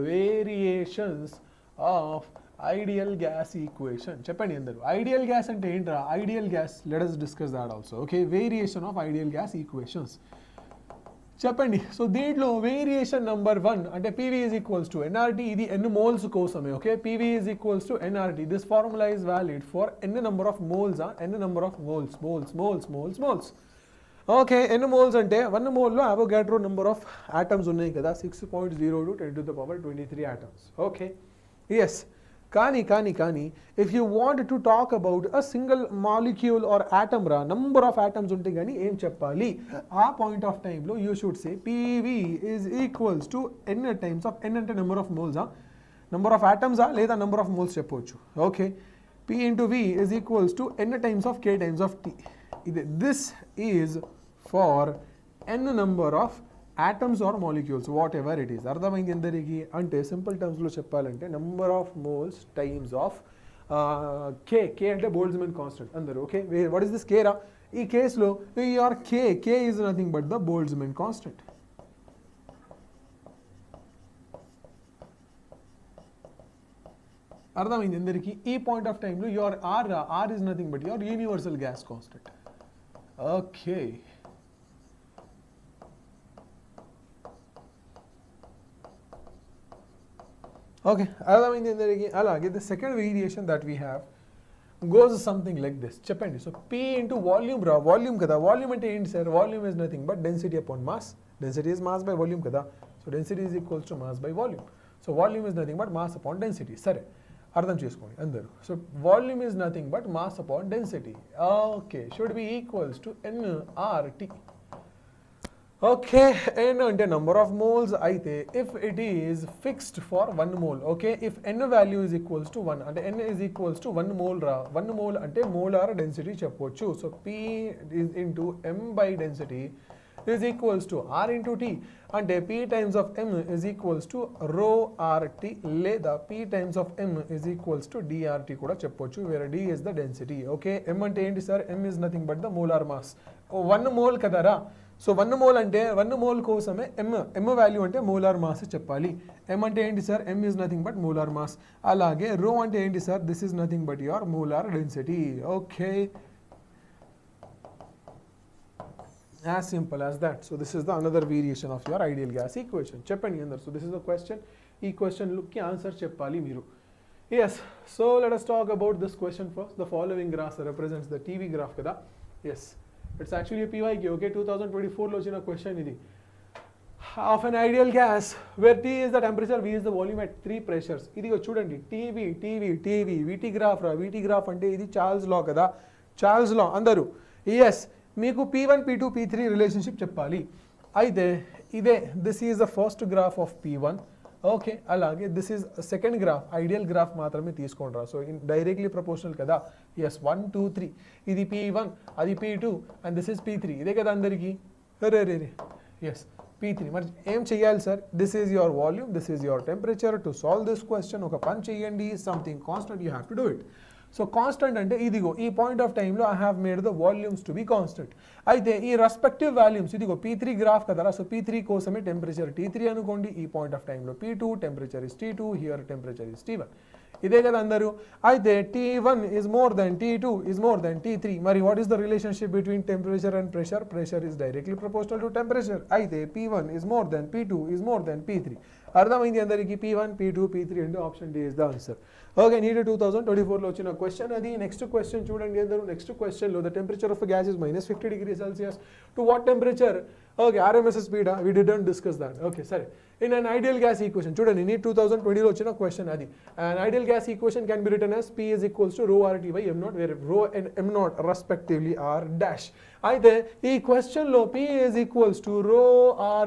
variations of ideal gas equation చెప్పండి అందరూ. Ideal gas అంటే ఏంట్రా? Ideal gas, let us discuss that also. Okay, variation of ideal gas equations చెప్పండి. So దీంట్లో variation number 1 అంటే PV is equals to nRT. ఇది n moles కోసమే. Okay, PV is equals to nRT. This formula is valid for n number of moles. n number of moles. Okay, n moles అంటే 1 మోల్లో Avogadro number of atoms ఉన్నాయి కదా, 6.02 10 to the power 23 atoms. Okay, yes. కానీ if you want to talk about a single molecule or atom రా, number of atoms ఉంటే కానీ ఏం చెప్పాలి? ఆ పాయింట్ ఆఫ్ టైంలో you should say PV is equals to n times of n అంటే number of మోల్సా, నెంబర్ ఆఫ్ ఆటమ్సా లేదా నెంబర్ ఆఫ్ మోల్స్ చెప్పవచ్చు. Okay, P into V is equals to n times of K times of T. This is for n number of atoms or molecules, whatever it is. అర్థమైంది అందరికీ? అంటే simple టర్మ్స్లో చెప్పాలంటే number of moles times of K అంటే Boltzmann constant అందరూ. Okay, what is this K రా? ఈ కేసులో your K is nothing but the Boltzmann constant. అర్థమైంది అందరికీ? ఈ పాయింట్ ఆఫ్ టైంలో your R is nothing but your universal gas constant. Okay, okay, అర్థమైంది అందరికీ? అలాగే the second variation that we have goes something like this. చెప్పండి. So P into volume రా, volume కదా. వాల్యూమ్ అంటే ఏంటి sir? Volume is nothing but density upon mass. Density is mass by volume కదా. So density is equals to mass by volume. So volume is nothing but mass upon density. సరే, అర్థం చేసుకోండి అందరూ. So volume is nothing but mass upon density. Okay, should be equals to nRT. Okay, n అంటే number of moles అయితే if it is fixed for 1 mole. Okay, if n value is equals to 1 అంటే n is equals to 1 mole రా. 1 mole అంటే molar density చెప్పవచ్చు. So P is into m by density is equals to R into T అంటే P times of m is equals to rho RT లేదా P times of m is equals to DRT కూడా చెప్పవచ్చు, where D is the density. Okay, m అంటే ఏంటి sir? m is nothing but the molar mass. 1 mole కదరా. So 1 mole అంటే 1 mole కోసమే m value అంటే molar mass చెప్పాలి. m అంటే ఏంటి sir? m is nothing but molar mass. అలాగే రో అంటే ఏంటి sir? This is nothing but your molar density. Okay, as simple as that. So this is the another variation of your ideal gas equation. చెప్పండి అందరు. So this is the question. ఈ question కి answer చెప్పాలి మీరు. Yes, so let us talk about this question first. The following graph represents the TV graph కదా. Yes, it's actually a PYQ. Okay, 2024 లో వచ్చిన question ఇది. Of an ideal gas where T is the temperature, V is the volume at 3 pressures. ఇదిగో చూడండి, TV VT graph రా. VT graph అంటే ఇది Charles law కదా. చార్ల్స్ లా అందరూ. Yes, మీకు P1 P2 P3 రిలేషన్షిప్ చెప్పాలి. అయితే ఇదే this is the first graph of P1. Okay, అలాగే this is second graph. Ideal graph మాత్రమే తీసుకోండి రా. సో డైరెక్ట్లీ ప్రపోర్షనల్ కదా. ఎస్, 1 2 3 ఇది P1, అది P2 and this is P3. ఇదే కదా అందరికీ? రే ఎస్, P3. మరి ఏం చెయ్యాలి sir? This is your volume, this is your temperature. To solve this question ఒక పని చేయండి, something constant you have to do it. So constant అంటే ఇదిగో ఈ పాయింట్ ఆఫ్ టైంలో I have made the volumes to be constant. అయితే ఈ respective volumes ఇదిగో P3 గ్రాఫ్ కదరా. సో P3 కోసమే టెంపరేచర్ T3 అనుకోండి. ఈ పాయింట్ ఆఫ్ టైంలో P2 temperature is T2, here temperature is T1. ఇదే కదా అందరూ? అయితే T1 is more than T2 is more than T3. మరి what is the relationship between temperature and pressure? Pressure is directly proportional to temperature. అయితే P1 is more than P2 is more than P3. అర్థమైంది అందరికీ? P1 P2 P3 అంటే option D is the answer. Okay, NEET 2024లో వచ్చిన question అది. Next question చూడండి అందరూ. Next క్వశ్చన్లో the temperature of gas is -50 degrees Celsius. To what temperature? Okay, RMS speed we didn't discuss that. Okay, సరే. In an ideal gas equation చూడండి, NEET 2020లో వచ్చిన క్వశ్చన్ అది. And ideal gas equation can be written as P is equals to rho RT by M0, where rho and M0 respectively are dash. అయితే ఈ క్వశ్చన్లో P is equals to rho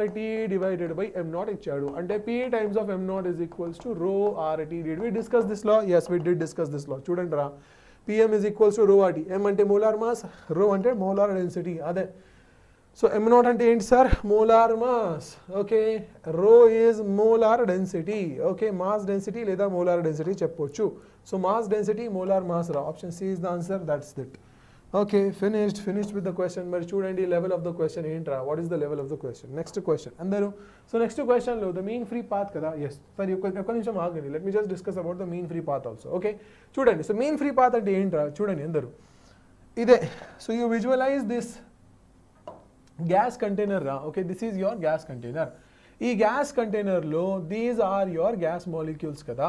RT divided by M0 ఇచ్చాడు. అంటే P times of M0 is equals to rho RT. Did we discuss this law? Yes, we did discuss this law. చూడండి రా, PM is equals to rho RT. M అంటే molar mass, rho అంటే molar density. అదే. So M0 అంటే ఏంటి sir? Molar mass. Okay, rho is molar density. Okay, mass density లేదా molar density చెప్పొచ్చు. So mass density, molar mass రా. Option C is the answer. That's it. Okay, finished with the question. మరి చూడండి level of the question ఏంట్రా, what is the level of the question. Next question అందరూ. So next క్వశ్చన్లో the mean free path కదా. Yes సరే ఒక నిమిషం ఆగండి, let me just discuss about the mean free path also. Okay చూడండి, so mean free path అంటే ఏంట్రా చూడండి అందరూ. ఇదే, so you visualize this gas container రా. Okay, this is your gas container. ఈ గ్యాస్ కంటైనర్లో these are your gas molecules కదా.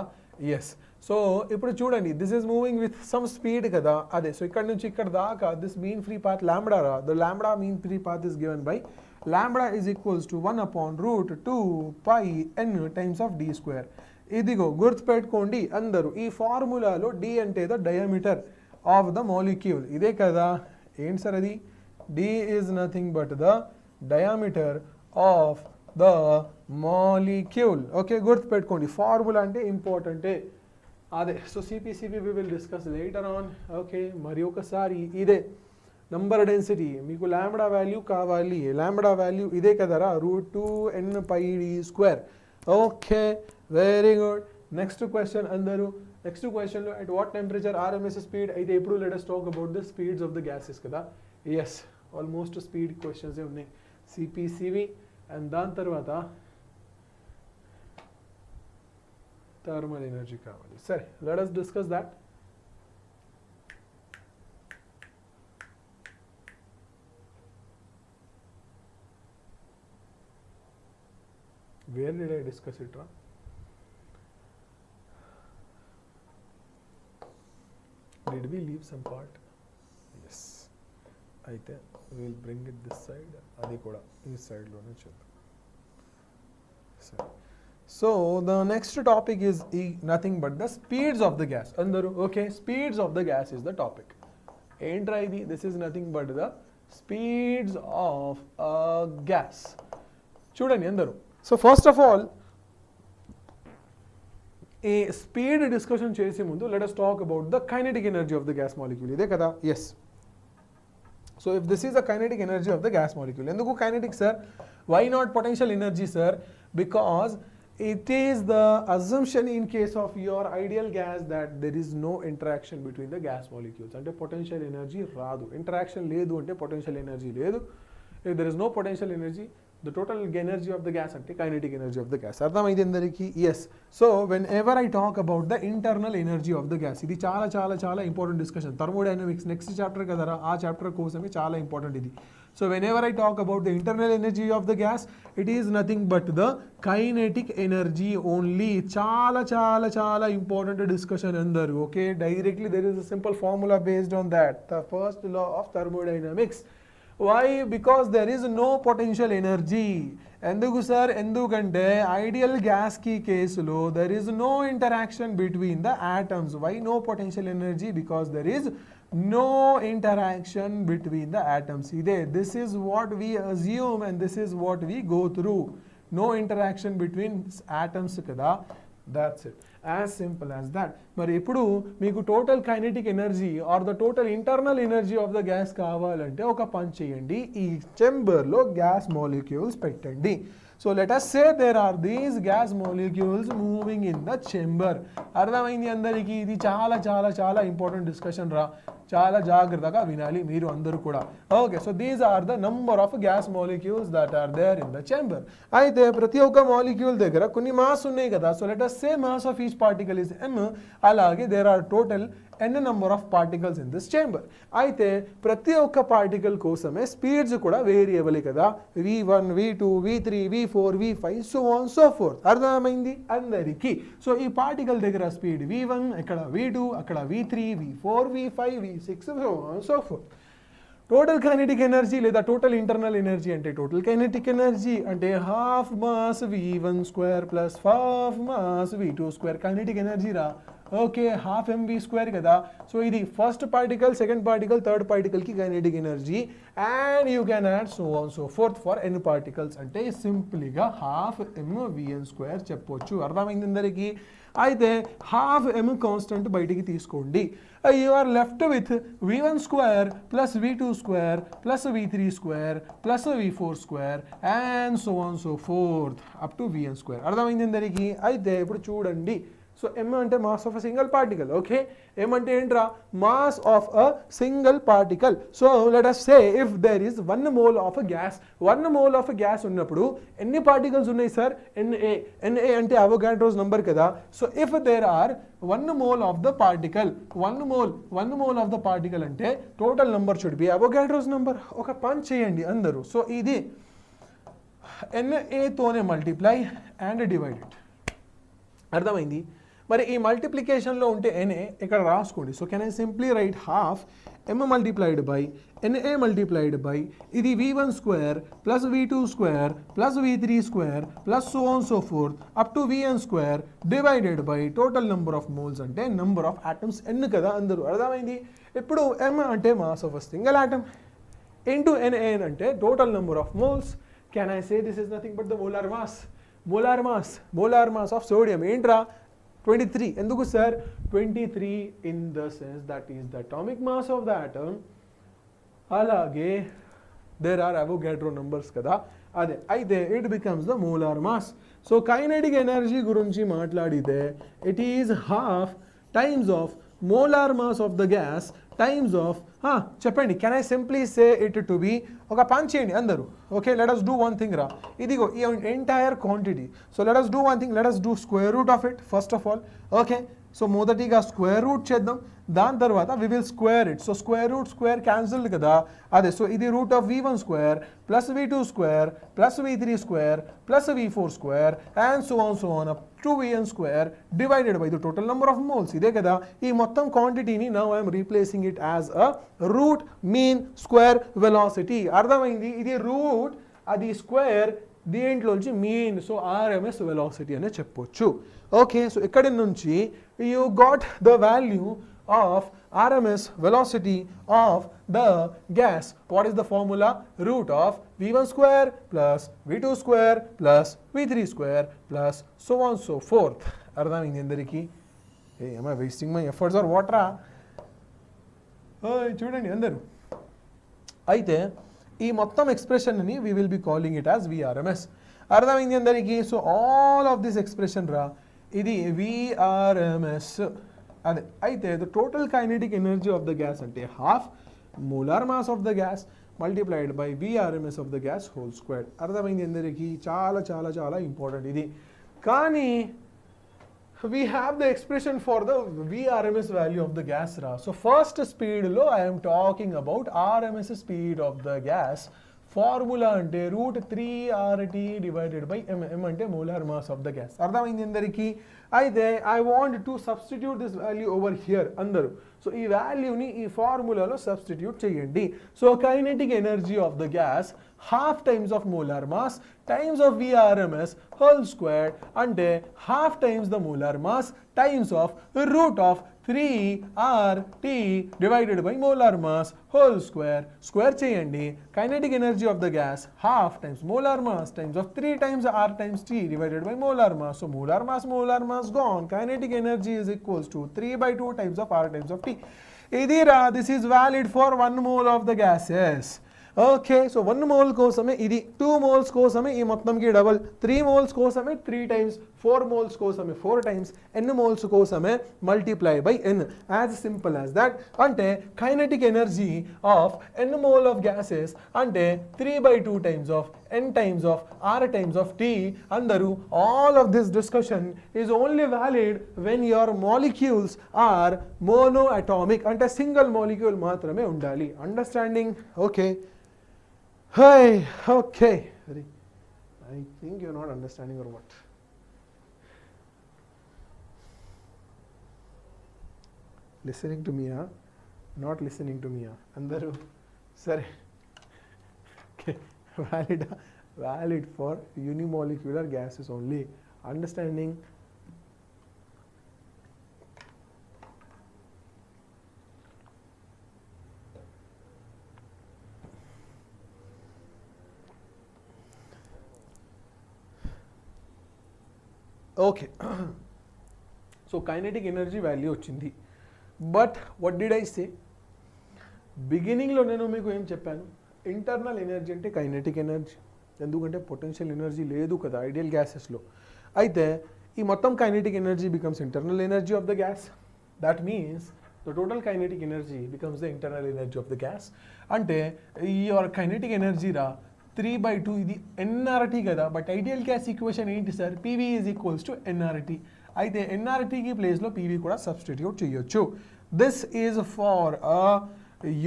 ఎస్, సో ఇప్పుడు చూడండి this is moving with some speed కదా. అదే, సో ఇక్కడ నుంచి ఇక్కడ దాకా this mean free path lambda రా. The lambda mean free path is given by lambda is equals to 1/√2 pi n times of d square. ఇదిగో గుర్తుపెట్టుకోండి అందరూ, ఈ ఫార్ములాలో d అంటే the diameter of the molecule. ఇదే కదా. ఏంటి సార్ అది? d is nothing but the diameter of the molecule. Okay గుర్తుపెట్టుకోండి, ఫార్ములా అంటే ఇంపార్టెంటే అదే. సో సిపిసిపి we will discuss later on. Okay, మరి ఒకసారి ఇదే నంబర్ డెన్సిటీ మీకు లాంబ్డా వాల్యూ కావాలి. లాంబ్డా వాల్యూ ఇదే కదరా, √2n pi d square. Okay very good. Next question అందరూ. నెక్స్ట్ క్వశ్చన్లో at what temperature RMS speed అయితే ఇప్పుడు let us talk about the speeds of the gases కదా. ఎస్, ఆల్మోస్ట్ స్పీడ్ క్వశ్చన్స్ ఉన్నాయి CPCV. And దాని తర్వాత థర్మల్ ఎనర్జీ కావాలి. సరే let us discuss that. Where did I discuss it, Ra? Did we leave some part? Yes. అయితే we'll bring it this side. అది కూడా ఈ సైడ్లోనే చేద్దాం. సరే, so the next topic is nothing but the speeds of the gas అందరూ. Okay, speeds of the gas is the topic. ఏంట్రా ఇది? This is nothing but the speeds of gas. చూడండి అందరూ. సో ఫస్ట్ ఆఫ్ ఆల్ ఈ speed discussion చేసే ముందు let us talk about the kinetic energy of the gas molecule. ఇదే కదా. Yes, so if this is the kinetic energy of the gas molecule. ఎందుకు kinetic sir? Why not potential energy sir? Because it is the assumption in case of your ideal gas that there is no interaction between the gas molecules. అంటే potential energy రాదు. interaction లేదు అంటే potential energy లేదు. if there is no potential energy, the total energy of the gas అంటే kinetic energy of the gas. అర్థమైంది అందరికీ? yes. so whenever I talk about the internal energy of the gas, ఇది చాలా చాలా చాలా important discussion. Thermodynamics next chapter కదరా, ఆ chapter కోసమే చాలా ఇంపార్టెంట్ ఇది. So whenever I talk about the internal energy of the gas, it is nothing but the kinetic energy only. Chala chala chala important discussion andaru. Okay, directly there is a simple formula based on that. The first law of thermodynamics. Why? Because there is no potential energy. Enduku sir? Endukante ideal gas ki case lo there is no interaction between the atoms. Why no potential energy? Because there is no interaction between the atoms. This is what we assume and this is what we go through. No interaction between atoms kada. That's it. As simple as that. మరి ఇప్పుడు మీకు total kinetic energy or the total internal energy of the gas కావాలంటే ఒక పని చేయండి, ఈ చెంబర్లో gas molecules పెట్టండి. So let us say there are these gas molecules moving in the chamber. అర్థమైంది అందరికీ? ఇది చాలా చాలా చాలా ఇంపార్టెంట్ డిస్కషన్ రా, చాలా జాగ్రత్తగా వినాలి మీరు అందరూ కూడా. Okay, so these are the number of gas molecules that are there in the chamber. అయితే ప్రతి ఒక్క మాలిక్యూల్ దగ్గర కొన్ని మాస్ ఉన్నాయి కదా. So let us say mass of each particle is m. అలాగే there are total n number of particles in this chamber. అయితే ప్రతి ఒక్క పార్టికల్ కోసమే స్పీడ్స్ కూడా వేరియబుల్ కదా. v1 v2 v3 v4 v5 so on so forth. అర్థమైంది అందరికీ? So ఈ పార్టికల్ దగ్గర స్పీడ్ v1, ఇక్కడ v2, అక్కడ v3 v4 v5 v6 so on so forth. Total kinetic energy లేదా టోటల్ ఇంటర్నల్ ఎనర్జీ అంటే టోటల్ కైనెటిక్ ఎనర్జీ అంటే half mass v1 square plus half mass v2 square kinetic energy రా. Okay, half mv square కదా. So ఇది first particle, second particle, third పార్టికల్కి kinetic energy and you can add so on so forth for n particles అంటే సింపుల్గా half mvn square చెప్పొచ్చు. అర్థమైంది అందరికీ? అయితే హాఫ్ m కాన్స్టెంట్ బయటికి తీసుకోండి. You are left with v1 square plus v2 square plus v3 square plus v4 square and so on so forth up to vn square. అర్థమైంది అందరికీ? అయితే ఇప్పుడు చూడండి, సో m అంటే mass of a single particle. Okay, m అంటే ఏంట్రా, mass of a single particle. So let us say if there is 1 mole of a gas, 1 mole of a gas ఉన్నప్పుడు ఎన్ని పార్టికల్స్ ఉన్నాయి సార్, Na అంటే Avogadro's number కదా. So if there are 1 mole of the particle, 1 mole of the particle అంటే total number should be Avogadro's number. ఒక పని చేయండి అందరూ. సో ఇది Na తోనే మల్టిప్లై అండ్ డివైడ్ ఇట్. అర్థమైంది? మరి ఈ మల్టిప్లికేషన్లో ఉంటే Na ఇక్కడ రాసుకోండి. So can I simply right half m multiplied by Na multiplied by ఇది v1 square plus v2 square plus v3 square plus so on so forth up to vn square divided by total number of moles అంటే number of atoms n కదా అందరూ. అర్థమైంది? ఇప్పుడు m అంటే mass of a single atom into Na అంటే total number of moles. Can I say this is nothing but the molar mass. Molar mass of sodium ఏంట్రా, 23. ఎందుకు sir 23 in the sense that is the atomic mass of the atom. అలాగే there are Avogadro numbers కదా, అదే అయితే it becomes the molar mass. So kinetic energy గురించి మాట్లాడితే it is half times of molar mass of the gas times of చెప్పండి, can I simply say it to be, ఒక పని చేయండి అందరూ. Okay, let us do one thing రా, ఇదిగో ఈ entire quantity. So let us do one thing, let us do square root of it first of all. Okay, so మొదటిగా square root చేద్దాం, దాని తర్వాత we will square it. So square root square cancelled కదా, అదే. So ఇది root of v1 square plus v2 square plus v3 square plus v4 square and so on up to vn square divided by the total number of moles. ఇదే కదా ఈ మొత్తం క్వాంటిటీని now I'm replacing it as a root mean square velocity. అర్థమైంది? ఇది route, అది square, దీంట్లోంచి mean, so RMS velocity అనే చెప్పొచ్చు. ఓకే, సో ఇక్కడి నుంచి you got the value of RMS velocity of the gas. What is the formula? Root of v1 square plus v2 square plus v3 square plus so on so forth. అర్థమైంది అందరికీ? Hey, am I wasting my efforts or what రా? చూడండి అందరూ, అయితే ఈ మొత్తం ఎక్స్ప్రెషన్ని we will be calling it as VRMS. అర్థమైంది అందరికీ? So all of this expression రా, ఇది VRMS. అదే అయితే the total kinetic energy of the gas అంటే half molar mass of the gas multiplied by VRMS of the gas whole square. అర్థమైంది అందరికీ? చాలా చాలా చాలా ఇంపార్టెంట్ ఇది. కానీ we have the expression for the VRMS value of the gas ra. So first speed lo I am talking about RMS speed of the gas. Formula ante root 3RT divided by m. M ante molar mass of the gas. అర్థమైంది అందరికీ? అయితే I want to substitute this value over here అందరూ. So ఈ వాల్యూని ఈ ఫార్ములాలో substitute చేయండి. So kinetic energy of the gas half times of molar mass times of VRMS whole square అంటే half times the molar mass times of root of 3RT divided by molar mass whole square. Square చేయండి. Kinetic energy of the gas half times molar mass times of 3 times R times T divided by molar mass. So molar mass gone. Kinetic energy is equals to 3 by 2 times of R times of T. ఇదిరా, this is valid for 1 mole of the gases. Okay, so 1 mole కోసమే ఇది, 2 moles కోసమే ఈ మొత్తంకి double, 3 moles కోసమే 3 times, 4 moles కోసమే 4 times, n moles కోసమే multiply by n. As simple as that. అంటే kinetic energy of n mole of gases అంటే 3 by 2 times of n times of r times of t. అందరూ all of this discussion is only valid when your molecules are monoatomic, అంటే single molecule మాత్రమే ఉండాలి. Understanding? Okay. Hey, okay. I think you're not understanding or what? Listening to me, huh? Not listening to me, huh? Andaru, sir. Okay, valid for unimolecular gases only. Understanding? Okay, so kinetic energy value వచ్చింది. But what did I say? బిగినింగ్లో నేను మీకు ఏం చెప్పాను? Internal energy అంటే kinetic energy, ఎందుకంటే potential energy లేదు కదా ఐడియల్ గ్యాసెస్లో. అయితే ఈ మొత్తం kinetic energy becomes internal energy of the gas. That means the total kinetic energy becomes the internal energy of the gas. అంటే your kinetic energy రా 3/2 ఇది NRT కదా, బట్ ఐడియల్ గ్యాస్ ఈక్వేషన్ ఏంటి sir? PV is equals to NRT. అయితే NRTకి ప్లేస్లో PV కూడా substitute చేయొచ్చు. This is for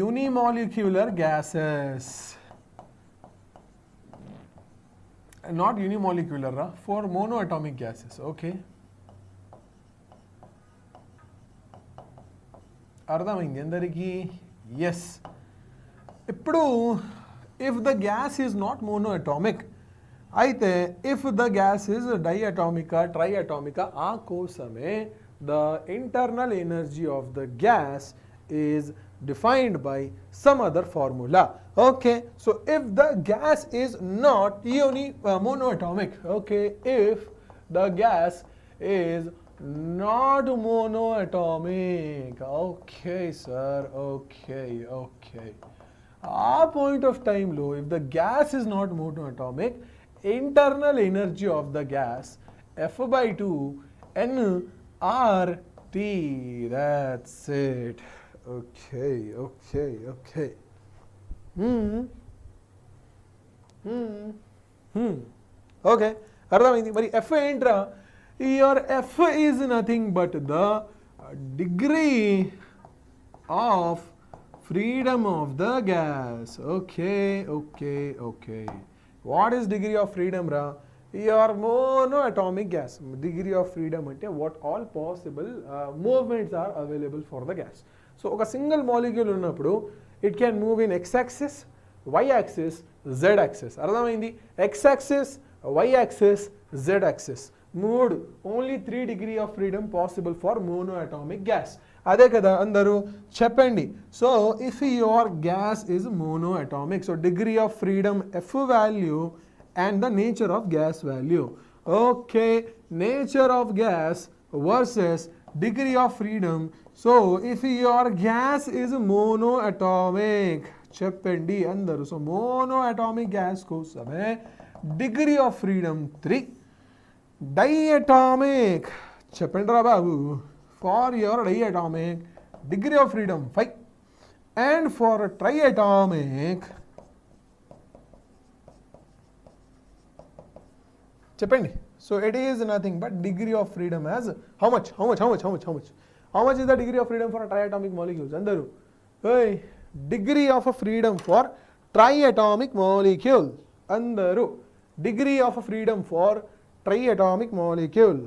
unimolecular gases, not unimolecular, for monoatomic gases. Okay, అర్థమైంది అందరికీ? ఎస్. ఇప్పుడు if the gas is not monoatomic, అయితే if the gas is diatomic, triatomic, ఆ కోసమే the internal energy of the gas is defined by some other formula. Okay, so if the gas is not monoatomic, okay, if the gas is not monoatomic, okay sir, okay. ఆ point of టైంలో if the gas is not monoatomic, internal energy of the gas F/2 nRT. That's it. Okay. Okay, అర్థమైంది. మరి F ఏంట్రా? Your F is nothing but the degree of freedom of the gas. Okay. What is degree of freedom ra? Your monoatomic gas. Degree of freedom ante what all possible movements are available for the gas. So oka single molecule ఉన్నప్పుడు it can move in x-axis, y-axis, z-axis. అర్థమైంది? x-axis, y-axis, z-axis. మూడు, only 3 degree of freedom possible for monoatomic gas. అదే కదా అందరూ చెప్పండి. So if your gas is monoatomic, so degree of freedom F value and the nature of gas value. Okay, nature of gas versus degree of freedom. So if your gas is monoatomic, చెప్పండి అందరూ. So monoatomic gas కోసమే degree of freedom 3, diatomic చెప్పండి రా బాబు, for your diatomic degree of freedom 5, and for triatomic చెప్పండి. So it is nothing but degree of freedom as how much is the degree of freedom for triatomic molecules అందరూ? Degree of freedom for triatomic molecule అందరూ. Degree of freedom for triatomic molecule.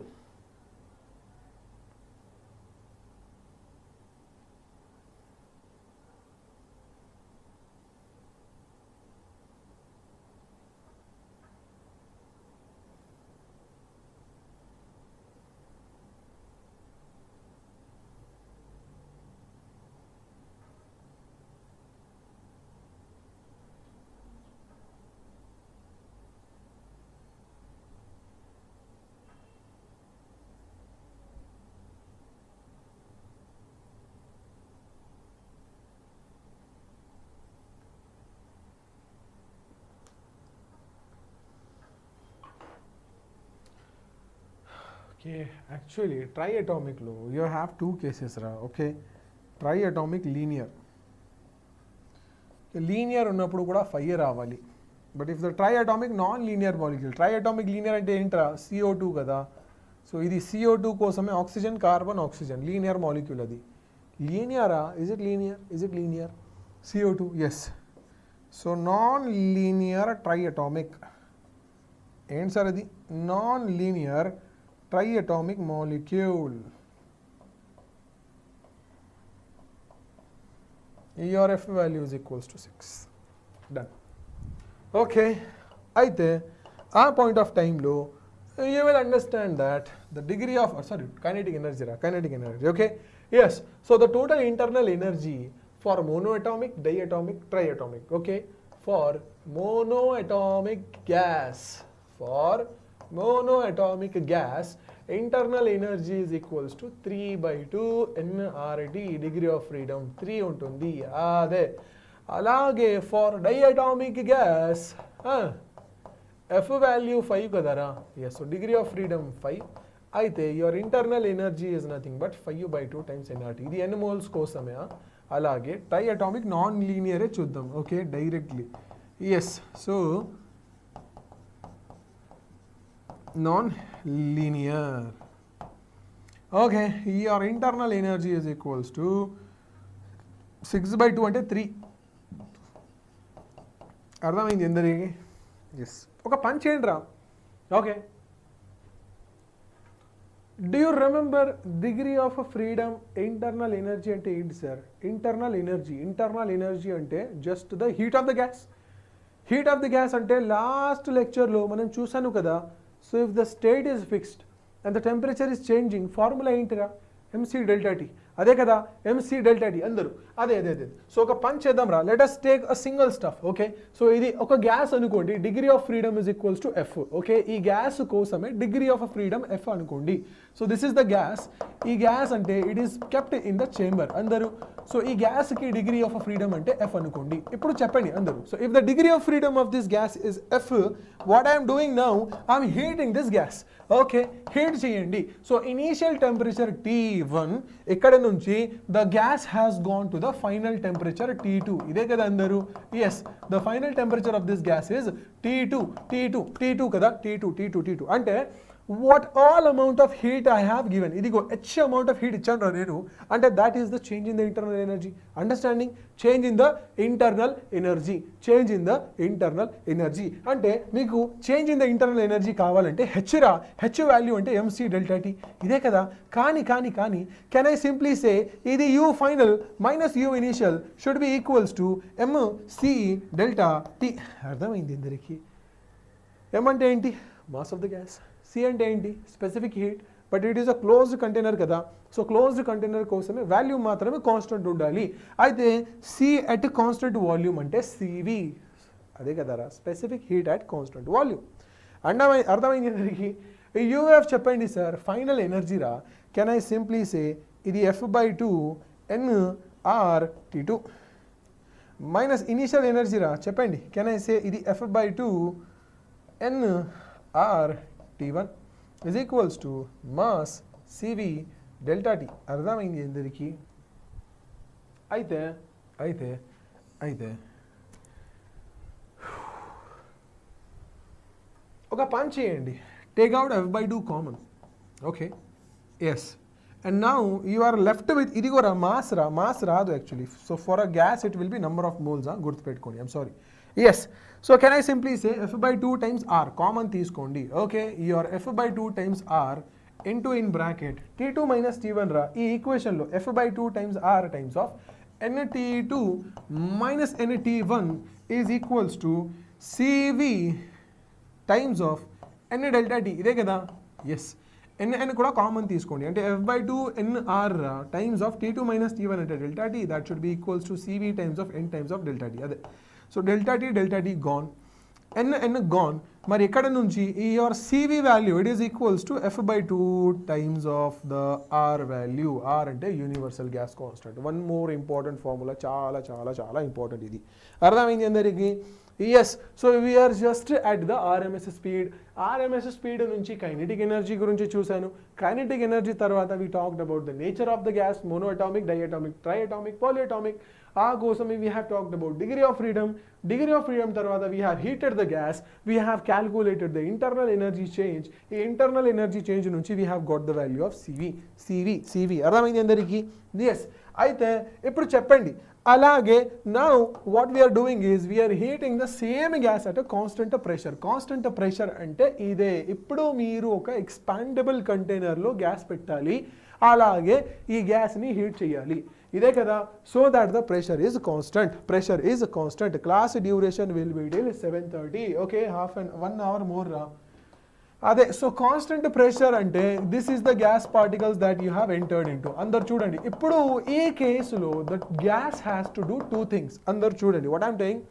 Okay, actually triatomic lo you have two cases ra. Okay, triatomic linear ఉన్నప్పుడు కూడా 5 రావాలి. But if the triatomic non linear molecule, triatomic linear అంటే ఏంట్రా? CO2 కదా. So ఇది CO2 కోసమే oxygen, carbon, oxygen, linear molecule. అది లీనియరా? Is it linear? CO2, yes. So non linear triatomic ఏంటి సార్? అది non linear triatomic molecule. Your F value is equals to 6. Done. Okay, అయితే ఆ point of time లో you will understand that the degree of kinetic energy. Okay, yes. So the total internal energy for monoatomic, diatomic, triatomic. Okay, for monoatomic gas, internal energy is equals to 3/2 nRT. degree of freedom 3 ఉంటుంది. అదే అలాగే for diatomic gas F value 5 కదరా. yes, so degree of freedom 5 అయితే your internal energy is nothing but 5/2 times NRT. ఇది ఎన్ని moles కోసమే. అలాగే try atomic non లీనియరే చూద్దాం. Okay, directly yes. So non linear. Okay, your internal energy is equals to 6/2 అంటే 3. అర్థమైంది ఎందరికి? ఎస్. ఒక పని చేయండి రా. Okay, do you remember degree of freedom? Internal energy అంటే ఏంటి సార్? ఇంటర్నల్ ఎనర్జీ అంటే just the heat of the gas. Heat of the gas అంటే లాస్ట్ లెక్చర్లో మనం చూసాను కదా. So if the state is fixed and the temperature is changing, formula ఏంటిరా? MC delta T. అదే కదా, MC డెల్టా టీ. అందరూ అదే. సో ఒక పని చేద్దాం రా. Let us take a single stuff. Okay, so ఇది ఒక గ్యాస్ అనుకోండి. Degree of freedom is equals to F. Okay, ఈ గ్యాస్ కోసమే డిగ్రీ ఆఫ్ ఫ్రీడమ్ F అనుకోండి. So this is the gas. ఈ గ్యాస్ అంటే it is kept in the chamber అందరూ. So ఈ గ్యాస్కి డిగ్రీ ఆఫ్ ఫ్రీడమ్ అంటే F అనుకోండి. ఇప్పుడు చెప్పండి అందరూ. So if the degree of freedom of this gas is F, what I'm doing now, I'm heating this gas. Okay, heat చేయండి. So initial temperature T1, ఇక్కడ నుంచి the gas has gone to the final temperature T2. ఇదే కదా అందరూ? Yes, the final temperature of this gas is T2 కదా. T2 అంటే what all amount of heat I have given, idigo h amount of heat ichanu nenu, ante that is the change in the internal energy. Understanding? Change in the internal energy. Ante meeku change in the internal energy kavalante h ra, h value ante mc delta t ide kada. Kani can I simply say idi u final minus u initial should be equals to mc delta t. అర్థమైంది అందరికీ? m అంటే ఏంటి? Mass of the gas. C అంటే ఏంటి? Specific heat. But it is a closed container కదా. So closed container కోసమే volume మాత్రమే constant ఉండాలి. అయితే C అట్ కాన్స్టెంట్ వాల్యూమ్ అంటే CV. అదే కదరా, specific heat at constant volume. అర్థమైంది అందరికీ? యూఎఫ్ చెప్పండి సార్, ఫైనల్ ఎనర్జీ రా. కెన్ ఐ సింప్లీ సే ఇది F/2 nRT2 minus initial energy రా. చెప్పండి, కెన్ ఐ సే ఇది F/2 nRT1 is equals to mass CV delta T. అర్థమైంది అందరికీ? అయితే ఒక పని చేయండి, take out F/2 common. Okay, yes. And now you are left with ఇది కూడా మాస్ రాదు actually. So for a gas it will be number of moles. గుర్తుపెట్టుకోండి. I'm sorry. Yes. So can I simply say F/2 times R common తీసుకోండి. Okay, your F/2 times R into in bracket T2 minus T1 రా. ఈ ఈక్వేషన్లో F/2 times R times of NT2 minus NT1 is equals to CV times of N delta T. ఇదే కదా? Yes. N కూడా common తీసుకోండి. అంటే F/2 nR times of T2 minus T1 అంటే delta T. That should be equals to CV times of N times of delta T. అదే. So delta T gone, N gone. మరి ఎక్కడ నుంచి ఈ your CV value it is equals to F/2 times of the R value. R అంటే universal gas constant. One more important formula, చాలా చాలా చాలా important ఇది. అర్థమైంది అందరికీ? Yes. So we're just at the RMS speed. RMS speed నుంచి kinetic energy గురించి చూశాను. కైనెటిక్ ఎనర్జీ తర్వాత we talked about the nature of the gas, monoatomic, diatomic, triatomic, polyatomic. ఆ కోసమే we have talked about degree of freedom. Degree of freedom తర్వాత we have heated the gas, we have calculated the internal energy change. ఈ internal energy change నుంచి we have got the value of CV. అర్థమైంది అందరికీ? Yes. అయితే ఇప్పుడు చెప్పండి, అలాగే now what we're doing is we're heating the same gas at constant pressure. Constant pressure అంటే ఇదే. ఇప్పుడు మీరు ఒక ఎక్స్పాండబుల్ కంటైనర్లో గ్యాస్ పెట్టాలి, అలాగే ఈ గ్యాస్ని హీట్ చేయాలి. ఇదే కదా? So that the pressure is constant. Class duration will be till 7:30. Okay, 1 hour more రా. అదే. సో కాన్స్టెంట్ ప్రెషర్ అంటే this is the gas particles that you have entered into. అందరు చూడండి, ఇప్పుడు ఈ కేసులో the gas has to do 2 things. అందరు చూడండి what I'm saying.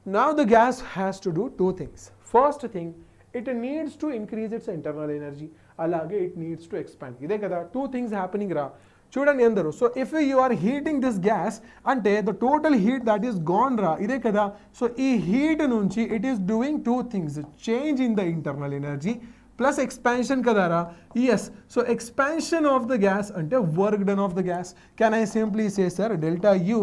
Now the gas has to do 2 things. First thing, it needs to increase its internal energy, అలాగే it needs to expand. ఇదే కదా 2 things హ్యాపెనింగ్ రా. చూడండి అందరూ. So if you are heating this gas అంటే the total heat that is gone రా. ఇదే కదా? సో ఈ హీట్ నుంచి it is doing 2 things. Change in the internal energy plus expansion కదారా. Yes, so expansion of the gas అంటే work done of the gas. Can I simply say sir delta U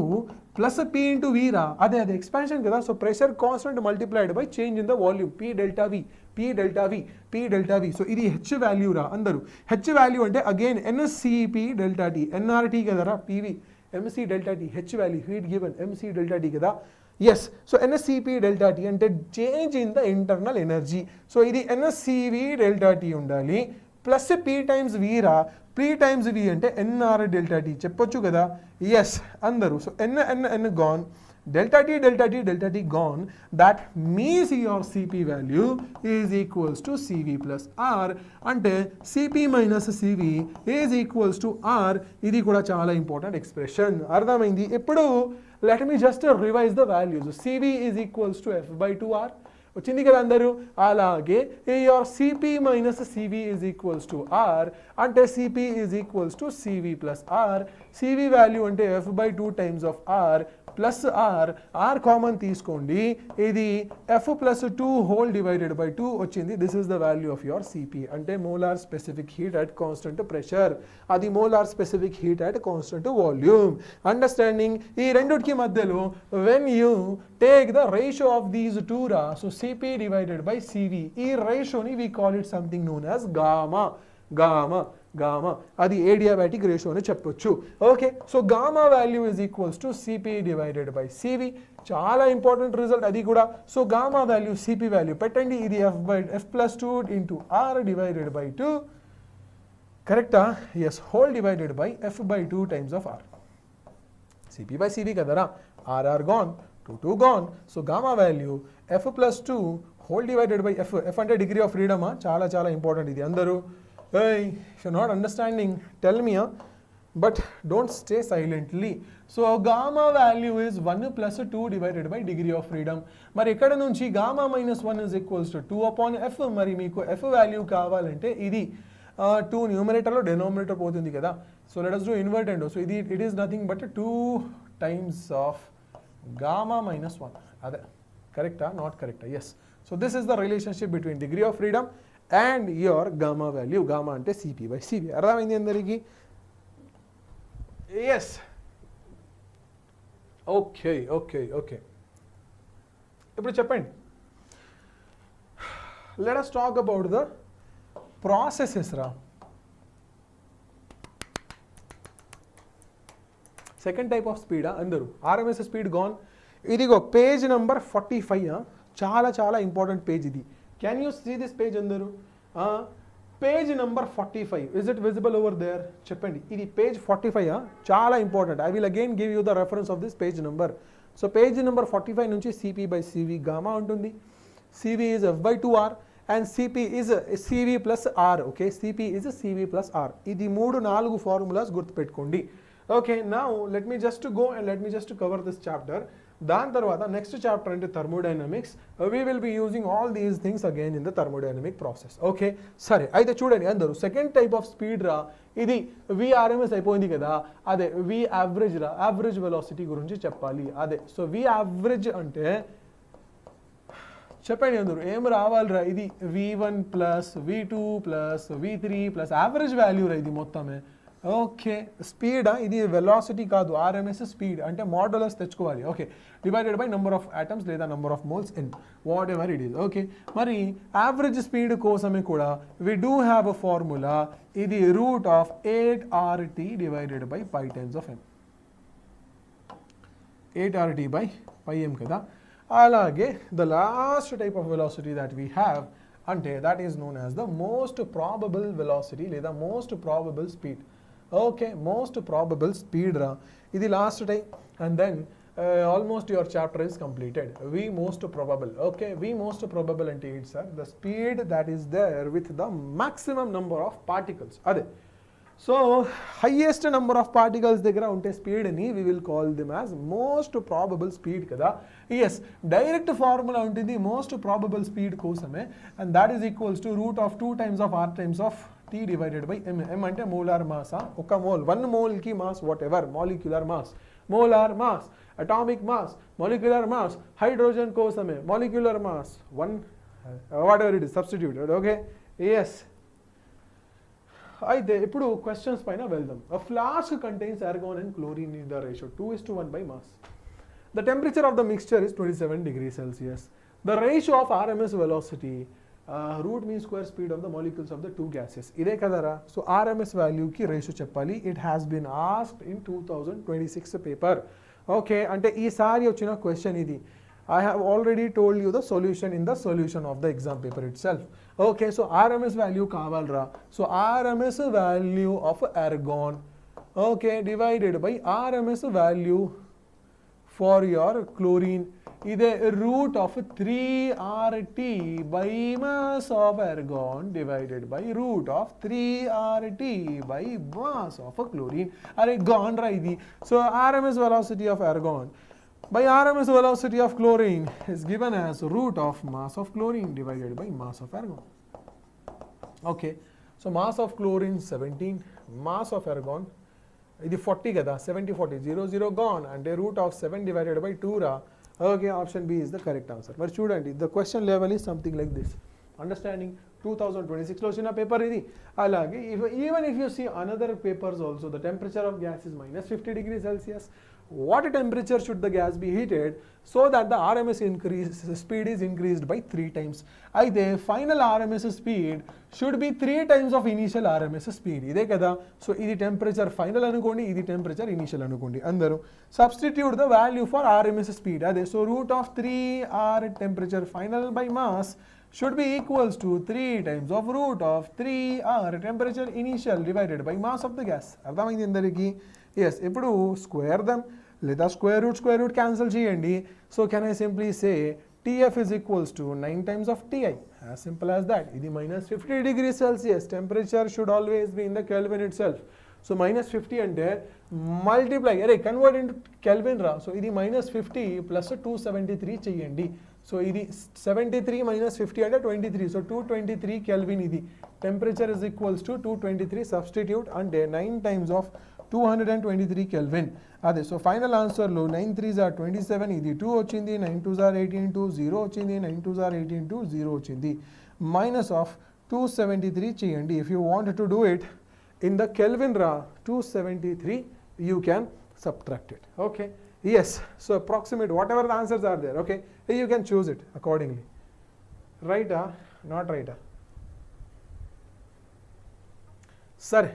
plus P into we రా. అదే expansion కదా. So pressure constant multiplied by change in the volume P delta V, P delta V, P delta V. So ఇది H value రా అందరూ. H value అంటే again NSCP delta T, NRT కదరా PV, MC delta T, H value heat given MC delta T కదా. Yes, so NSCP delta T అంటే change in the internal energy. So ఇది NSCV delta T ఉండాలి plus P times వి రా. P times వి అంటే NR delta T చెప్పొచ్చు కదా. Yes అందరూ. So N N N gone, delta t gone. That means your Cp value is equals to Cv plus R. అంటే Cp minus Cv is equals to R. ఇది కూడా చాలా important expression. అర్థమైంది? ఇప్పుడు let me just revise the values. Cv is equals to F by 2R. వచ్చింది కదా అందరూ. అలాగే your Cp minus Cv is equals to R. అంటే Cp is equals to Cv plus R. Cv వాల్యూ అంటే F by 2 times of R plus R. R common తీసుకోండి. ఇది F plus 2 whole divided by 2 వచ్చింది. This is the value of your CP. అంటే molar specific heat at constant pressure. అది molar specific heat at constant volume. Understanding? ఈ రెండుకి మధ్యలో when you take the ratio of these two రా, so CP divided by CV, ఈ రేషియోని we call it something known as gamma. Gamma gamma అది adiabatic ratio అని చెప్పొచ్చు. Okay, so gamma value is equals to CP divided by CV. చాలా important result అది కూడా. So gamma value CP value పెట్టండి. ఇది F plus 2 into R divided by 2. కరెక్టా? Yes, whole divided by F by 2 times of R. CP by CV కదరా. R R gone, 2 gone. So gamma value F plus 2 whole divided by F. F అంటే degree of ఫ్రీడమా? చాలా చాలా important ఇది అందరూ. Hey, if you're not understanding, tell me, but don't stay silently. So gamma value is 1 plus 2 divided by degree of freedom. మరి ఇక్కడ నుంచి gamma minus 1 is equals to 2 upon f. మరి మీకు f value కావాలంటే ఇది 2 న్యూమరేటర్లో డెనోమినేటర్ పోతుంది కదా. So let us do inverted. So ఇది it is nothing but 2 times of gamma minus 1. అదే కరెక్టా? నాట్ కరెక్టా? Yes. So this is the relationship between degree of freedom and your gamma value. Gamma అంటే Cp by Cv. అర్థమైంది అందరికి? Yes. Okay okay okay ఇప్పుడు చెప్పండి. Let us talk about the processes రా. Second type of స్పీడా అందరూ. RMS speed gone. ఇదిగో page number 45. చాలా చాలా ఇంపార్టెంట్ పేజ్ ఇది. Can you see this page andaru? Page number 45. Is it visible over there? Cheppandi. Idi page 45. Chala important. I will again give you the reference of this page number. So page number 45 nunchi Cp by Cv gamma untundi. Cv is F by 2R and Cp is Cv plus R. Okay, Cp is Cv plus R. Idi 3-4 formulas gurtu pettukondi. Okay, now let me just go and let me just cover this chapter. దాని తర్వాత next chapter అంటే thermodynamics. We will B using all these things again in the thermodynamic process. Okay, సరే అయితే చూడండి అందరూ. Second type of speed రా. ఇది VRMS అయిపోయింది కదా. అదే వి యావరేజ్ రా. యావరేజ్ వెలాసిటీ గురించి చెప్పాలి. అదే సో వి యావరేజ్ అంటే చెప్పండి అందరూ ఏం రావాలిరా. ఇది V1 ప్లస్ V2 ప్లస్ V3 ప్లస్ యావరేజ్ వాల్యూ రా ఇది మొత్తమే. ఓకే, స్పీడ్ ఇది వెలాసిటీ కాదు, ఆర్ఎంఎస్ స్పీడ్ అంటే మోడలస్ తెచ్చుకోవాలి. Okay, divided by number of atoms లేదా number of moles in whatever it is. Okay, మరి యావరేజ్ స్పీడ్ కోసమే కూడా we do have a formula. ఇది root of 8RT divided by pi times of M. 8RT by pi M కదా. అలాగే the last type of velocity that we have అంటే that is known as the most probable velocity లేదా most probable speed. Okay, most probable speed రా. ఇది last time and then almost your chapter is completed. V most probable. Okay, V most probable అంటే ఏంటి sir? The speed that is there with the maximum number of particles. అదే so highest number of particles దగ్గర ఉంటే స్పీడ్ని we will call them as most probable speed కదా. Yes, direct formula ఉంటుంది most probable speed కోసమే and that is equals to root of 2 times of R times of T divided by M. M అంటే molar మాసా. ఒక mole, 1 మోల్కి mass whatever, molecular mass, molar mass, atomic mass, molecular mass. Hydrogen కోసమే molecular mass 1 whatever it is substituted. Okay, yes అయితే ఇప్పుడు questions పైన వెళ్దాం. A flask contains argon and chlorine in the ratio 2:1 by mass. The temperature of the mixture is 27 degrees Celsius. The ratio of RMS velocity, root mean square speed of the molecules of the two gases. ఇదే కదరా. So RMS value కి ratio చెప్పాలి. It has been asked in 2026 paper. Okay, అంటే ఈసారి వచ్చిన question ఇది. I have already told you the solution in the solution of the exam paper itself. Okay, so RMS value kavalra. So RMS value of argon, okay, divided by RMS value for your chlorine. Ide root of 3RT by mass of argon divided by root of 3RT by mass of chlorine. Are gone ra idi. So RMS velocity of argon by RMS velocity of chlorine is given as root of mass of chlorine divided by mass of argon. Okay, so mass of chlorine 17, mass of argon ఇది 40 కదా, 70 40 0 0 gone అంటే root of 7 divided by 2 రా. Okay, option B is the correct answer. మరి చూడండి, the question level is something like this. Understanding 2026 లో వచ్చిన paper ఇది. అలాగే even if you see another papers also, the temperature of gas is minus 50 degrees Celsius. What temperature should the gas be heated so that the RMS speed is increased by 3 times? అయితే final RMS speed should be 3 times of initial RMS speed. ఇదే కదా. So ఇది temperature final అనుకోండి, ఇది temperature initial అనుకోండి. అందరూ substitute the value for RMS speed. అదే so root of 3R temperature final by mass should be equals to 3 times of root of 3R temperature initial divided by mass of the gas. అర్థమైంది అందరికీ? Yes. ఇప్పుడు square dum లేదా square root cancel చేయండి. So can I simply say TF is equals to 9 times of TI. As simple as that. ఇది minus 50 degrees Celsius. Temperature should always be in the Kelvin itself. So minus 50 అంటే multiply, అరే convert into kelvin రా. So ఇది minus 50 plus 273 చెయ్యండి. So ఇది 73 minus 50 అంటే 23. So 223 kelvin ఇది. Temperature is equals to 223 substitute అంటే 9 times of 223 కెల్విన్. అదే సో ఫైనల్ ఆన్సర్లో 9 3s are 27, ఇది 2 వచ్చింది, 9 2s are 18, 2 0 వచ్చింది, 9 2s are 18, 2 0 వచ్చింది. మైనస్ ఆఫ్ 273 చేయండి. If you want to do it in the Kelvin ra 273, you can subtract it. Okay, yes, so approximate whatever the answers are there. Okay, you can choose it accordingly. Right not right sir.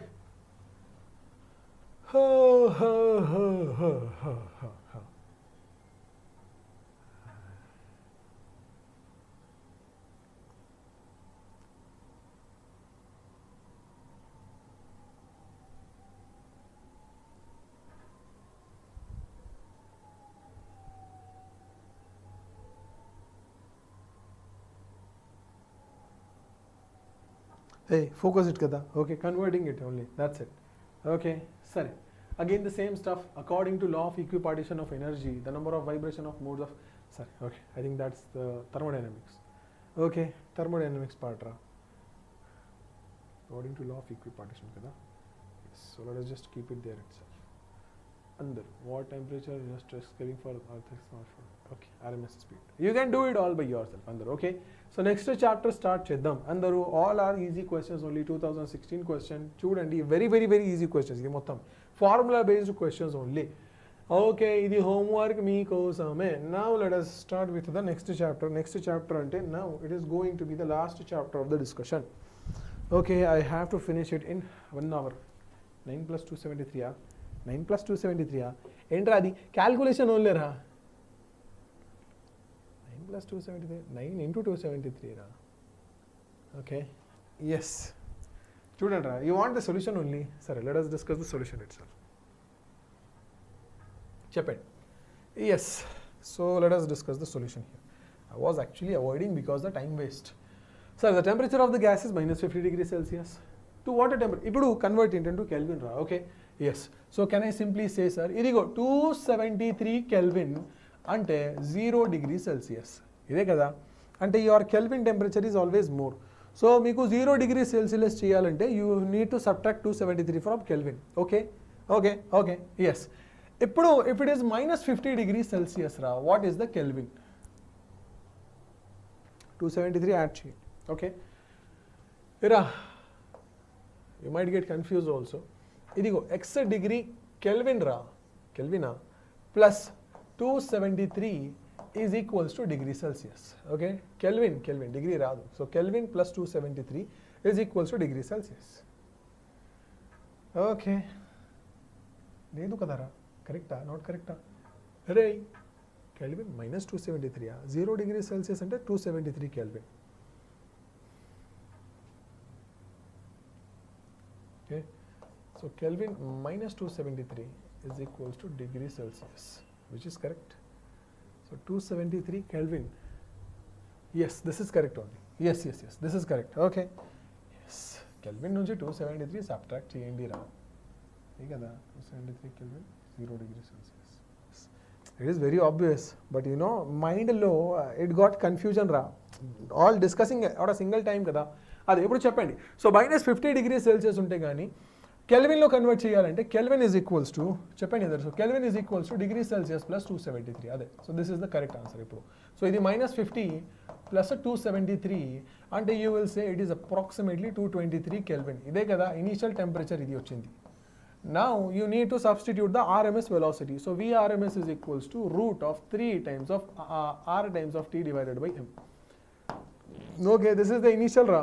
Hey, focus it kada. Okay, converting it only. That's it. Okay, sorry. Again the same stuff. According to law of equipartition of energy, the number of vibration of modes of. Sorry. Okay, I think that's the thermodynamics. Okay, thermodynamics part ra. According to law of equipartition kada. Yes. So let us just keep it there itself. Under what temperature you are stress scaling for earth is not for. Okay, RMS speed. You can do it all by yourself. Under okay. So next chapter start cheddam. Andaru all are easy questions only. 2016 question. Chudandi very very very easy questions. Idi mottam formula based questions only. Okay, idi homework mee kosame. Now let us start with the next chapter. Next chapter ante now it is going to be the last chapter of the discussion. Okay, I have to finish it in 1 hour. 9 plus 273 9 plus 273 ఏంట్రా అది calculation only రా. 9 plus 273 9 into 273 రా. Okay yes చూడండి రా, you want the solution only. సరే let us discuss the solution itself. చెప్పండి. Yes so let us discuss the solution here. I was actually avoiding because the time waste. Sir, the temperature of the gas is minus 50 degrees Celsius. To what temperature? ఇప్పుడు convert into Kelvin రా. Okay yes so can I simply say sir ఇదిగో 273 kelvin అంటే 0 degree Celsius. ఇదే కదా. అంటే your Kelvin temperature is always more. So మీకు 0 degree Celsius చేయాలంటే you need to subtract 273 from Kelvin. Okay okay okay yes. ఇప్పుడు if it is minus 50 degree Celsius రా, what is the Kelvin? 273 add చేయండి. Okay Ira, you might get confused also. Idigo x degree Kelvin ra, Kelvina plus 273 is equals to degree Celsius. Okay, Kelvin degree radu. So Kelvin plus 273 is equals to degree Celsius. Okay. లేదు కదరా, కరెక్టా not కరెక్టా? అరే kelvin minus 273 0 degree Celsius అంటే 273 kelvin. Okay, so kelvin minus 273 is equals to degree Celsius, which is correct. So 273 Kelvin. Yes, this is correct only. Yes, this is correct. Okay. Yes, Kelvin నుంచి 273 subtract చేయండి రా. ఇది కదా 273 Kelvin 0 degree Celsius. It is very obvious, but you know mind లో it got confusion రా. All discussing at a single time కదా. అది ఎప్పుడు చెప్పండి. సో మైనస్ 50 డిగ్రీ సెల్సియస్ ఉంటే కానీ కెల్విన్లో కన్వర్ట్ చేయాలంటే కెల్విన్ ఈజ్ ఈక్వల్స్ టు చెప్పండి ఇద్దరు. So kelvin is equals to degree Celsius plus 273 అదే. So this is the correct answer ఇప్పుడు. సో ఇది మైనస్ 50 ప్లస్ 273 అంటే you will say it is approximately 223 kelvin. ఇదే కదా ఇనీషియల్ టెంపరేచర్ ఇది వచ్చింది. Now you need to substitute the RMS velocity. So VRMS is equals to root of 3 times of R times of T divided by M. Okay, this is the initial ra.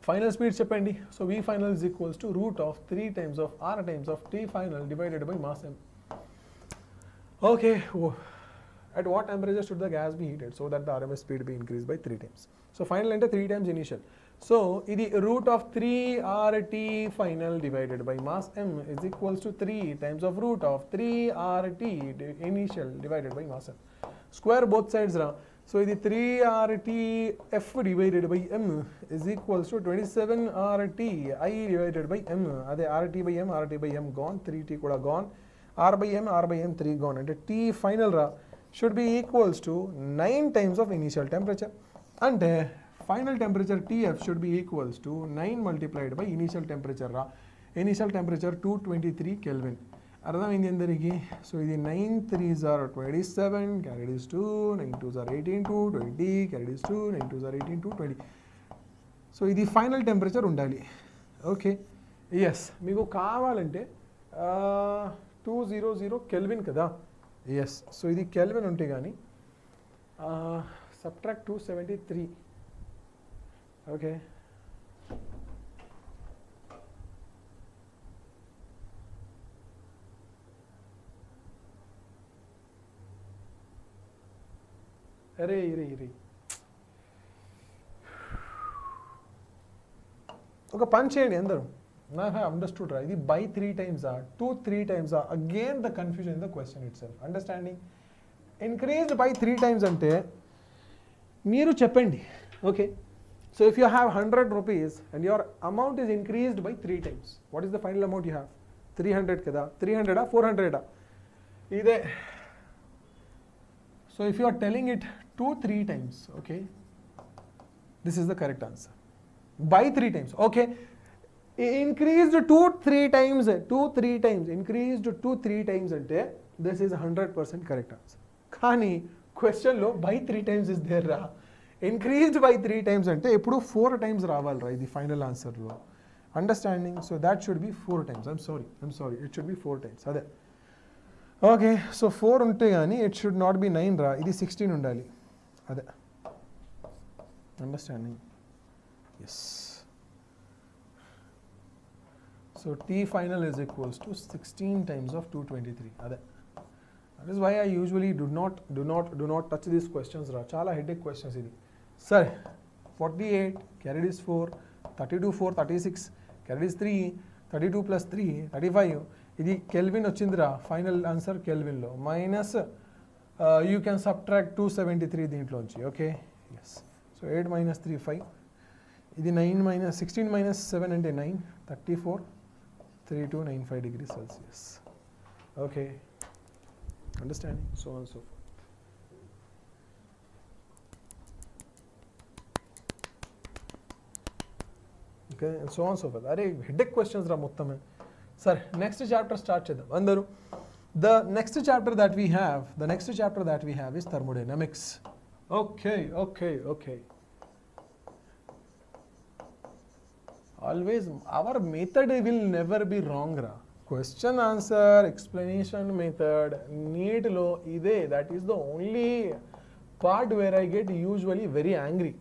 Final speed cheppandi. So V final is equals to root of 3 times of R times of T final divided by mass M. Okay, at what temperature should the gas be heated so that the RMS speed be increased by 3 times? So final ante 3 times initial. So ఇది root of 3 RT final divided by mass M is equals to 3 times of root of 3 RT initial divided by mass M. Square both sides ra. So ఇది 3 RT F divided by M is equals to 27 RT I divided by M. అదే RT by M gone, 3T కూడా gone, R by M 3 gone. అంటే T final ra should be equals to 9 times of initial temperature. అంటే final temperature TF should be equals to 9 multiplied by initial temperature ra. Initial temperature 223 Kelvin. అర్థమైంది అందరికీ. So ఇది 9 3s are 27, carried is 2, 9 2s are 18 to 20, carried is 2, 9 2s are 18 to 20. So ఇది final temperature ఉండాలి. Okay, yes మీకు కావాలంటే 200 kelvin కదా. Yes, so ఇది kelvin ఉంటే కానీ సబ్ట్రాక్ట్ 273. ఓకే, అరే ఒక పని చేయండి అందరూ. నా హ్యావ్ అండర్స్టూడ్ రా. ఇది by 3 times 3 times again the confusion in the question it self. Understanding increased by 3 times అంటే మీరు చెప్పండి. Okay, so if you have 100 rupees and your amount is increased by 3 times, what is the final amount you have? 300 kada. 300 400 ide. So if you are telling it 2-3 times, okay, this is the correct answer. By 3 times, okay, increased 2-3 times, increased 2-3 times ante this is 100% correct answer. Kani question lo by 3 times is there ra. Increased by 3 times అంటే ఎప్పుడు 4 times రావాలిరా ఇది final ఆన్సర్లో. Understanding? So that should be 4 times. I'm sorry it should be 4 times. అదే. Okay, so 4 ఉంటే కానీ it should not B 9 రా, ఇది 16 ఉండాలి. అదే. Understanding? Yes. So T final is equals to 16 times of 223. అదే. That is why I usually do not touch these questions ra. Chala headache questions idi. Sir, 48 carried is 4, 32 4 36, carried is 3, 32 plus 3 35. Idi Kelvin ochindra. Final answer Kelvin lo. Minus you can subtract 273 దీంట్లోంచి. Okay, yes. So 8 minus 3 5. ఇది 9 minus 16 minus 7 అంటే 9, 34 3295 degrees Celsius. Okay. Understanding? So on and so forth. Okay, and so on and so forth. Are headache questions ra mottame. Sir, next chapter start chedam andaru. The next chapter that we have is thermodynamics. Okay. always our method will never be wrong ra. Question answer explanation method NEET lo ide, that is the only part where I get usually very angry.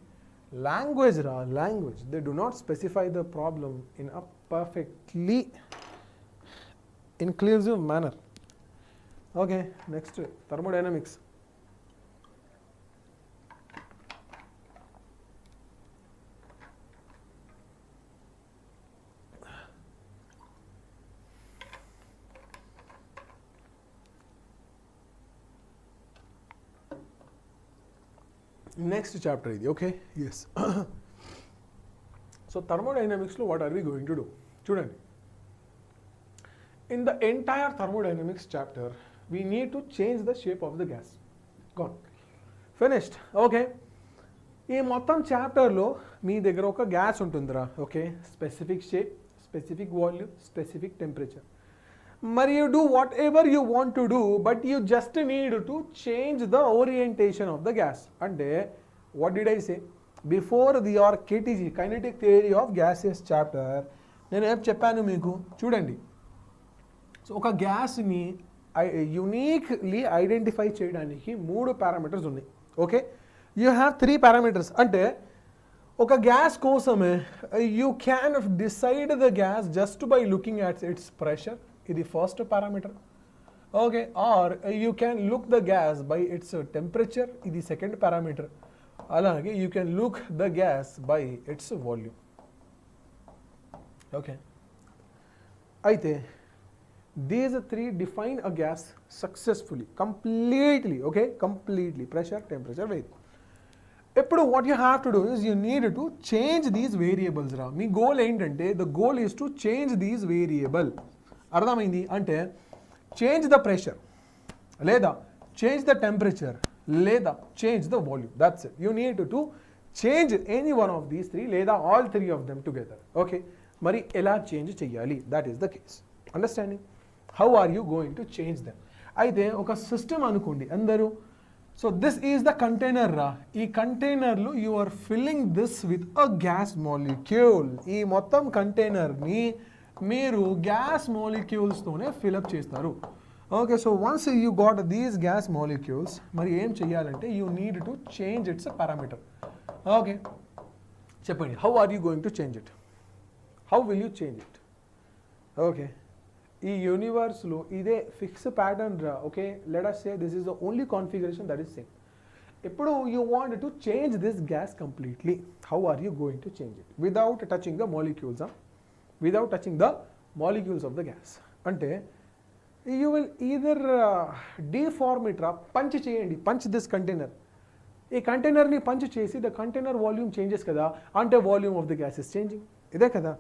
Language ra, language, they do not specify the problem in a perfectly inclusive manner. Okay, next thermodynamics. Next chapter idi, okay? Yes. So thermodynamics lo what are we going to do? Chudandi. In the entire thermodynamics chapter, we need to change the shape of the gas. Gone. Finished. Okay. ఈ మొత్తం చాప్టర్లో మీ దగ్గర ఒక గ్యాస్ ఉంటుందిరా, okay? Specific shape, specific volume, specific temperature. మరి you do whatever you want to do, but you just need to change the orientation of the gas. అంటే what did I say before the our KTG kinetic theory of gases chapter, నేను ఏం చెప్పాను మీకు చూడండి. So ఒక గ్యాస్ని uniquely identify చేయడానికి 3 parameters ఉన్నాయి, ఓకే? You have 3 parameters. అంటే ఒక గ్యాస్ కోసమే you can decide the gas just by looking at its pressure, ఇది first parameter, okay? Or you can look the gas by its temperature, ఇది second parameter. అలాగే you can look the gas by its volume, okay? అయితే these 3 define a gas successfully, completely, okay? Completely, pressure, temperature, weight. ఇప్పుడు what you have to do is you need to change these variables రా. మీ goal ఏంటంటే the goal is to change these variable. అర్థమైంది? అంటే change the pressure, లేదా change the temperature, లేదా change the volume. That's it. You need to change any one of these 3 లేదా all 3 of them together, okay? మరి ఎలా change చేయాలి? That is the case. Understanding? How are you going to change them? అయితే ఒక system అనుకోండి అందరూ. So this is the container రా. ఈ కంటైనర్లో you are filling this with a gas molecule. ఈ మొత్తం కంటైనర్ని మీరు గ్యాస్ మాలిక్యూల్స్తోనే ఫిల్అప్ చేస్తారు, okay? So once you got these gas molecules, మరి ఏం చేయాలంటే you need to change its parameter, okay? చెప్పండి, how are you going to change it? How will you change it? Okay, ఈ యూనివర్స్లో ఇదే ఫిక్స్ ప్యాటర్న్ రా, okay? Let us say this is the only configuration that is same. ఇప్పుడు you want to change this gas completely. How are you going to change it? Without touching the molecules, without touching the molecules of the gas. అంటే you will either deform it రా, punch చేయండి, punch this container. ఈ కంటైనర్ని punch చేసి the container volume changes కదా, అంటే volume of the gas is changing. ఇదే కదా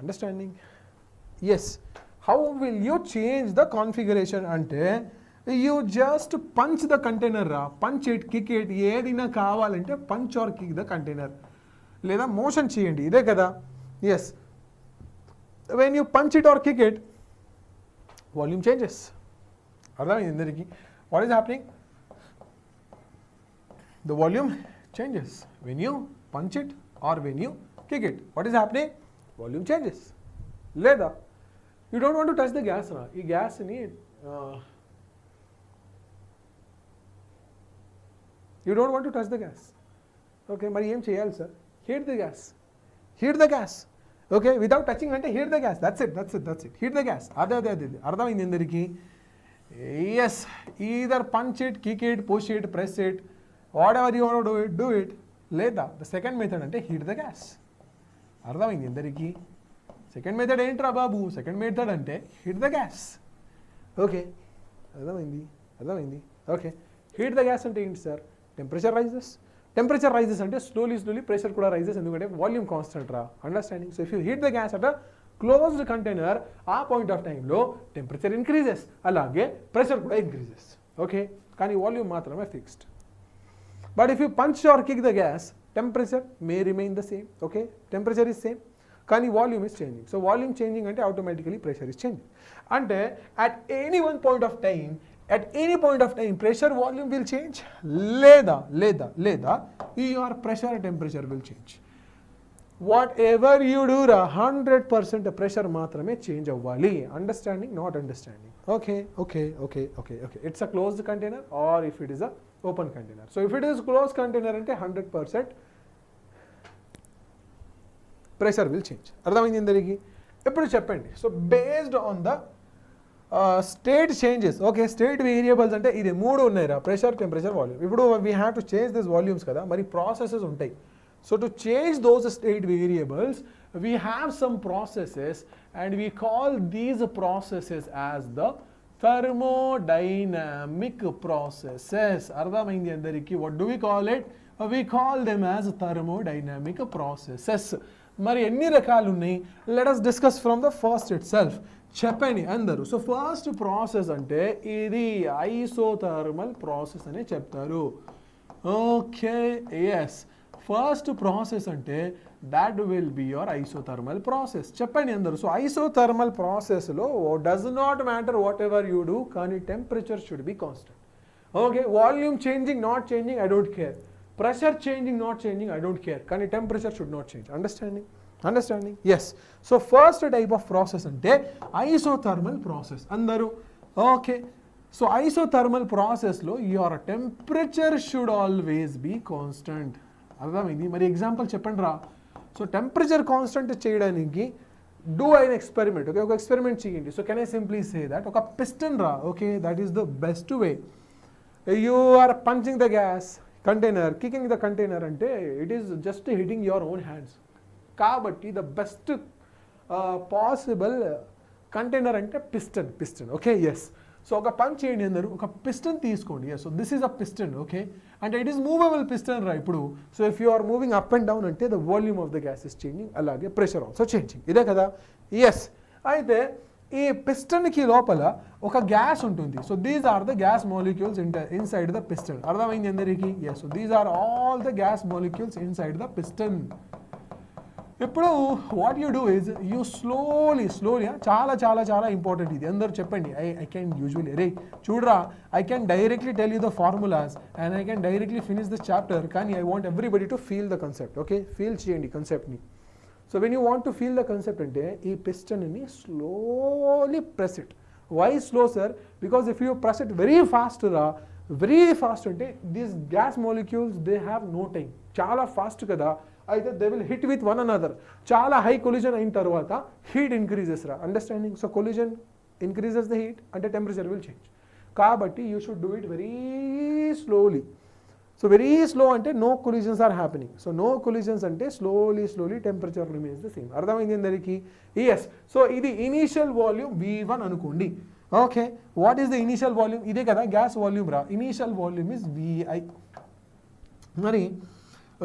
understanding? Yes. How will you change the configuration? అంటే you just punch the container రా, punch it, kick it, ఏదైనా కావాలంటే punch or kick the container, లేదా motion చేయండి. ఇదే కదా? Yes. when you punch it or kick it, volume changes. అర్థమైంది అందరికీ? what is happening? the volume changes when you punch it or when you kick it. what is happening? volume changes. లేదా you don't want to touch the gas ra. ఈ గ్యాస్ని you don't want to touch the gas, okay? మరి ఏం చేయాలి sir? heat the gas, heat the gas, okay? without touching అంటే heat the gas. that's it. heat the gas. అదే అర్థమైంది అందరికీ? yes, either punch it, kick it, push it, press it, whatever you want to do it. లేదా the second method అంటే heat the gas. అర్థమైంది అందరికీ? Second method ఏంట్రా బాబు? Second method అంటే హిట్ ద గ్యాస్, ఓకే? అర్థమైంది? ఓకే, హిట్ ద గ్యాస్ అంటే ఏంటి సార్? టెంపరేచర్ రైజెస్ అంటే స్లోలీ ప్రెషర్ కూడా రైజెస్, ఎందుకంటే వాల్యూమ్ కాన్స్టెంట్ రా. Understanding? So if you hit the gas at closed container, ఆ పాయింట్ ఆఫ్ టైంలో టెంపరేచర్ ఇంక్రీజెస్, అలాగే ప్రెషర్ కూడా ఇంక్రీజెస్, ఓకే? కానీ వాల్యూమ్ మాత్రమే fixed. But if you punch or kick the gas, temperature may remain the same, okay? Temperature is same, కానీ volume is changing. So volume changing అంటే automatically pressure is changing. అంటే at any point of time pressure volume will change, లేదా your pressure temperature will change. Whatever you do రా 100% pressure మాత్రమే change అవ్వాలి. Understanding, not understanding. Okay okay okay okay okay it's a closed container or if it is a open container. So if it is close container అంటే 100% pressure will change. అర్థమైంది అందరికి? ఇప్పుడు చెప్పండి. So based on the state changes, okay state variables అంటే ఇది 3 ఉన్నాయిరా, pressure, temperature, volume. ఇప్పుడు we have to change this volumes కదా, మరి ప్రాసెసెస్ ఉంటాయి. So to change those state variables we have some processes and we call these processes as the thermodynamic processes. అర్థమైంది అందరికి? what do we call it? We call them as thermodynamic processes. మరి ఎన్ని రకాలు ఉన్నాయి? let us discuss from the first itself. చెప్పండి అందరూ. So first process అంటే ఇది ఐసోథర్మల్ ప్రాసెస్ అని చెప్తారు. ఓకే ఎస్, ఫస్ట్ ప్రాసెస్ అంటే that will be your isothermal process. చెప్పండి అందరూ. సో ఐసోథర్మల్ ప్రాసెస్లో does not matter whatever you do, కానీ temperature should be constant. Okay, volume changing not changing I don't care, pressure changing not changing I don't care, కానీ temperature should not change. Understanding? Yes. So first type of process అంటే isothermal process అందరూ. Okay, so isothermal ప్రాసెస్లో your temperature should always be constant. అర్థమైంది? మరి example చెప్పండి రా. So temperature constant చేయడానికి do an experiment. Okay, ఒక ఎక్స్పెరిమెంట్ చేయండి. So can I simply say that ఒక పిస్టన్ రా, okay that is the best way. You are punching the gas container, kicking the container అంటే it is just hitting your own hands. కాబట్టి the best possible container అంటే piston. Okay yes. So ఒక పని చేయండి అందరూ, ఒక piston తీసుకోండి. So this is a piston. Okay, అంటే ఇట్ ఈస్ మూవబుల్ పిస్టన్ రా. ఇప్పుడు so if you are moving up and down అంటే the volume of the gas is changing, అలాగే ప్రెషర్ ఆల్సో చేంజింగ్. ఇదే కదా? ఎస్. అయితే ఈ పిస్టన్కి లోపల ఒక గ్యాస్ ఉంటుంది. So these are the gas molecules inside the piston. అర్థమైంది అందరికీ? Yes. So these are all the gas molecules inside the piston. ఇప్పుడు what you do is you slowly చాలా చాలా చాలా ఇంపార్టెంట్ ఇది. అందరూ చెప్పండి. ఐ కెన్ యూజువలీ రే చూడరా, I can directly tell you the formulas and I can directly finish the chapter, కానీ I want everybody to feel the concept. Okay, feel చేయండి కన్సెప్ట్ని. So when you want to feel the concept అంటే ఈ పిస్టన్ని slowly press it. Why slow sir? Because if you press it very fast అంటే these gas molecules they have no time. చాలా fast కదా, అయితే they will hit with one another. చాలా high collision అయిన తర్వాత హీట్ ఇంక్రీజెస్ రా. Understanding? So collision increases the heat అంటే temperature will change. కాబట్టి you should do it very slowly. So very slow అంటే no collisions are happening. So no collisions అంటే slowly temperature remains the same. అర్థమైంది అందరికీ? Yes. So ఇది initial volume V1 అనుకోండి. Okay, what is the initial volume? ఇదే కదా gas volume రా. Initial volume is VI. మరి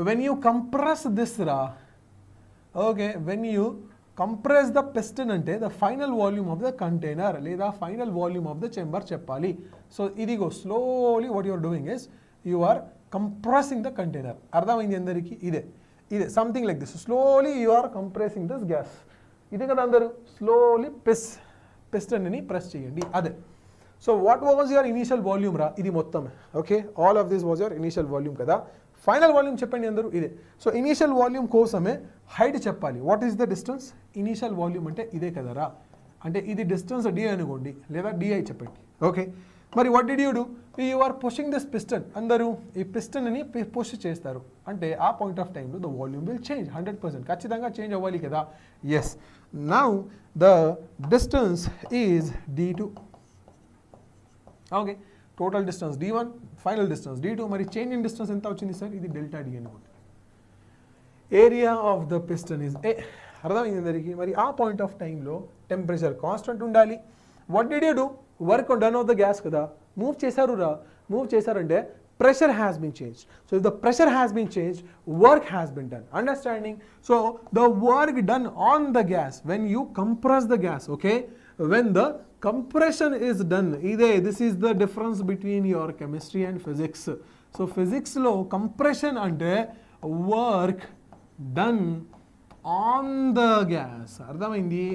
when you compress this ra, okay, when you compress the piston ante the final volume of the container leda final volume of the chamber cheppali. So idigo slowly what you are doing is you are compressing the container. ardhamaindi andariki ide something like this. Slowly you are compressing this gas. ide kada andaru slowly piston ni press cheyandi ade. So what was your initial volume ra? Idi mottam. Okay, all of this was your initial volume kada. Final volume చెప్పండి అందరూ ఇదే. So initial volume కోసమే height చెప్పాలి. What is the distance? Initial volume అంటే ఇదే కదరా, అంటే ఇది డిస్టెన్స్ D అనుకోండి, లేదా DI చెప్పండి. ఓకే, మరి what did you do? You are pushing this piston. అందరూ ఈ పిస్టన్ని పుష్ చేస్తారు అంటే ఆ పాయింట్ ఆఫ్ టైంలో ద వాల్యూమ్ విల్ చేంజ్ 100%. ఖచ్చితంగా చేంజ్ అవ్వాలి కదా. Yes. Now the distance is D2. Okay, total distance D1, final distance D2. మరి చేంజ్ ఇన్ డిస్టెన్స్ ఎంత వచ్చింది సార్? ఇది డెల్టా D అనుకోండి. Area of the piston is A. అర్థమైంది అందరికీ? మరి ఆ పాయింట్ ఆఫ్ టైంలో టెంపరేచర్ కాన్స్టెంట్ ఉండాలి. What did you do? Work done of the gas కదా, మూవ్ చేశారు రా. మూవ్ చేశారంటే pressure has been changed. So if the pressure has been changed, work has been done. Understanding? So the work done on the gas, when you compress the gas, okay, when the compression is done, this is the difference between your chemistry and physics. So physics lo compression ante work done on the gas. Ardhamaindi?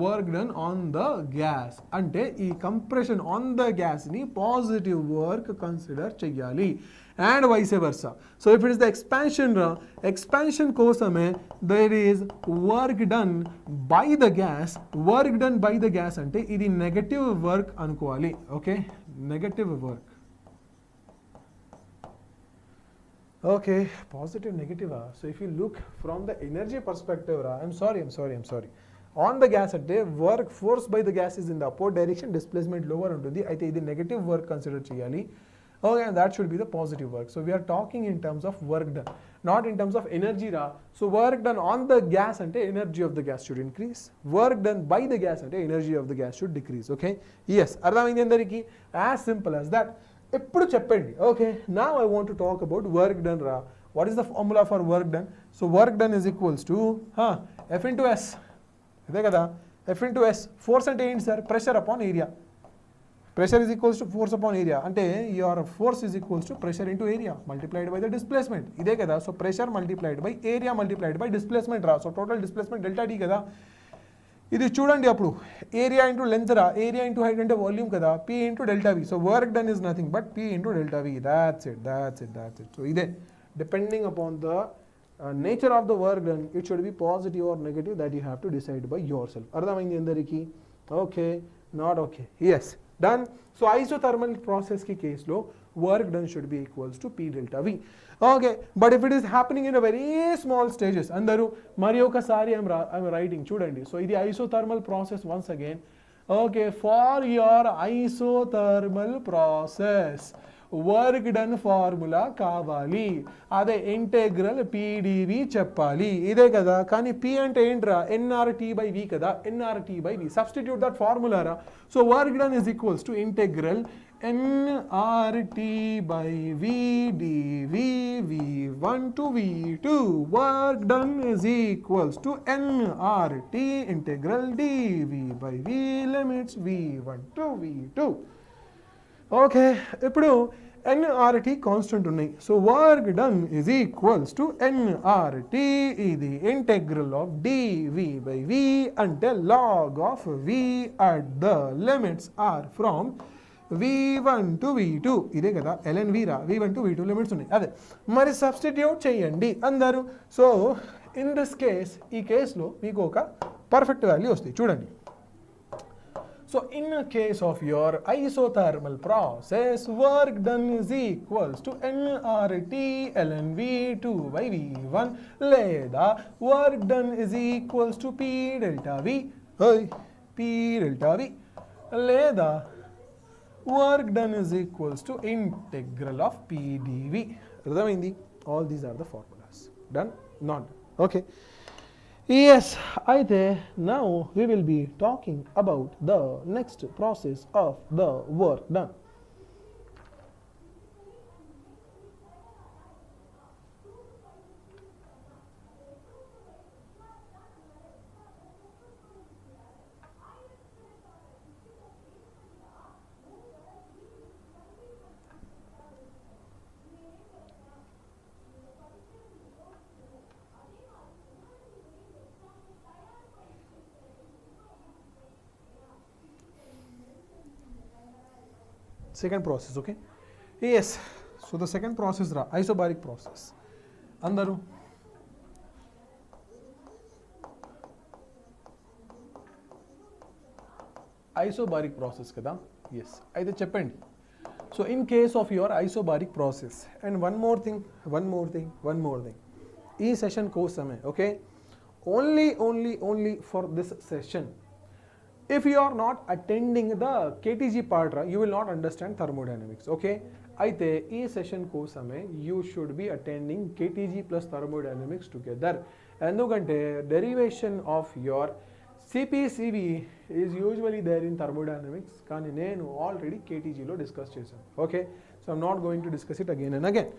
Work done on the gas ante ee compression on the gas ni positive work consider cheyali. and vice versa. So if it is the expansion ra, expansion kosame there is work done by the gas. Work done by the gas ante idi negative work anukovali. Okay, negative work. Okay, positive, negative. So if you look from the energy perspective, I'm sorry. On the gas at work force by the gas is in the upward direction, displacement lower untundi. Aithe idi negative work consider cheyali. Okay, and that should be the positive work. So we are talking in terms of work done, not in terms of energy ra. So work done on the gas ante energy of the gas should increase. Work done by the gas ante energy of the gas should decrease. Okay, yes, అర్థమైంది అందరికి? As simple as that. ఎప్పుడు చెప్పండి. Okay, now I want to talk about work done ra. What is the formula for work done? So work done is equals to F into S. ఇదే కదా, F into S. Force అంటే ఏంటి sir? Pressure upon area. Pressure is equals to force upon area. అంటే your force is equals to pressure into area multiplied by the displacement. ఇదే కదా. So pressure multiplied by area multiplied by displacement రా. So total displacement delta T కదా. ఇది చూడండి, అప్పుడు area into length రా, area into height అంటే volume కదా, P into delta V. So work done is nothing but P into delta V. That's it. So ఇదే depending upon the nature of the work done, it should be positive or negative, that you have to decide by your self. అర్థమైంది అందరికీ? Okay, not okay? Yes, done. So isothermal process కి కేసులో work done should be equals to P delta V. Okay, but if it is happening in a very small stages, andaru mari okasari I'm writing chudandi. So idi isothermal process once again. Okay, for your isothermal process work done formula కావాలి. అదే integral PdV చెప్పాలి. ఇదే కదా. కానీ P అంటే ఏంట్రా? nRT by V కదా. nRT by V. Substitute that formula రా. So work done is equals to integral nRT by V dV V1 to V2. Work done is equals to nRT integral dV by V limits V1 to V2. Okay, ఇప్పుడు nRT constant ఉన్నాయి. So work done is equals to nRT, ఇది integral of dV by V అంటే log of V at the limits are from V1 to V2. ఇదే కదా ln V రా. V1 to V2 limits ఉన్నాయి. అదే మరి substitute చేయండి అందరూ. సో ఇన్ దిస్ కేస్, ఈ కేసులో మీకు ఒక పర్ఫెక్ట్ వాల్యూ వస్తాయి. చూడండి. So in a case of your isothermal process, work done is equals to nRT ln V2 by V1 లేదా work done is equals to P delta V, P delta V లేదా work done is equals to integral of P dV. అర్థమైంది? All these are the formulas. Done? Not done. Okay. Yes, అయితే now we will be talking about the next process of the work done. Second process, okay? Yes, so the second process ra isobaric process. Andaru isobaric process kada. Yes, aithe cheppandi. So in case of your isobaric process, and one more thing. Ee session kosame, okay? Only for this session. If you are not attending the KTG part, you will not understand thermodynamics. Okay? అయితే ఈ session కోసమే you should be attending KTG plus thermodynamics together. ఎందుకంటే derivation of your CPCV is usually there in thermodynamics, కానీ నేను already KTGలో discuss చేశాను. Okay, so I'm not going to discuss it again and again.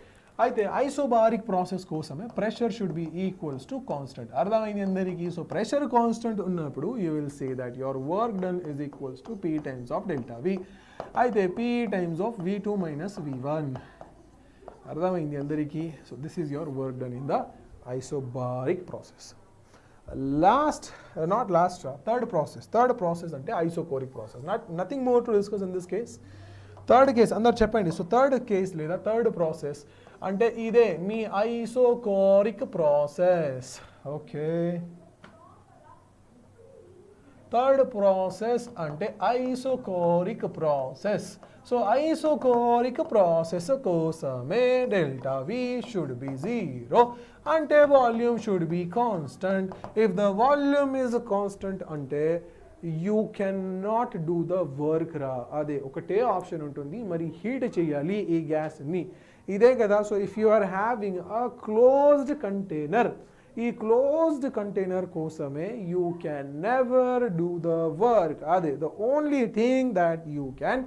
అయితే isobaric process కోసమే pressure should be equals to constant. అర్థమైంది అందరికీ? So pressure constant ఉన్నప్పుడు you will say that your work done is equals to P times of delta V. అయితే P times of V2 minus V1. అర్థమైంది అందరికీ? So this is your work done in the isobaric process. Third process అంటే isochoric process. Nothing more to discuss in this case. Third case అందరు చెప్పండి. So third case లేదా third process అంటే ఇదే మీ isochoric process. Okay, third process అంటే isochoric process. So isochoric process కోసమే delta V should be 0 అంటే volume should be constant. If the volume is constant అంటే you can not do the work రా. అదే ఒకటే ఆప్షన్ ఉంటుంది, మరి హీట్ చేయాలి ఈ గ్యాస్ని, ఇదే కదా. So if you are having a closed container, ఈ క్లోజ్డ్ కంటైనర్ కోసమే you can never do the work. అదే the only thing that you can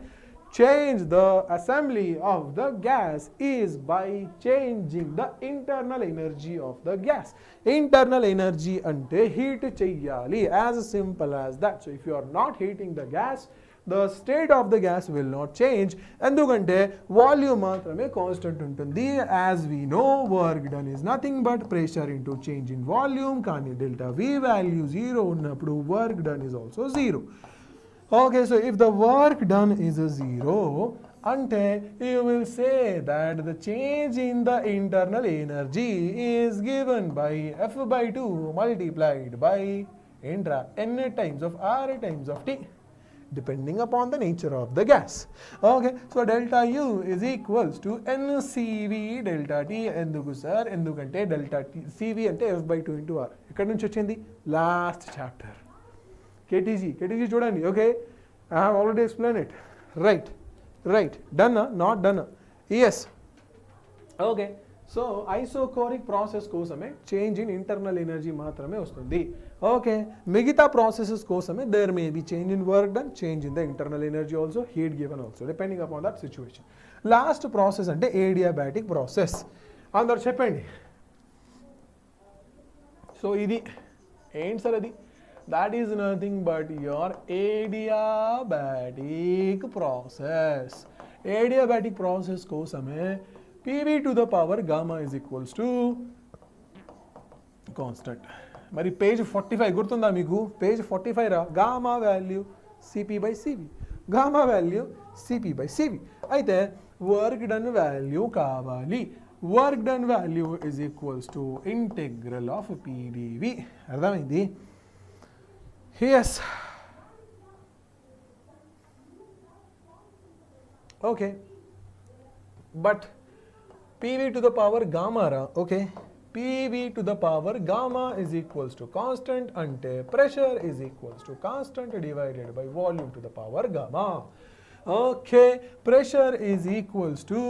change the assembly of the gas is by changing the internal energy of the gas. Internal energy ante heat cheyali, as simple as that. So if you are not heating the gas, the state of the gas will not change. Endukante volume maatrame constant untundi. As we know, work done is nothing but pressure into change in volume. Kani delta V value 0 unnappudu work done is also 0. Okay, so if the work done is a 0, ante you will say that the change in the internal energy is given by F by 2 multiplied by n times of R times of T, depending upon the nature of the gas. Okay, so delta U is equals to NCV delta T. Enduku sir? Endukante delta T CV ante F by 2 into R. Ikkada nunchi ochindi last chapter. KTG చూడండి. Okay, I have already explain it. Right done, not done? Yes. Okay, so isochoric process కోసమే change in internal energy మాత్రమే వస్తుంది. Okay, మిగతా processes కోసమే there may be change in work done, change in the internal energy also, heat given also, depending upon that situation. Last process అంటే adiabatic process. అందరు చెప్పండి. So ఇది ఏంటి sir? అది that is nothing but your adiabatic process. Adiabatic process kosame PV to the power gamma is equals to constant. Mari page 45 gurtunda meeku? Page 45 ra, gamma value Cp by Cv, gamma value Cp by Cv. Aithe work done value kavali. Work done value is equals to integral of PdV. Ardhamaindi? Yes. Okay, but PV to the power gamma ra. Okay, PV to the power gamma is equals to constant ante pressure is equals to constant divided by volume to the power gamma. Okay, pressure is equals to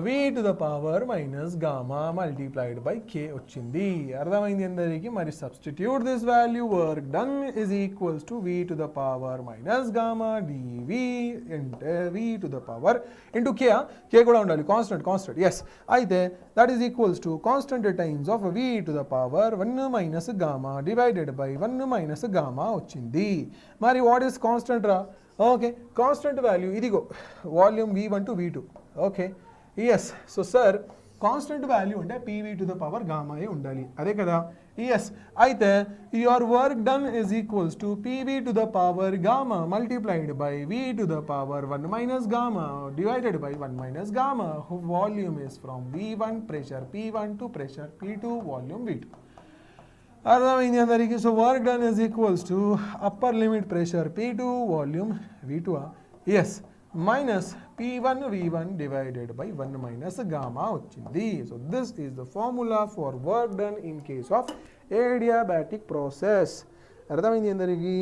V to the power minus gamma multiplied by K వచ్చింది. అర్థమైంది అందరికి? మరి substitute this value. Work done is equals to V to the power minus gamma dV అంటే V to the power into K. K కూడా ఉండాలి, constant. Yes. అయితే that is equals to constant times of V to the power 1 minus gamma divided by 1 minus gamma వచ్చింది. మరి what is constant రా? Okay, constant value ఇదిగో, volume V1 to V2. Okay, yes. So sir constant value అంటే PV to the power gamma ఏ ఉండాలి, అదే కదా? Yes. అయితే your work done is equals to PV to the power gamma multiplied by V to the power 1 minus gamma divided by 1 minus gamma. Volume is from V1 pressure P1 to pressure P2 volume V2. అర్థమైంది అందరికి? So work done is equals to upper limit pressure P2 volume V2. Yes, minus P1 V1 divided by 1 minus gamma వచ్చింది. So this is the formula for work done in case of adiabatic process. అర్థమైంది అందరికి?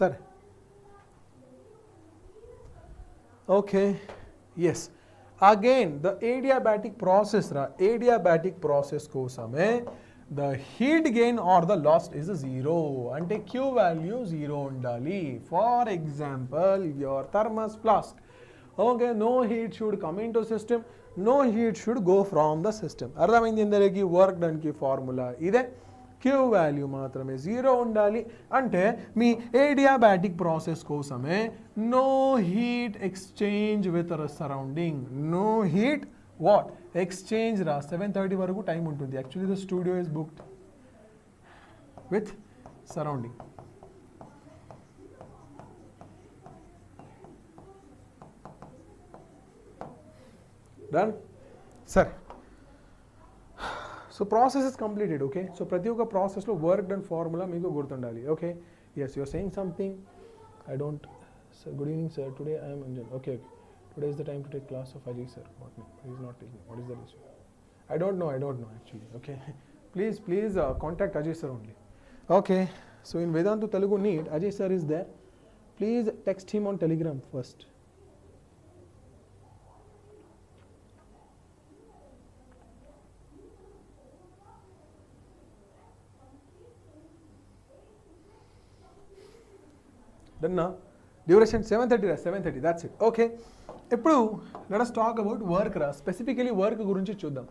సరే. Okay, yes. Again, the adiabatic process ra, adiabatic process kosame the heat gain or the loss is 0 ante Q value 0 undali. For example, your thermos flask. Okay, no heat should come into system, no heat should go from the system. అర్థమైంది అందరికి? Work done కి formula ఇదే. Q value మాత్రమే 0 ఉండాలి. అంటే మీ adiabatic process కోసమే no heat exchange with surrounding, no heat what exchange రా. 7:30 వరకు టైం ఉంటుంది. Actually the studio is booked with surrounding. Done సరే. So process is completed. Okay, so ప్రతి ఒక్క ప్రాసెస్లో వర్క్ డన్ ఫార్ములా మీకు గుర్తుండాలి. Okay, yes you're saying something. I don't sir. Good evening sir, today I'm Anjan. Okay, today is the time to take class of Ajay sir. What is not taking, what is the reason? I don't know actually. Okay, please contact Ajay sir only. Okay, so in Vedantu Telugu NEET, Ajay sir is there. Please text him on Telegram first. Done now? Duration 7:30 ra, 7:30, that's it. Okay, ఇప్పుడు let us talk about work ra. Specifically work గురించి చూద్దాం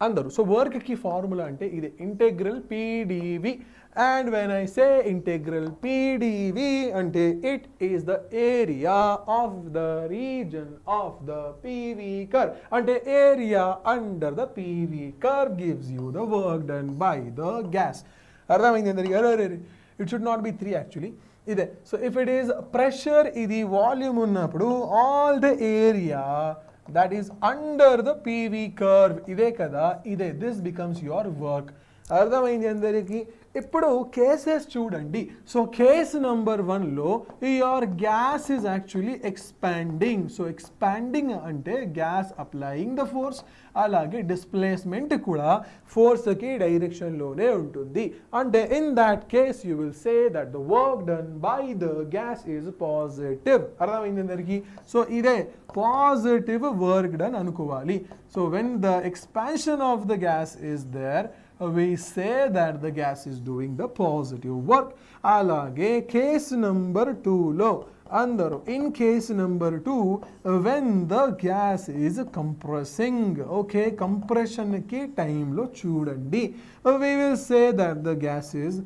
అందరూ. So వర్క్కి formula అంటే ఇది integral P d V. And when I say integral P d V అంటే it is the area of the region of the PV curve. అంటే area under the PV curve gives you the work done by the gas. అర్థమైంది అందరికీ? అరే it should not be 3 actually. ఇదే. So if it is pressure, ఇది volume ఉన్నప్పుడు all the area that is under the PV curve, ఇదే కదా, ఇదే. This becomes your work. అర్థమైంది అందరికీ? ఇప్పుడు కేసెస్ చూడండి. సో కేస్ నెంబర్ 1లో your gas is actually expanding. So expanding అంటే గ్యాస్ అప్లయింగ్ ద ఫోర్స్, అలాగే డిస్ప్లేస్మెంట్ కూడా ఫోర్స్కి డైరెక్షన్లోనే ఉంటుంది. అంటే in that case you will say that the work done by the gas is positive. అర్థమైంది అందరికీ? సో ఇదే పాజిటివ్ వర్క్ డన్ అనుకోవాలి. So when the expansion of the gas is there, we say that the gas is doing the positive work. అలాగే case number 2లో అందరూ in case number 2 when the gas is compressing, okay, compression కి టైంలో చూడండి, we will say that the gas is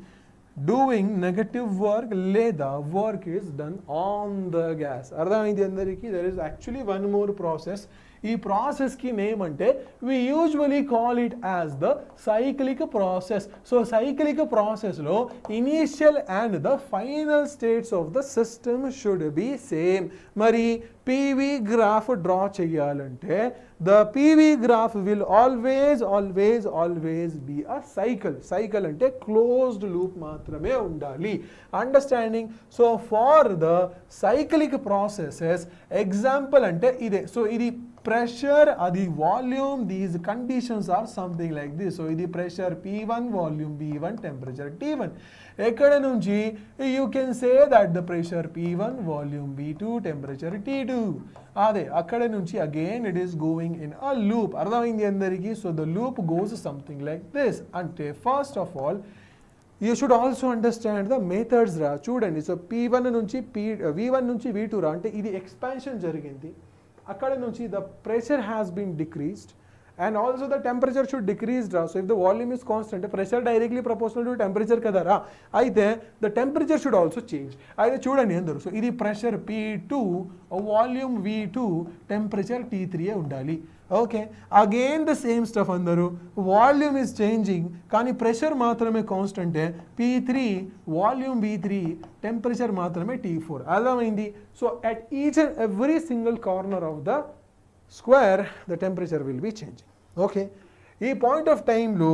doing negative work లేదా work is done on the gas. అర్థమైంది అందరికీ? there is actually one more process. ఈ ప్రాసెస్కి name అంటే we usually call it as the cyclic process. So cyclic ప్రాసెస్లో initial and the final states of the system should be same. మరి PV graph draw చేయాలంటే the PV graph will always be a cycle. Cycle అంటే closed loop మాత్రమే ఉండాలి. Understanding? So for the cyclic processes example అంటే ఇదే. So ఇది pressure, అది volume, these conditions are something like this. So ఇది pressure P1, volume V1, temperature T1. ఎక్కడ నుంచి you can say that the pressure P1, volume V2, temperature T2. అదే అక్కడ నుంచి again it is going in a loop. అర్థమైంది అందరికీ? So the loop goes something like this. అంటే first of all you should also understand the methods రా. చూడండి. So P1 నుంచి V1 నుంచి V2 రా, అంటే ఇది ఎక్స్పాన్షన్ జరిగింది. అక్కడ నుంచి the pressure has been decreased and also the temperature should decrease రా. So if the volume is constant, pressure directly proportional to temperature కదా రా, అయితే the temperature should also change. అయితే చూడండి అందరూ. సో ఇది pressure P2, volume V2, temperature T3 ఉండాలి. Okay, again the same stuff అందరూ. వాల్యూమ్ ఈజ్ చేంజింగ్ కానీ ప్రెషర్ మాత్రమే కాన్స్టెంటే P3, వాల్యూమ్ V3, టెంపరేచర్ మాత్రమే T4. అర్థమైంది? So at each and every single corner of the square the temperature will be changing. Okay, ఈ point of టైంలో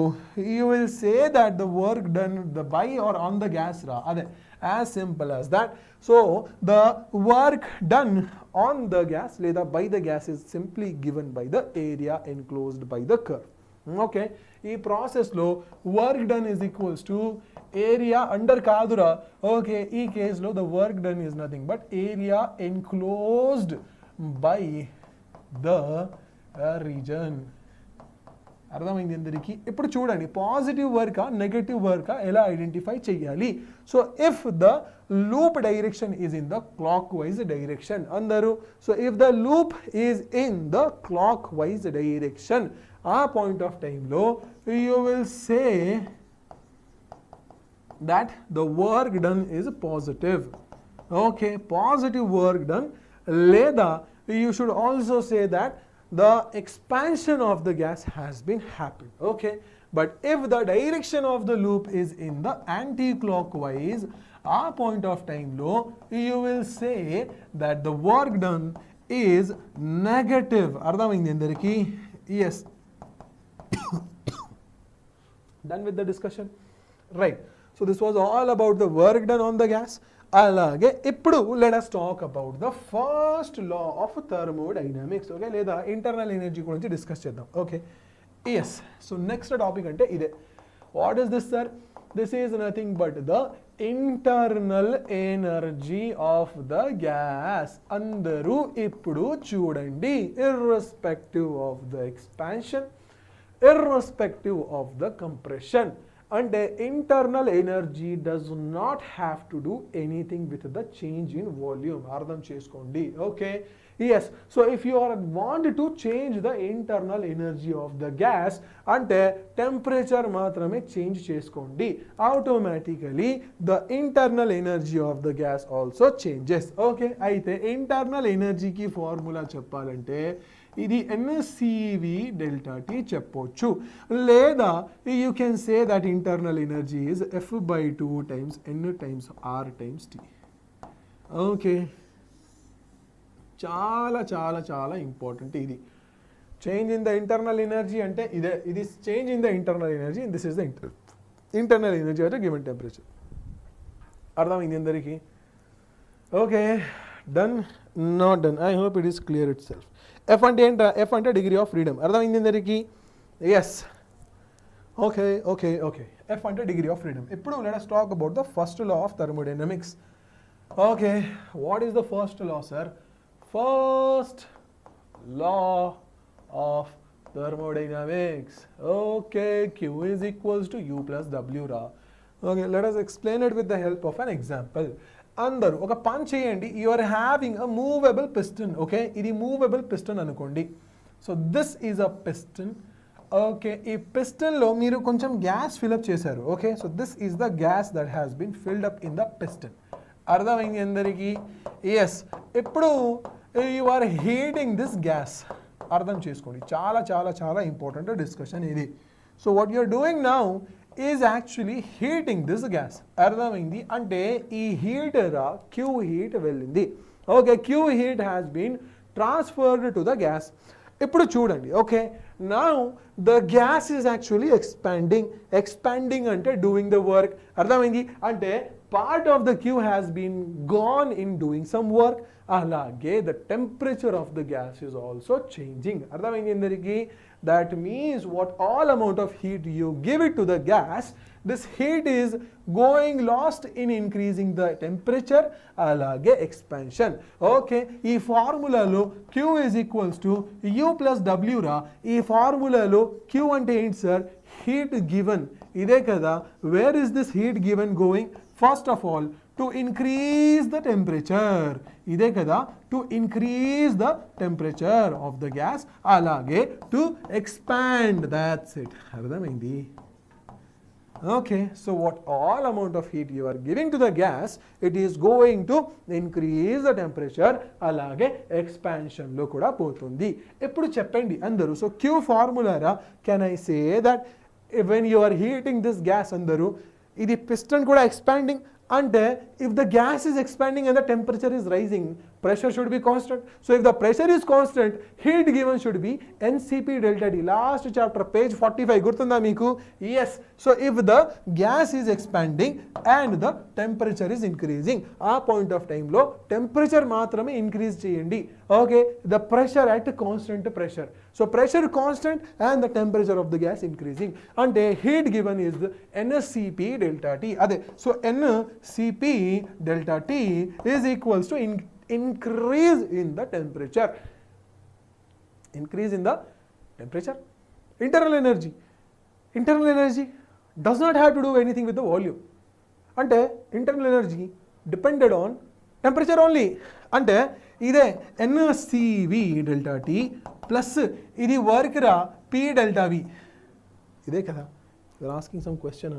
you will say that the work done the by or on the gas రా. అదే as simple as that. So the work done on the gas లేదా by the gas is simply given by the area enclosed by the curve. Okay, ఈ ప్రాసెస్లో work done is equals to area under కాదురా. Okay, ఈ కేసులో the work done is nothing but area enclosed by the region. అర్థమైంది అందరికీ? ఇప్పుడు చూడండి, positive వర్కా negative వర్కా ఎలా ఐడెంటిఫై చేయాలి. So if the loop direction is in the clockwise direction అందరూ. So if the loop is in the clockwise direction ఆ point of టైంలో you will say that the work done is positive. Okay, positive work done. Leda, you should also say that the expansion of the gas has been happened. Okay, but if the direction of the loop is in the anti-clockwise, a point of time low, you will say that the work done is negative. Ardhamaindi andariki? Yes. Done with the discussion? Right. So this was all about the work done on the gas. అలాగే ఇప్పుడు let us talk about the first law of thermodynamics. Okay, లేదా internal energy గురించి discuss చేద్దాం. Okay, yes. So next topic అంటే ఇదే. What is this sir? This is nothing but the internal energy of the gas. అందరూ ఇప్పుడు చూడండి, irrespective of the expansion, irrespective of the compression. అంటే internal energy does not have to do anything with the change in volume. అర్థం చేసుకోండి. Okay, yes. So if you are want to change the internal energy of the gas అంటే temperature మాత్రమే change చేసుకోండి. Automatically the internal energy of the gas also changes. Okay, అయితే internal ఎనర్జీకి formula చెప్పాలంటే ఇది NCV delta T చెప్పొచ్చు. లేదా you can say that internal energy is F/2 times N times R times T. Okay, చాలా చాలా చాలా ఇంపార్టెంట్ ఇది. Change in the internal energy అంటే ఇదే, ఇది change in the internal energy. This is the internal energy at given temperature. అర్థమైంది అందరికీ? Okay, done? Not done. I hope it is clear it self. F అంటే ఏంట? F అంటే degree of freedom. అర్థమైంది అందరికీ? Yes. Okay okay okay, F అంటే degree of freedom. ఇప్పుడు let us talk about the first law of thermodynamics. Okay, what is the first law sir? First law of thermodynamics. Okay, Q is equals to U plus W ra. Okay, let us explain it with the help of an example. అందరూ ఒక పని చేయండి. You are having a movable piston. Okay, ఇది movable piston అనుకోండి. So this is a piston. Okay, ఈ పిస్టన్లో మీరు కొంచెం గ్యాస్ ఫిల్అప్ చేశారు. Okay, so this is the gas that has been filled up in the piston. అర్థమైంది అందరికీ? Yes. ఇప్పుడు you are heating this gas. అర్థం చేసుకోండి, చాలా చాలా చాలా ఇంపార్టెంట్ డిస్కషన్ ఇది. So what you are doing now is actually heating this gas. అర్థమైంది? అంటే ఈ హీటర్ Q heat వెళ్ళింది. Okay, Q heat has been transferred to the gas. ఇప్పుడు చూడండి. Okay, now the gas is actually expanding అంటే doing the work. అర్థమైంది? అంటే part of the Q has been gone in doing some work. అలాగే the temperature of the gas is also changing. అర్థమైంది అందరికీ? That means what all amount of heat you give it to the gas, this heat is going lost in increasing the temperature, alage expansion. Okay, ee formula lo Q is equals to U plus W ra. Ee formula lo Q ante enti sir? Heat given. Ide kada. Where is this heat given going? First of all, to increase the temperature. ఇదే కదా, to increase the temperature of the gas. అలాగే to expand. That's it. అర్థమైంది? Okay, so what all amount of heat you are giving to the gas, it is going to increase the temperature. అలాగే expansion లో కూడా పోతుంది. ఇప్పుడు చెప్పండి అందరూ. So Q formula రా, can I say that when you are heating this gas అందరూ, ఇది piston కూడా expanding. అంటే if the gas is expanding and the temperature is rising, pressure should be constant. So if the pressure is constant, heat given should be NCP delta T. Last chapter, page 45. గుర్తుందా మీకు? Yes. So if the gas is expanding and the temperature is increasing, ఆ point of time లో temperature మాత్రమే increase చేయండి. Okay, the pressure at constant pressure. So pressure constant and the temperature of the gas increasing. అంటే heat given is the NCP delta T. అదే, so NCP delta T is equals to increase in the temperature. Increase in the temperature. Internal energy. Internal energy does not have to do anything with the volume. అంటే internal energy depended on temperature only. అంటే ఇదే NCV delta T plus ఇది work రా P delta V ఇదే కదా, you're asking some question.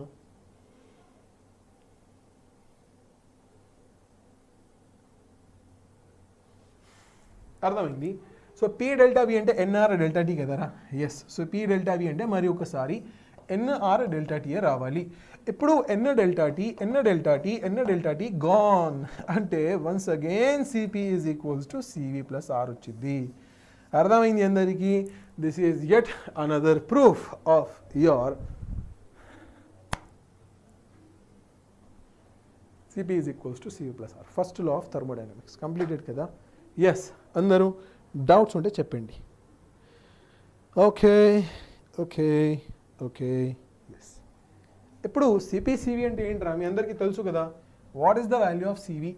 అర్థమైంది. So P delta V అంటే NR delta T కదరా, yes. So P delta V అంటే మరి ఒకసారి NR delta T రావాలి. ఇప్పుడు N delta T gone అంటే once again CP is equals to CV plus R వచ్చింది. అర్థమైంది అందరికీ? This is yet another proof of your CP is equals to CV plus R. First law of thermodynamics completed కదా. Yes, అందరూ doubts ఉంటే చెప్పండి. Okay okay okay yes. ఇప్పుడు CP CV అంటే ఏంట్రా మీ అందరికీ తెలుసు కదా. What is the value of CV?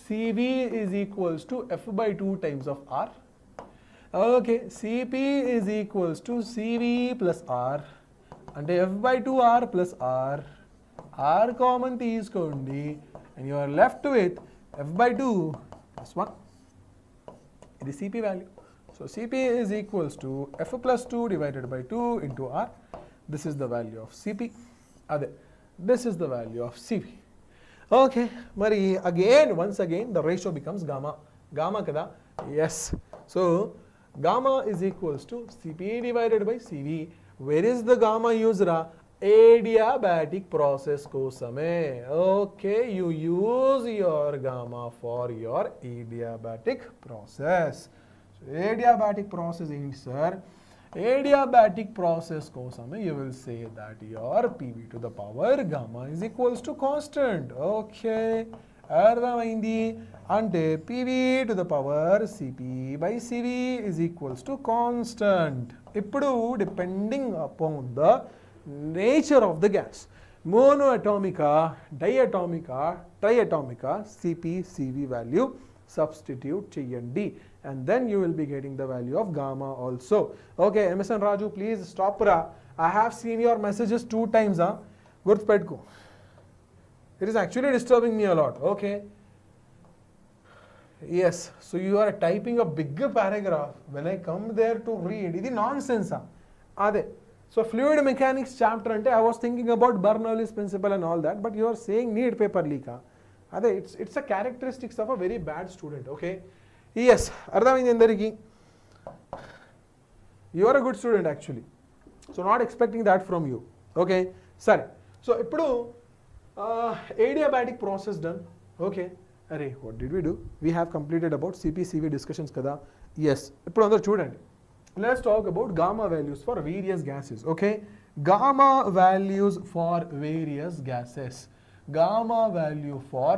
CV is equals to F/2 times of R. Okay, CP is equals to CV plus R అంటే F/2 R plus R. R common తీసుకోండి and you are left with F/2 plus 1. ఇది CP value. So CP is equals to F+2 divided by 2 into R. This is the value of CP. అదే, this is the value of CV. Okay, మరి again once again the ratio becomes gamma. Gamma కదా, yes. So gamma is equals to CP divided by CV. Where is the gamma use రా? Adiabatic process కోసమే. Okay, you use your gamma for your adiabatic process. Adiabatic process ఏంటి sir? Adiabatic process కోసమే you will say that your PV to the power gamma is equals to constant. Okay, అర్థమైంది? అంటే PV to the power CP by CV is equals to constant. ఇప్పుడు depending upon the nature of the gas, మోనోఅటామికా, డైఅటామికా, ట్రైఅటామికా, CP CV value substitute చేయండి and then you will be getting the value of gamma also. Okay, MSN Raju, please stop ra. I have seen your messages 2 times. Gurtpetko. It is actually disturbing me a lot. Okay. Yes, so you are typing a bigger paragraph. When I come there to read, ఇది nonsense. అదే. So fluid mechanics chapter ante I was thinking about Bernoulli's principle and all that, but you are saying NEET paper leak. అదే, it's a characteristics of a very bad student. Okay. Yes, అర్థమైంది అందరికీ? You are a good student actually. So not expecting that from you. Okay. సరే, so ఇప్పుడు adiabatic process done. Okay. అరే, what did we do? We have completed about CP/CV discussions కదా. Yes, ఇప్పుడు అందరూ చూడండి. Let's talk about gamma values for various gases. Okay. Gamma values for various gases. Gamma value for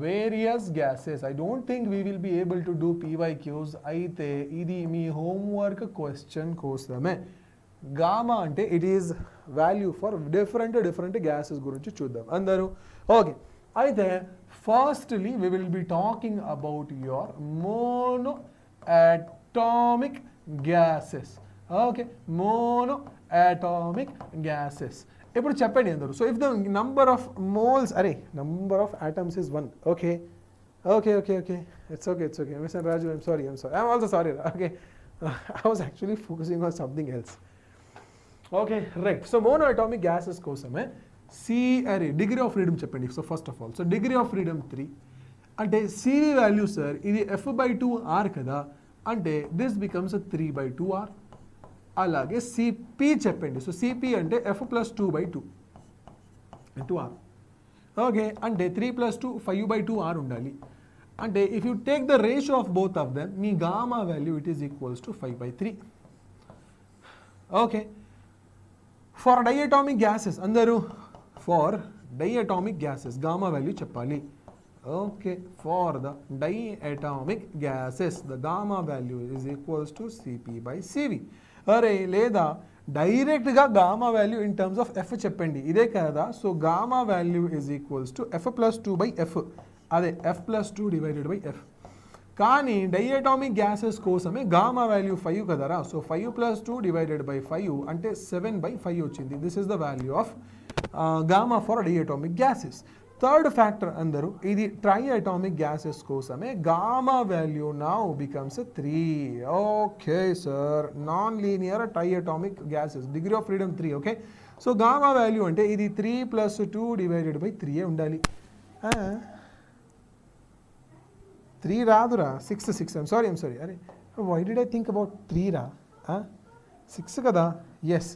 various gases. I don't think we will be able to do PYQs. అయితే ఇది మీ homework question కోసమే. Gamma అంటే it is value for different gases గురించి చూద్దాం అందరూ. Okay, అయితే firstly we will be talking about your monoatomic gases. Okay, monoatomic gases. ఇప్పుడు చెప్పండి అందరూ. So if the number of moles, అరే number of atoms is 1. Okay okay okay okay it's okay it's okay. Mister Raju, I'm sorry I'm also sorry. Okay, I was actually focusing on something else. Okay, right. So monoatomic gases కోసమే అరే degree of freedom చెప్పండి. So first of all, so degree of freedom 3 అంటే CV value sir ఇది F/2 R కదా, అంటే this becomes 3/2 R. అలాగే CP చెప్పండి. So CP అంటే F+2/2 into R. ఓకే, అంటే 3+2 5/2 R ఉండాలి. అంటే if you take the ratio of both of them, మీ gamma value it is equals to 5/3. Okay, for diatomic gases అందరూ, for diatomic gases gamma value చెప్పాలి. Okay, for the diatomic gases the gamma value is equals to CP/CV. అరే లేదా డైరెక్ట్గా gamma value in terms of F చెప్పండి, ఇదే కదా. So gamma value is equals to F+2/F. అదే F+2 divided by F. కానీ diatomic gases కోసమే gamma value 5 కదరా. సో 5+2 divided by 5 అంటే 7/5 వచ్చింది. This is the value of gamma for diatomic gases. Third factor అందరూ ఇది ట్రై అటామిక్ గ్యాసెస్ కోసమే gamma value now becomes 3. Okay sir, non linear triatomic gases degree of freedom 3. Okay, so gamma value అంటే ఇది 3 + 2 divided by 3 ఉండాలి. 3 రాదురా, 6. I'm sorry. అరే why did I think about 3 రా? 6 కదా? Yes,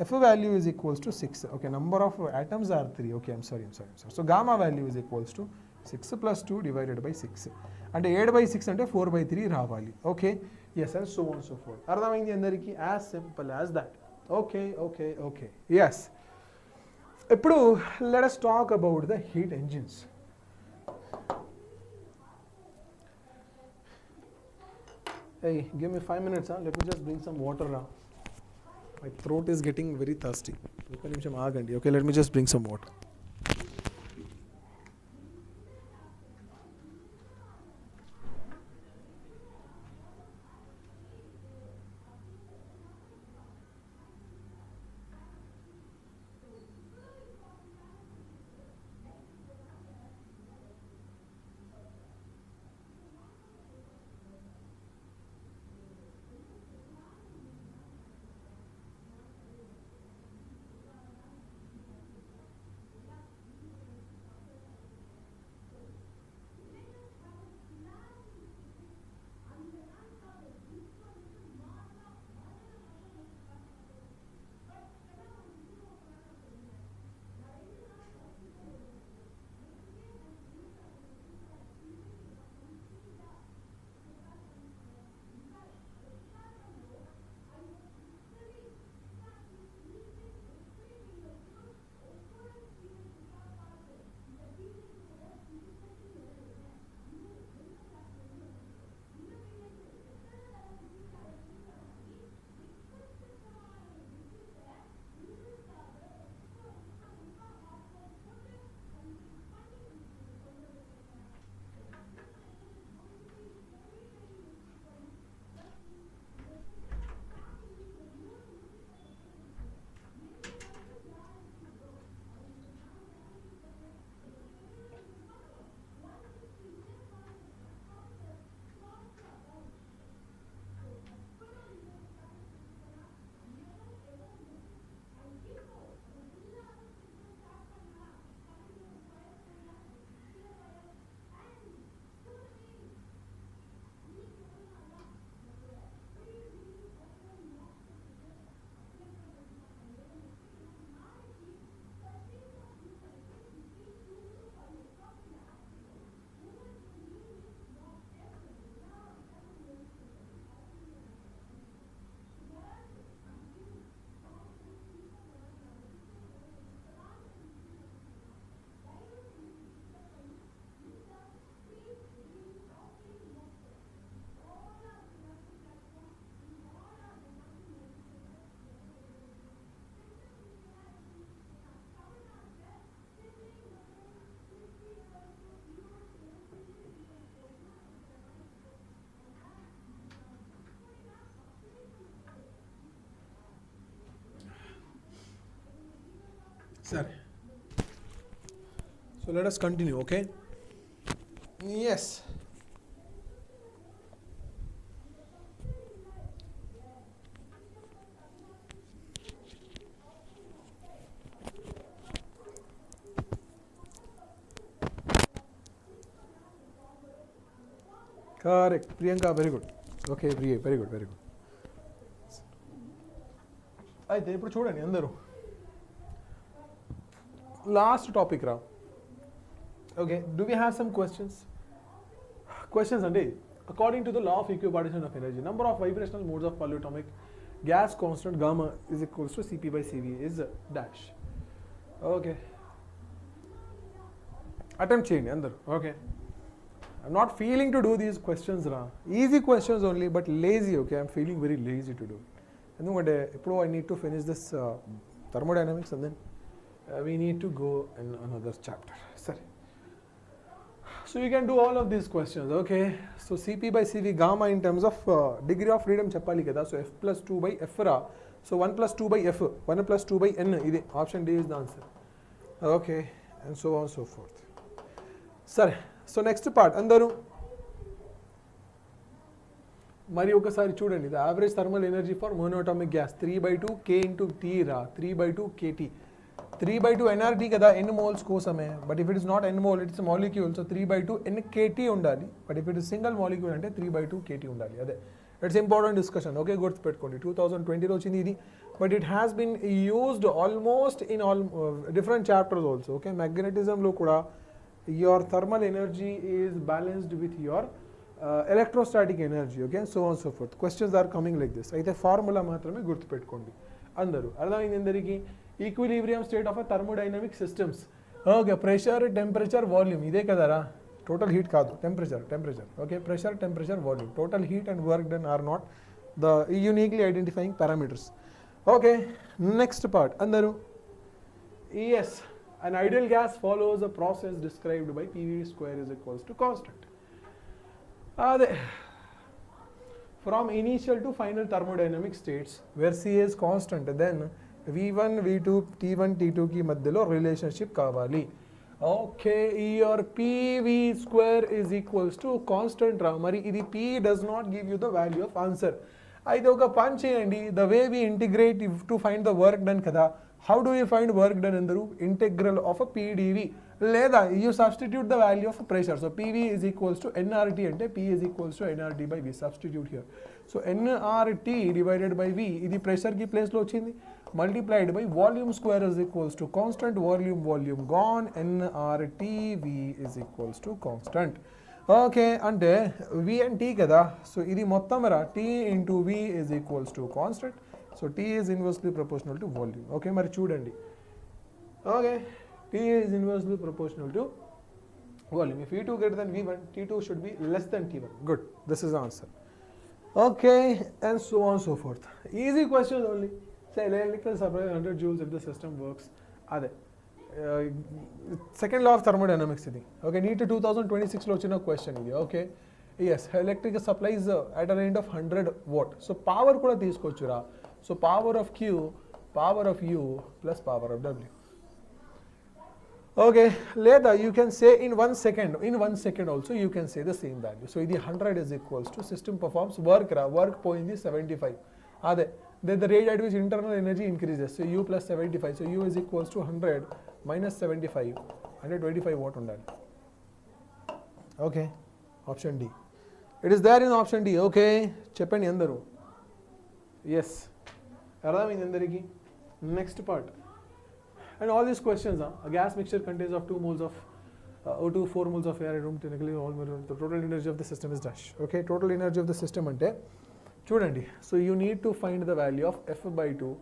F value is equals to 6. Okay, number of atoms are 3. Okay, I'm sorry. So gamma value is equals to 6 + 2 divided by 6. అంటే 7/6 అంటే 4/3 రావాలి. Okay, yes and so on so forth. అర్థమైంది అందరికీ? As simple as that. Okay. Yes, ఇప్పుడు let us talk about the heat engines. Hey, give me 5 minutes. Let me just bring some water. My throat is getting very thirsty. Okay, let me just bring some water. Sir, so let us continue, okay? Yes. Correct. Priyanka, very good. Okay, Priya, very good. అయితే ఇప్పుడు చూడండి అందరూ last topic రా. Okay, do we have some questions అండి. According to the law of equipartition of energy, number of vibrational modes of polyatomic gas constant gamma is equals to Cp/Cv is dash. Okay, attempt చేయండి అందరూ. Okay, I'm not feeling to do these questions ra. Easy questions only, but lazy. Okay, I'm feeling very lazy to do. ఎందుకంటే ఇప్పుడు I need to finish this thermodynamics and then we need to go in another chapter. Sorry. So you can do all of these questions. Okay, so Cp/Cv gamma in terms of degree of freedom చెప్పాలి కదా. So F plus 2 by F ra. So 1 plus 2 by F, 1 plus 2 by N. ఇది option D is the answer. Okay, and so on so forth. Sir, so next part andaru మరి ఒకసారి చూడండి, the average thermal energy for monatomic gas 3/2 K into T రా, 3/2 KT. 3/2 NRT కదా, N moles కోసమే. But if it is not N mole, it's molecule, so 3/2 NKT ఉండాలి. But if it is single molecule అంటే 3/2 KT ఉండాలి. అదే it's important discussion. Okay, గుర్తుపెట్టుకోండి. 2020లో వచ్చింది ఇది, but it has been used almost in all different chapters also. Okay, మ్యాగ్నెటిజంలో కూడా your thermal energy is balanced with your electrostatic energy. Okay, so on so forth. Questions are coming like this. అయితే formula మాత్రమే గుర్తుపెట్టుకోండి అందరూ. అర్థమైంది అందరికీ? Equilibrium state of thermodynamic systems. Okay, pressure, temperature, volume, ఇదే కదరా. టోటల్ హీట్ కాదు, temperature. Okay, pressure, temperature, volume, total heat and work done or not the uniquely identifying parameters. Okay, next part అందరూ. Yes, an ideal gas follows a process described by PV square is equals to constant. From initial to final thermodynamic states where C is constant, then V1, V2, T1, T2 ki madhyalo relationship kavali. Okay, your PV square is equals to constant ra. Mari idi P does not give you the value of answer. Aithe oka pun cheyandi, the way we integrate to find the work done kada. How do you find work done in the integral of a PdV? Leda, you substitute the value of pressure. So PV is equals to nRT ante P is equals to nRT by V. Substitute here. So nRT divided by V, idi pressure ki place lo ochindi, multiplied by volume square is equals to constant, volume gone, nRT V is equals to constant. Okay, ante V and T kada. So idi mottam ra T into V is equals to constant. So T is inversely proportional to volume. Okay, మరి చూడండి. Okay, T is inversely proportional to volume. If V2 greater than V1, T2 should be less than T1. Good, this is the answer. Okay, and so on so forth. Easy questions only. Say electrical supply 100 joules if the system works. అదే second law of thermodynamics ఇది. Okay, NEET 2026లో వచ్చిన question ఇది. Okay, yes, electrical supplies at a range of 100 watt. So power కూడా తీసుకోవచ్చురా. So power of Q, power of U plus power of W. Okay, later you can say in 1 second also you can say the same value. So the 100 is equals to system performs work poindi 75. Then the rate at which internal energy increases. So U plus 75. So U is equals to 100 minus 75. 125 watt undali. Okay, option D. It is there in option D. Okay, cheppandi andaru. Yes. అర్థమైంది అందరికీ? Next part. And all these questions, a gas mixture contains of 2 moles of O2, 4 moles of air at room technically all the total energy of the system is dash. Okay, total energy of the system అంటే చూడండి. So you need to find the value of F/2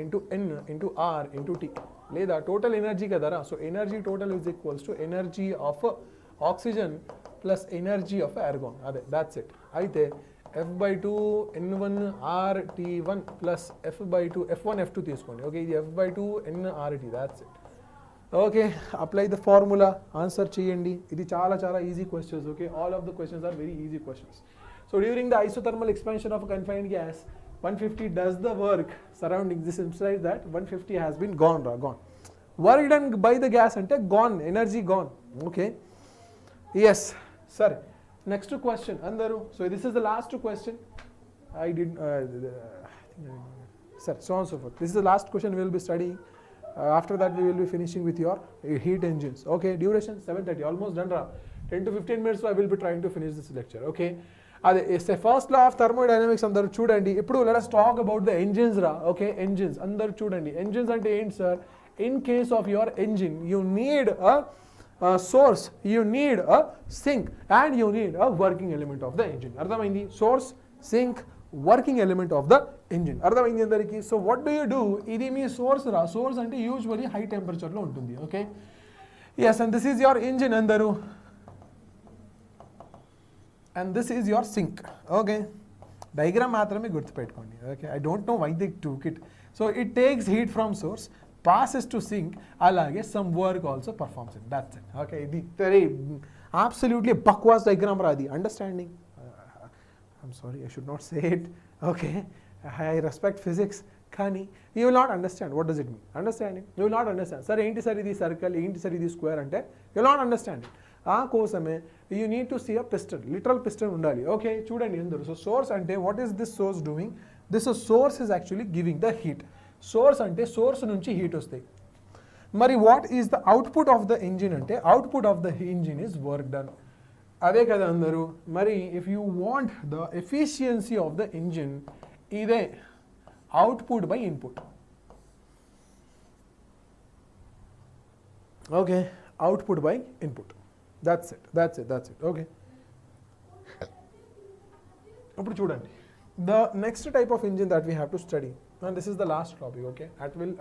into N into R into T. లేదా total energy కదరా. So energy total is equals to energy of oxygen plus energy of organ. అదే, that's it. అయితే F/2 N1 R T1 plus F/2 F1 F2 తీసుకోండి. Okay, ఇది F/2 N RT, that's it. Okay, apply the formula, answer చేయండి. ఇది చాలా చాలా easy questions. Okay, all of the questions are very easy questions. So during the isothermal expansion of a confined gas, 150 does the work surrounding. This implies that 150 has been gone. Work done by the gas ante gone, energy gone. Okay, yes, sir. Next question andaru. So this is the last question. I did sir, so on so forth. This is the last question we will be studying. After that we will be finishing with your heat engines. Okay, duration 7:30, almost done ra. 10 to 15 minutes I will be trying to finish this lecture. Okay, అదే first law of thermodynamics అందరూ చూడండి. ఇప్పుడు let us talk about the engines రా. Okay, engines అందరూ చూడండి. engines అంటే ఏంటి sir? In case of your engine you need a source, you need a sink and you need a working element of the engine. అర్థమైంది? source, sink, working element of the engine. అర్థమైంది అందరికీ? So what do you do? ఇది మీ source రా. Source అంటే usually high టెంపరేచర్లో ఉంటుంది. Okay, yes, and this is your engine అందరూ, and this is your sink. Okay, diagram మాత్రమే గుర్తుపెట్టుకోండి. Okay, I don't know why they took it. So it takes heat from source, passes to sink, alage some work also performs it. That's it. Okay, the very absolutely bakwas diagram ra adi. Understanding? I'm sorry, I should not say it. Okay, I respect physics. కానీ you will not understand what does it mean. Understanding you will not understand. సరే ఏంటి sir ఇది circle, ఏంటి sir ఇది square అంటే you will not understand. ఆ కోసమే you need to see a piston, literal piston ఉండాలి. ఓకే చూడండి అందరూ. సో సోర్స్ అంటే what is this source doing? This source is actually giving the heat. Source అంటే సోర్స్ నుంచి హీట్ వస్తాయి. మరి what is the output of the engine అంటే output of the engine is work done. అదే కదా అందరూ. మరి if you want the efficiency of the engine, ఇదే output by input. Okay output by input. That's it. Okay. ఇప్పుడు చూడండి, the next type of engine that we have to study, and this is the last topic, okay,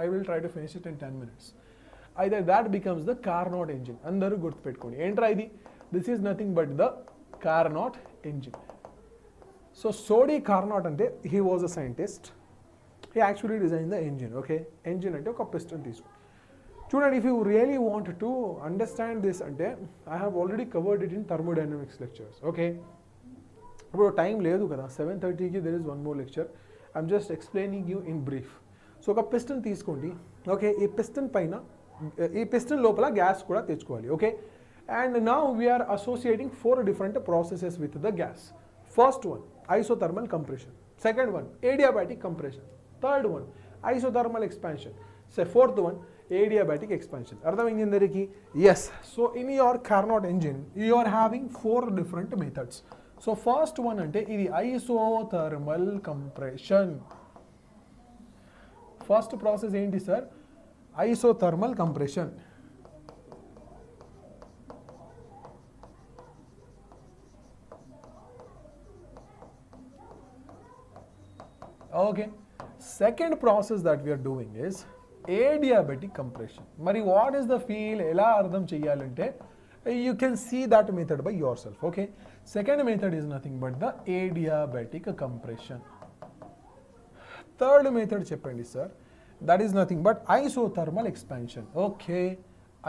I will try to finish it in 10 minutes. Either that becomes the Carnot engine. అందరూ గుర్తుపెట్టుకోండి ఏంట్రా ఇది? This is nothing but the Carnot engine. So Sodi Carnot అంటే he was a scientist. He actually designed the engine. Okay, engine అంటే ఒక piston తీసుకో. చూడండి, if you really want to understand this అంటే I have already covered it in thermodynamics lectures. Okay, ఇప్పుడు time లేదు కదా, 7:30కి there is one more lecture. I'm just explaining you in brief. So ఒక piston తీసుకోండి. Okay, ఈ piston పైన ఈ piston లోపల గ్యాస్ కూడా తెచ్చుకోవాలి. Okay, and now we're associating 4 different processes with the gas. First one isothermal compression, second one adiabatic compression, third one isothermal expansion, so fourth one adiabatic expansion. అర్థమైంది అందరికీ? Yes. So in your Carnot engine you are having 4 different methods. So first one అంటే ఇది isothermal compression. First process ఏంటి sir? Isothermal compression. Okay, second process that we're doing is adiabatic compression. మరి what is the feel? ఎలా అర్థం చేయాలంటే you can see that method by your self. Okay, second method is nothing but the adiabatic compression. Third method చెప్పండి sir. That is nothing but isothermal expansion. Okay,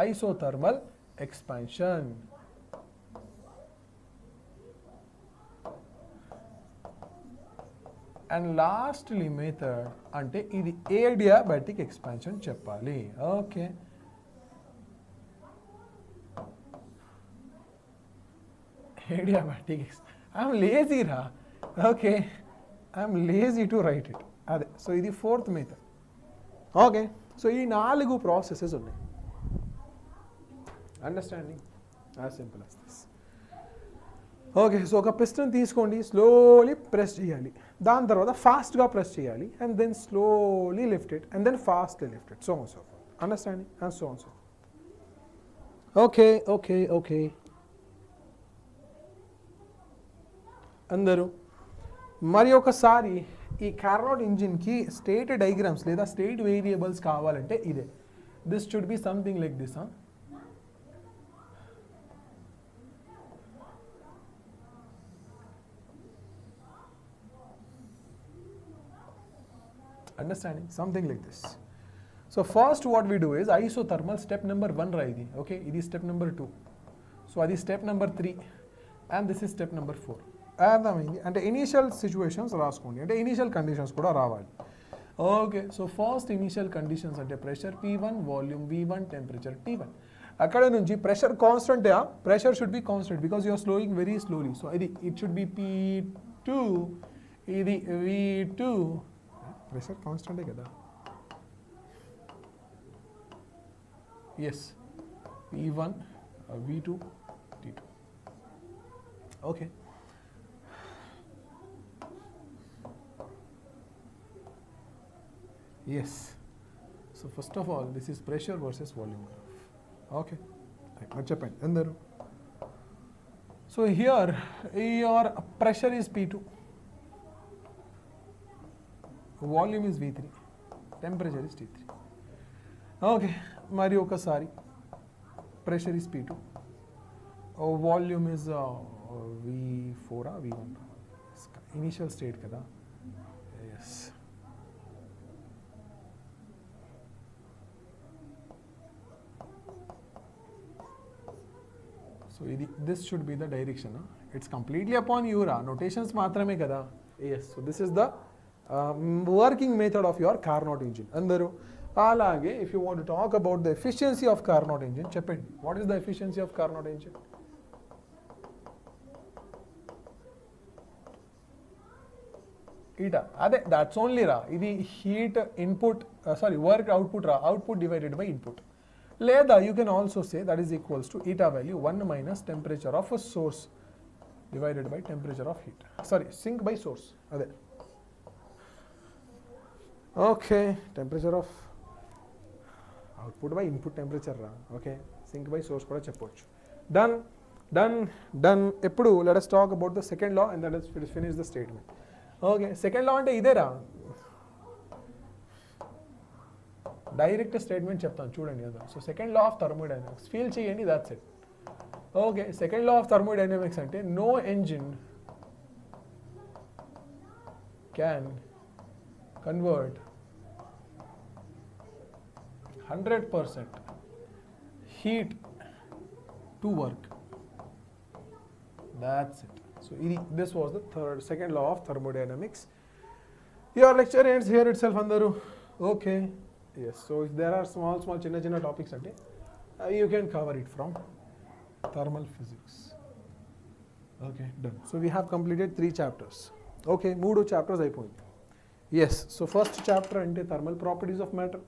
isothermal expansion. And lastly method అంటే ఇది adiabatic expansion చెప్పాలి. Okay, adiabatic. I'm lazy రా. Okay, I'm lazy to write it. అదే, so ఇది fourth method. Okay, so ఈ 4 processes ఉన్నాయి. Understanding? As simple as this. Okay, so ఒక piston తీసుకోండి, స్లోలీ ప్రెస్ చేయాలి, దాని తర్వాత ఫాస్ట్గా ప్రెస్ చేయాలి, and then slowly lift it, and then fastly lift it, so on so forth. Understanding? And so on so forth. Okay okay okay అందరూ. మరి ఒకసారి ఈ కార్నాట్ ఇంజిన్కి స్టేట్ డయాగ్రామ్స్ లేదా స్టేట్ వేరియబుల్స్ కావాలంటే ఇదే. This should be something like this. Understanding? Something like this. So first what we do is isothermal step number 1 రాయిది. Okay, ఇది step number 2. So అది step number 3 and this is step number 4. అర్థమైంది? అంటే initial situations రాసుకోండి, అంటే initial conditions కూడా రావాలి. Okay, so first initial conditions అంటే pressure P1, volume V1, temperature T1. అక్కడ నుంచి pressure constant, pressure should be constant because you are slowing very slowly. So ఇది ఇట్ షుడ్ బి P2, ఇది V2. Pressure కాన్స్టెంటే కదా? Yes, P1, V2, T2. Okay, yes. So first of all this is pressure versus volume. Okay, మరి చెప్పండి అందరూ. So here your pressure is P2, volume is V3, temperature is T3. Okay, మరి ఒకసారి pressure is P2, volume is V4, V1. Initial state కదా? Yes. So ఇది this should be the direction. It's completely upon యూరా, notations మాత్రమే కదా? Yes. So this is the working method of your Carnot engine అందరూ. అలాగే if you want to talk about the efficiency of Carnot engine చెప్పండి. What is the efficiency of Carnot engine? Eta అదే that's only రా. ఇది heat input work output రా, output divided by input. లేదా you can also say that is equals to eta value 1 minus temperature of source divided by temperature of heat, sink by source. అదే okay, temperature of output by input temperature రా. Okay, sink by source కూడా చెప్పవచ్చు. Done done done. ఎప్పుడు let us talk about the second law and that is finish the statement. Okay, second law అంటే ఇదేరా, direct statement చెప్తాను చూడండి కదా. So second law of thermodynamics feel చేయండి, that's it. Okay, second law of thermodynamics అంటే no engine can convert 100% heat to work. That's it. So this was the second law of thermodynamics. Your lecture ends here itself andaru. Okay, yes, so if there are small chinna topics ante you can cover it from thermal physics. Okay, done. So we have completed 3 chapters. Okay, 3 chapters అయిపోయింది. Yes, so first chapter ante thermal properties of matter,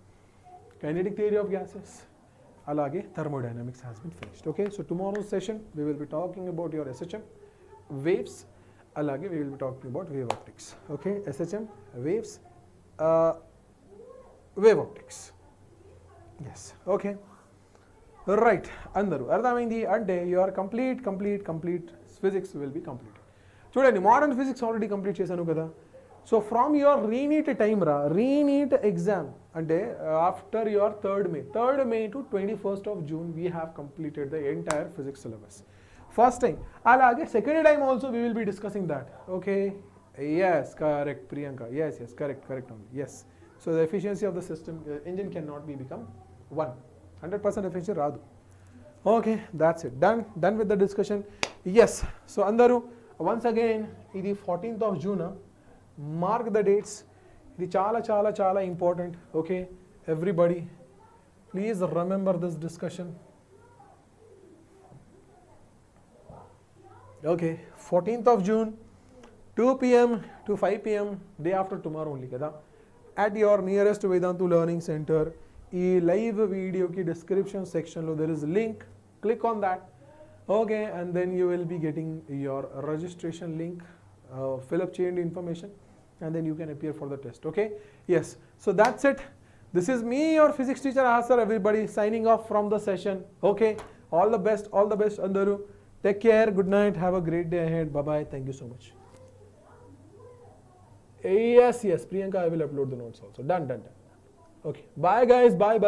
kinetic theory of gases, alage thermodynamics has been finished. Okay, so tomorrow's session we will be talking about your SHM, waves, alage we will be talking about wave optics. Okay, SHM, waves, wave optics. Yes, okay, right. Andaru ardhamaindi ante your complete physics will be completed. Chudandi modern physics already complete chesanu kada. So from your Re-NEET time ra, Re-NEET exam ante after your 3rd May to 21st of June we have completed the entire physics syllabus. First time, alage second time also we will be discussing that. Okay, yes, correct Priyanka, yes, correct only, yes. So the efficiency of the system, engine cannot be become 100% efficient radu. Okay, that's it, done with the discussion. Yes, so andaru once again idi 14th of June, mark the dates. ఇది చాలా important. Okay, everybody please remember this discussion. Okay, 14th of June 2 p.m. to 5 p.m. day after tomorrow only kada, at your nearest Vedantu learning center. ఈ live video ki description section lo there is a link, click on that. Okay, and then you will be getting your registration link, fill up cheyandi information and then you can appear for the test. Okay, yes, so that's it. This is me, your physics teacher Asar, everybody signing off from the session. Okay, all the best andaru. Take care, good night, have a great day ahead. Bye bye, thank you so much. Yes, Priyanka, I will upload the notes also. Done. Okay, bye guys, bye.